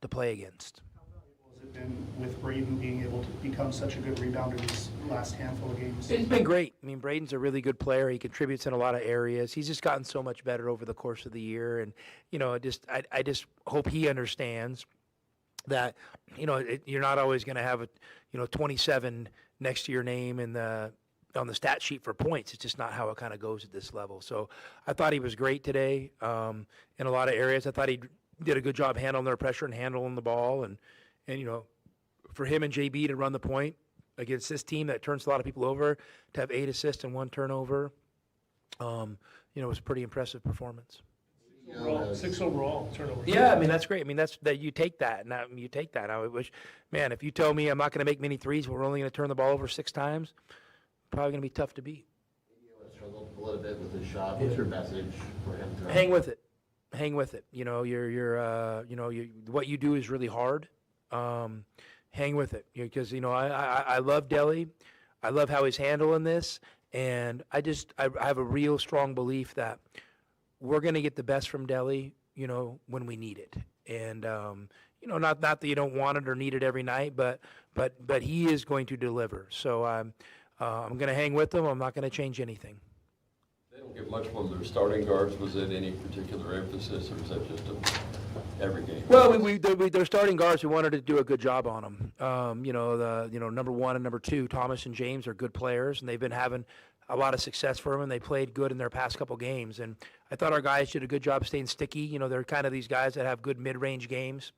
play against. How valuable has it been with Braden being able to become such a good rebounder these last handful of games? It's been great. Braden's a really good player. He contributes in a lot of areas. He's just gotten so much better over the course of the year. And, I just hope he understands that, you're not always going to have 27 next to your name on the stat sheet for points. It's just not how it kind of goes at this level. So I thought he was great today in a lot of areas. I thought he did a good job handling their pressure and handling the ball. And for him and JB to run the point against this team that turns a lot of people over, to have 8 assists and 1 turnover, it was a pretty impressive performance. 6 overall turnovers. Yeah, that's great. That's that you take that, and you take that. I wish, man, if you tell me I'm not going to make many threes, but we're only going to turn the ball over 6 times, probably going to be tough to beat. Struggled a little bit with his shot. What's your message for him to hang with it? Hang with it. What you do is really hard. Hang with it, because I love Deli. I love how he's handling this, and I have a real strong belief that we're going to get the best from Deli, when we need it. And, not that you don't want it or need it every night, but he is going to deliver. So I'm going to hang with him. I'm not going to change anything. They don't get much from their starting guards. Was it any particular emphasis, or is that just every game? Well, their starting guards, we wanted to do a good job on them. Number 1 and number 2, Thomas and James, are good players, and they've been having a lot of success for them, and they played good in their past couple games. And I thought our guys did a good job staying sticky. They're kind of these guys that have good mid-range games.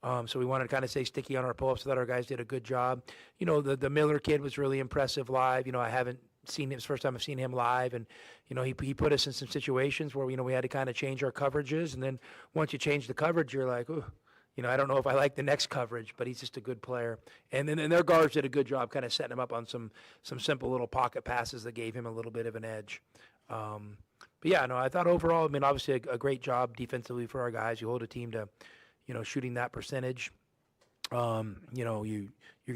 So we wanted to kind of stay sticky on our pull-ups. I thought our guys did a good job. The Miller kid was really impressive live. I haven't seen him. It's the first time I've seen him live. And, he put us in some situations where, we had to kind of change our coverages. And then once you change the coverage, you're like, ooh. I don't know if I like the next coverage, but he's just a good player. And then their guards did a good job kind of setting him up on some simple little pocket passes that gave him a little bit of an edge. But yeah, no, I thought overall, obviously a great job defensively for our guys. You hold a team to, shooting that percentage, you're going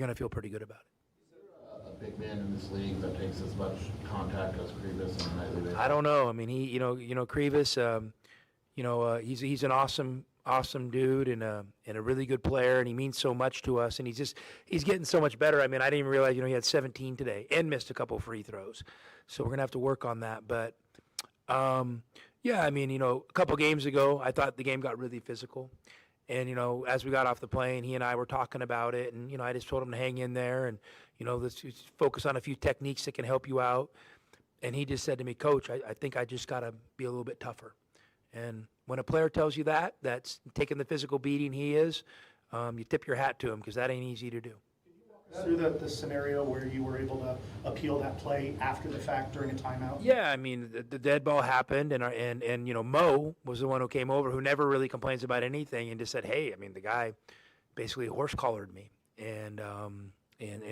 to feel pretty good about it. Is there a big man in this league that takes as much contact as Krivas on a nightly basis? I don't know. Krivas, he's an awesome dude and a really good player, and he means so much to us, and he's getting so much better. I didn't even realize, he had 17 today and missed a couple free throws. So we're going to have to work on that. But, a couple games ago, I thought the game got really physical. And, as we got off the plane, he and I were talking about it, and, I just told him to hang in there and, let's focus on a few techniques that can help you out. And he just said to me, Coach, I think I just got to be a little bit tougher. And When a player tells you that, that's taking the physical beating he is, you tip your hat to him because that ain't easy to do. Through the scenario where you were able to appeal that play after the fact during a timeout? Yeah, I mean, the dead ball happened, and Mo was the one who came over, who never really complains about anything, and just said, hey, I mean, the guy basically horse-collared me. And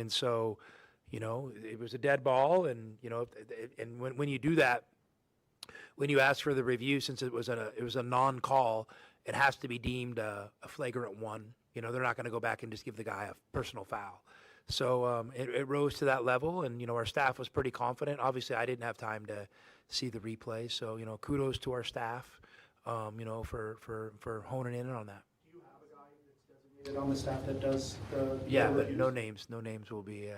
so, it was a dead ball, and, and when you do that, when you ask for the review, since it was a non-call, it has to be deemed a flagrant one. They're not going to go back and just give the guy a personal foul. So it rose to that level, and, our staff was pretty confident. Obviously, I didn't have time to see the replay, so, kudos to our staff, for honing in on that. Do you have a guy that's designated on the staff that does the Yeah, but reviews? no names will be,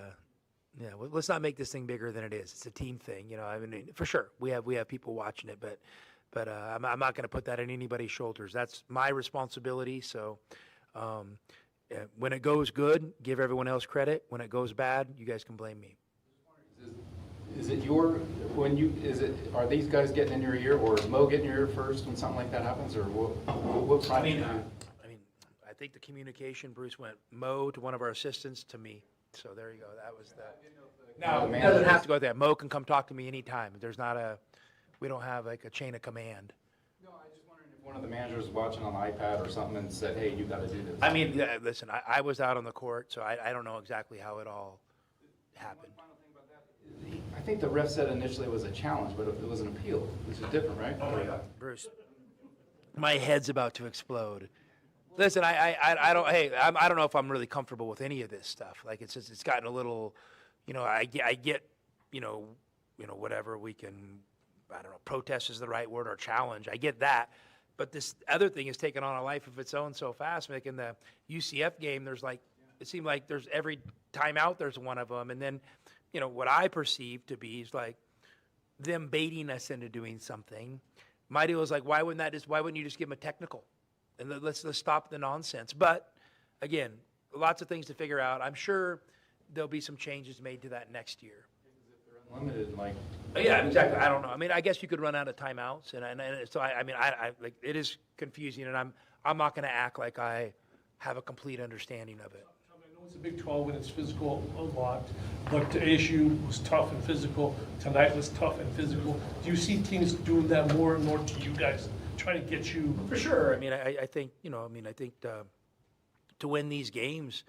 let's not make this thing bigger than it is. It's a team thing, I mean, for sure, we have people watching it, but I'm not going to put that on anybody's shoulders. That's my responsibility, so when it goes good, give everyone else credit. When it goes bad, you guys can blame me. Are these guys getting in your ear, or is Mo getting in your ear first when something like that happens, or what? I mean, I think the communication, Bruce, went Mo to one of our assistants to me. So there you go. That was that. Now, it doesn't have to go there. Mo can come talk to me anytime. We don't have like a chain of command. No, I just wondering if one of the managers was watching on the iPad or something and said, hey, you got to do this. I mean, listen, I was out on the court, so I don't know exactly how it all happened. I think the ref said initially it was a challenge, but it was an appeal, which is different, right? Oh, yeah. Bruce, my head's about to explode. Listen, I don't know if I'm really comfortable with any of this stuff. Like, it's gotten a little, I get, whatever we can, I don't know, protest is the right word, or challenge. I get that. But this other thing is taking on a life of its own so fast. Making the UCF game, it seemed like there's every timeout there's one of them. And then, what I perceive to be is like them baiting us into doing something. My deal is like, why wouldn't you just give them a technical? And let's stop the nonsense. But again, lots of things to figure out. I'm sure there'll be some changes made to that next year. Unlimited, Yeah, exactly. I don't know. I mean, I guess you could run out of timeouts, and so I mean, like, it is confusing, and I'm not going to act like I have a complete understanding of it. I know it's a Big 12 and it's physical a lot, but the issue was tough and physical. Tonight was tough and physical. Do you see teams doing that more and more to you guys, trying to get you? For sure. I mean, I think to win these games,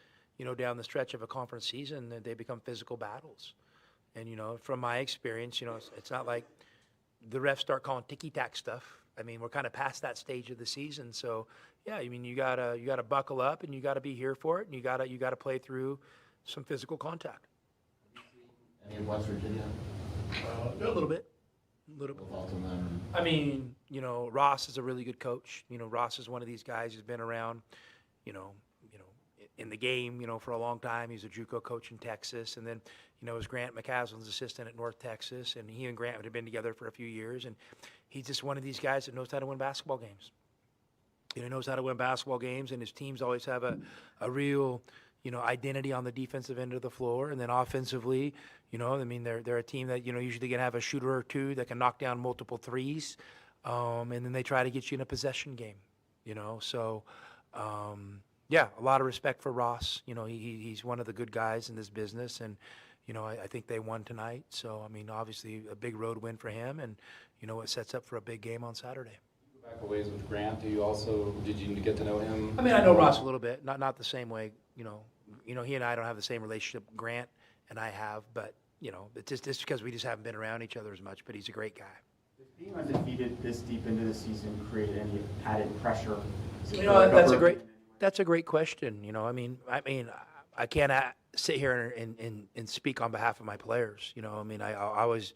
down the stretch of a conference season, they become physical battles. And, from my experience, it's not like the refs start calling ticky-tack stuff. I mean, we're kind of past that stage of the season. So, yeah, I mean, you gotta buckle up, and you gotta be here for it, and you gotta play through some physical contact. Any in West Virginia? A little bit. I mean, Ross is a really good coach. Ross is one of these guys who's been around, in the game, for a long time. He's a JUCO coach in Texas, and then, was Grant McCaslin's assistant at North Texas, and he and Grant had been together for a few years, and he's just one of these guys that knows how to win basketball games. He knows how to win basketball games, and his teams always have a real, identity on the defensive end of the floor, and then offensively, I mean, they're a team that, usually can have a shooter or two that can knock down multiple threes, and then they try to get you in a possession game, so, yeah, a lot of respect for Ross. He's one of the good guys in this business, and, I think they won tonight. So, I mean, obviously a big road win for him, and, it sets up for a big game on Saturday. Back a ways with Grant. Did you get to know him? I mean, I know Ross a little bit, not the same way, he and I don't have the same relationship Grant and I have, but, it's just because we just haven't been around each other as much, but he's a great guy. Does being undefeated this deep into the season create any added pressure? That's a great question. I mean, I can't sit here and speak on behalf of my players. I mean, I always,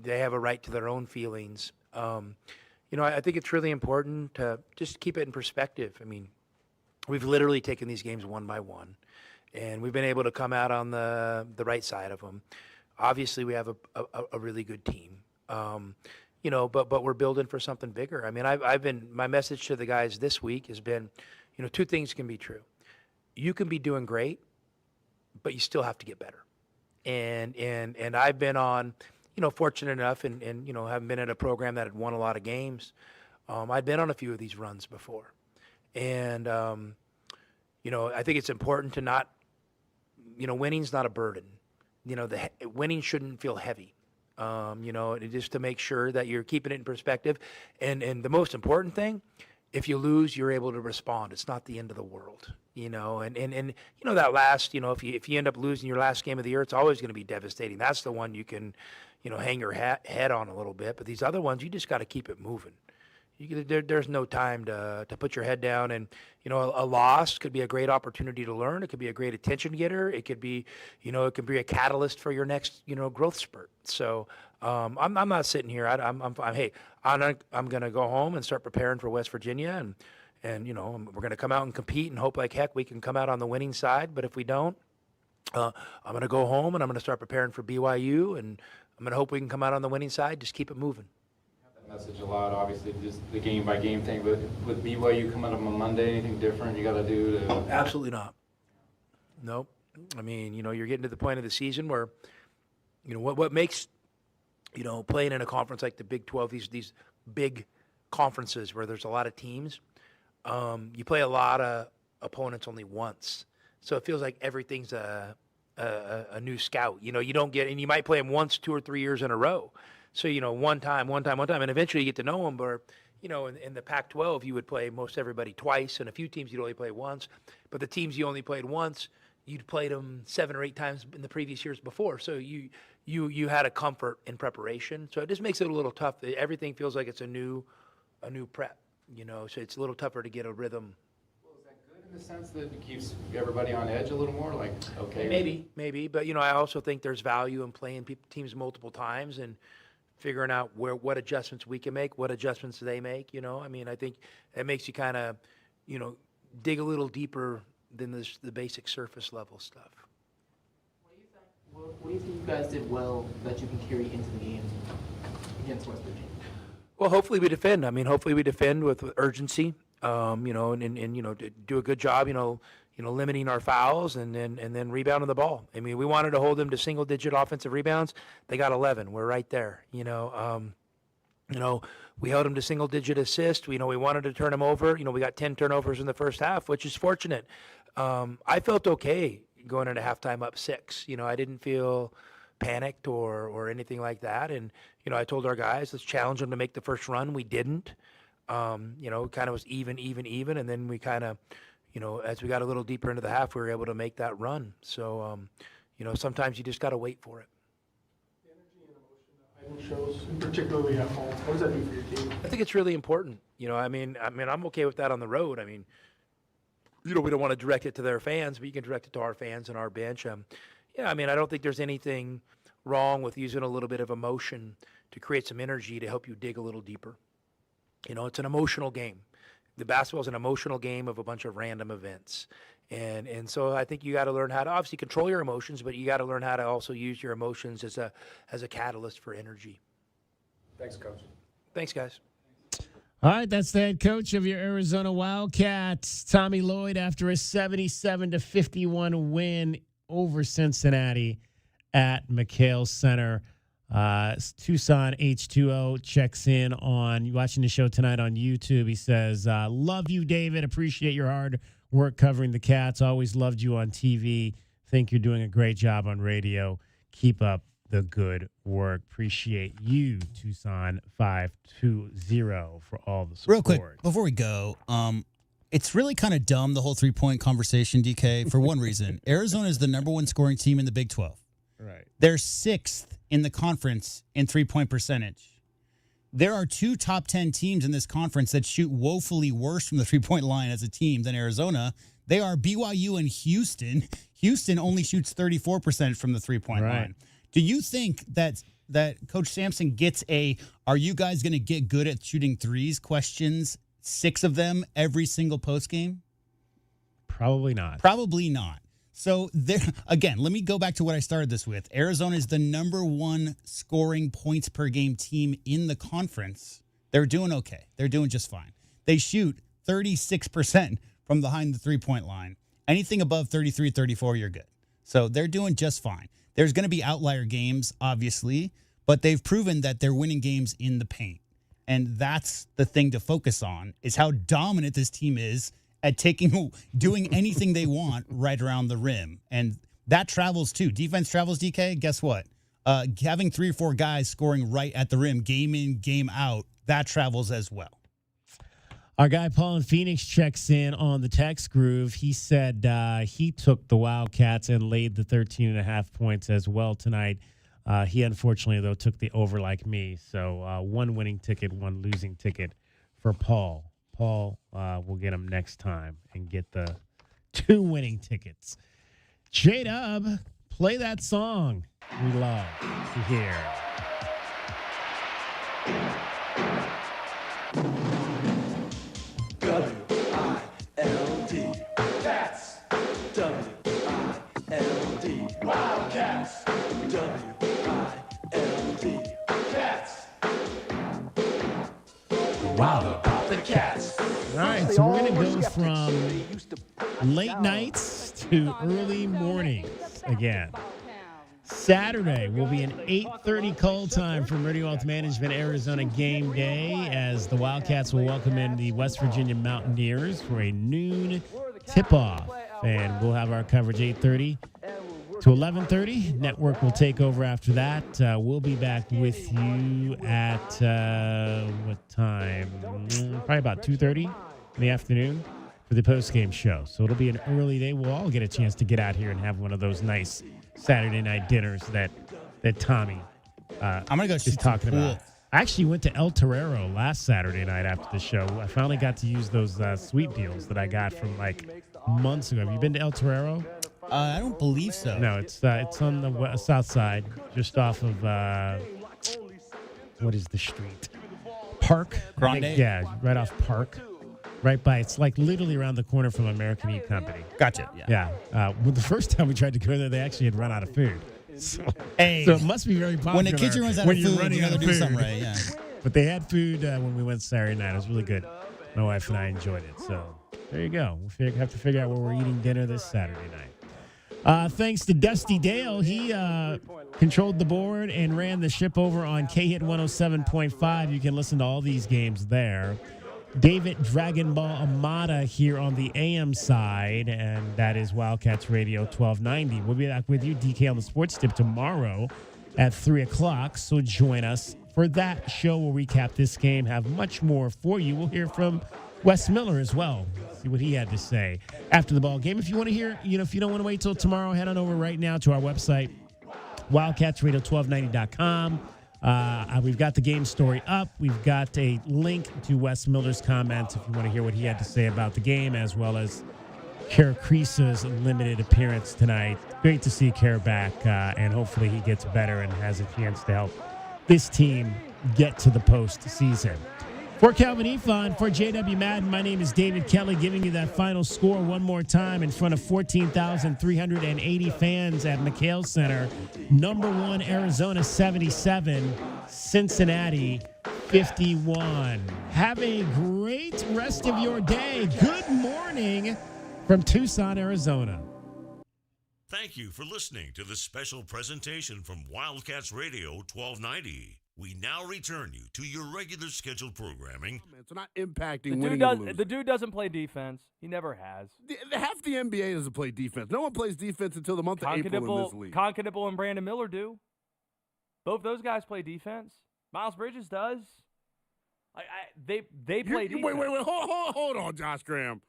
they have a right to their own feelings. I think it's really important to just keep it in perspective. I mean, we've literally taken these games one by one, and we've been able to come out on the right side of them. Obviously, we have a really good team. But we're building for something bigger. I mean, my message to the guys this week has been, two things can be true. You can be doing great, but you still have to get better. And I've been on, fortunate enough and haven't been in a program that had won a lot of games. I'd been on a few of these runs before. And, I think it's important to not, winning's not a burden. Winning shouldn't feel heavy. Just to make sure that you're keeping it in perspective. And the most important thing, if you lose, you're able to respond. It's not the end of the world, and that last, if you end up losing your last game of the year, it's always going to be devastating. That's the one you can, hang your head on a little bit. But these other ones, you just got to keep it moving. There's no time to put your head down. And, a loss could be a great opportunity to learn. It could be a great attention getter. It could be, it could be a catalyst for your next, growth spurt. So I'm not sitting here. I'm going to go home and start preparing for West Virginia. And we're going to come out and compete and hope like heck we can come out on the winning side. But if we don't, I'm going to go home and I'm going to start preparing for BYU. And I'm going to hope we can come out on the winning side. Just keep it moving. Message a lot, obviously, just the game by game thing. But with BYU coming up on Monday, anything different you got to do to? Absolutely not. Nope. I mean, you're getting to the point of the season where, what makes, playing in a conference like the Big 12, these big conferences where there's a lot of teams, you play a lot of opponents only once, so it feels like everything's a new scout. You don't get, and you might play them once, 2 or 3 years in a row. So, one time, and eventually you get to know them. But, in the Pac-12, you would play most everybody twice, and a few teams you'd only play once. But the teams you only played once, you'd played them 7 or 8 times in the previous years before. So you had a comfort in preparation. So it just makes it a little tough. Everything feels like it's a new prep, so it's a little tougher to get a rhythm. Well, is that good in the sense that it keeps everybody on edge a little more? Like, okay. Maybe. But, I also think there's value in playing teams multiple times and figuring out what adjustments we can make, what adjustments they make, I think it makes you kind of, dig a little deeper than the basic surface level stuff. What do you think you guys did well that you can carry into the game against West Virginia? Well, hopefully we defend. Hopefully we defend with urgency, and do a good job, limiting our fouls and then rebounding the ball. We wanted to hold them to single-digit offensive rebounds. They got 11. We're right there. We held them to single-digit assists. We wanted to turn them over. We got 10 turnovers in the first half, which is fortunate. I felt okay going into halftime up 6. I didn't feel panicked or anything like that. And I told our guys, let's challenge them to make the first run. We didn't. Kind of was even, and then we kind of. As we got a little deeper into the half, we were able to make that run. So, sometimes you just got to wait for it. The energy and emotion that Ivan shows, particularly at home, what does that do for your team? I think it's really important. I'm okay with that on the road. We don't want to direct it to their fans, but you can direct it to our fans and our bench. I don't think there's anything wrong with using a little bit of emotion to create some energy to help you dig a little deeper. It's an emotional game. The basketball is an emotional game of a bunch of random events. And so I think you got to learn how to obviously control your emotions, but you got to learn how to also use your emotions as a catalyst for energy. Thanks, Coach. Thanks, guys. All right, that's the head coach of your Arizona Wildcats, Tommy Lloyd, after a 77-51 win over Cincinnati at McHale Center. Tucson H2O checks in on you watching the show tonight on YouTube. He says, love you, David. Appreciate your hard work covering the Cats. Always loved you on TV. Think you're doing a great job on radio. Keep up the good work. Appreciate you, Tucson 520, for all the support. Real quick, before we go, it's really kind of dumb, the whole three-point conversation, DK, for one reason. Arizona is the #1 scoring team in the Big 12. Right. They're 6th in the conference in three-point percentage. There are 2 top 10 teams in this conference that shoot woefully worse from the three-point line as a team than Arizona. They are BYU and Houston. Houston only shoots 34% from the three-point line. Do you think that Coach Sampson gets are you guys going to get good at shooting threes questions, 6 of them every single postgame? Probably not. Probably not. So, again, let me go back to what I started this with. Arizona is the #1 scoring points per game team in the conference. They're doing okay. They're doing just fine. They shoot 36% from behind the three-point line. Anything above 33, 34, you're good. So they're doing just fine. There's going to be outlier games, obviously, but they've proven that they're winning games in the paint. And that's the thing to focus on, is how dominant this team is at doing anything they want right around the rim. And that travels too. Defense travels, DK. Guess what? Having 3 or 4 guys scoring right at the rim, game in, game out, that travels as well. Our guy Paul in Phoenix checks in on the text groove. He said he took the Wildcats and laid the 13.5 points as well tonight. He unfortunately, though, took the over like me. So 1 winning ticket, 1 losing ticket for Paul. Paul will get him next time and get the 2 winning tickets. J-Dub, play that song we love to hear. W-I-L-D, Cats. W-I-L-D, Wildcats. W-I-L-D, Cats. Wild about the Cats. All right, so we're going to go from late nights to early mornings again. Saturday will be an 8:30 call time for Meridian Wealth Management Arizona Game Day, as the Wildcats will welcome in the West Virginia Mountaineers for a noon tip-off. And we'll have our coverage 8:30 to 11:30. Network will take over after that. We'll be back with you at what time? Probably about 2:30 in the afternoon for the post-game show. So it'll be an early day. We'll all get a chance to get out here and have one of those nice Saturday night dinners that Tommy I'm gonna go is talking about. I actually went to El Torero last Saturday night after the show. I finally got to use those sweet deals that I got from like months ago. Have you been to El Torero? I don't believe so. No, it's on the south side, just off of what is the street? Park. Grande? Yeah, right off Park. Right by, it's like literally around the corner from American Meat Company. Gotcha. Yeah. Well, the first time we tried to go there, they actually had run out of food. So, Hey, so it must be very popular. when the kitchen runs out when of you're food, running you out gotta of do food. something right, yeah. But they had food when we went Saturday night. It was really good. My wife and I enjoyed it. So there you go. We'll have to figure out where we're eating dinner this Saturday night. Thanks to Dusty Dale. He controlled the board and ran the ship over on K-Hit 107.5. You can listen to all these games there. David Dragon Ball Amata here on the AM side, and that is Wildcats Radio 1290. We'll be back with you, DK, on the Sports Tip tomorrow at 3 o'clock, so join us for that show. We'll recap this game, have much more for you. We'll hear from Wes Miller as well, see what he had to say after the ball game. If you want to hear, if you don't want to wait till tomorrow, head on over right now to our website, wildcatsradio1290.com. We've got the game story up. We've got a link to Wes Miller's comments if you want to hear what he had to say about the game, as well as Kara Krisa's limited appearance tonight. Great to see Kara back, and hopefully he gets better and has a chance to help this team get to the postseason. For Calvin Efon, for JW Madden, my name is David Kelly, giving you that final score one more time in front of 14,380 fans at McHale Center. Number 1, Arizona 77, Cincinnati 51. Have a great rest of your day. Good morning from Tucson, Arizona. Thank you for listening to this special presentation from Wildcats Radio 1290. We now return you to your regular scheduled programming. It's not impacting winning and losing. The dude doesn't play defense. He never has. Half the NBA doesn't play defense. No one plays defense until the month of April in this league. Conkinable and Brandon Miller do. Both those guys play defense. Miles Bridges does. They play defense. Wait. Hold on, Josh Graham.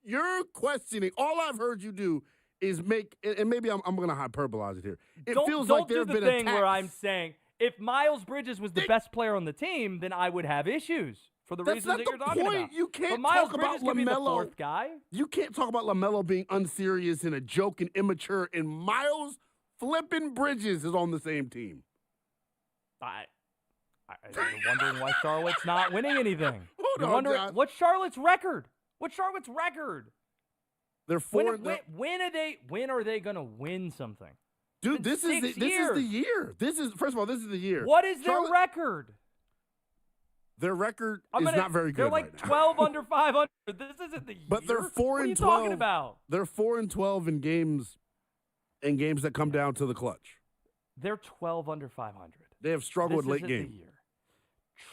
You're questioning. All I've heard you do is make, and maybe I'm going to hyperbolize it here. It feels like there have been attacks. Don't do the thing where I'm saying, if Miles Bridges was the best player on the team, then I would have issues for the reasons that you're talking about. You can't but Miles talk Bridges about could be the LaMelo. fourth guy. You can't talk about LaMelo being unserious and a joke and immature, and Miles flipping Bridges is on the same team. You're wondering why Charlotte's not winning anything. Hold you're on, wondering Josh. what's Charlotte's record? What's Charlotte's record? They're when are they going to win something? Dude, this is the year. First of all, this is the year. What is their record? Their record is not very good. They're like right now. 12 under 500. This isn't the year. But they're 4 what and are you 12. Talking about? They're 4 and 12 in games that come down to the clutch. They're 12 under 500. They have struggled This late isn't game. the year.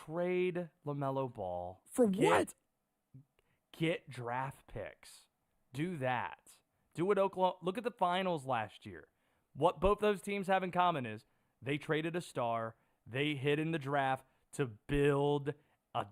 Trade LaMelo Ball. For what? Get draft picks. Do that. Do what Oklahoma. Look at the finals last year. What both those teams have in common is they traded a star. They hit in the draft to build a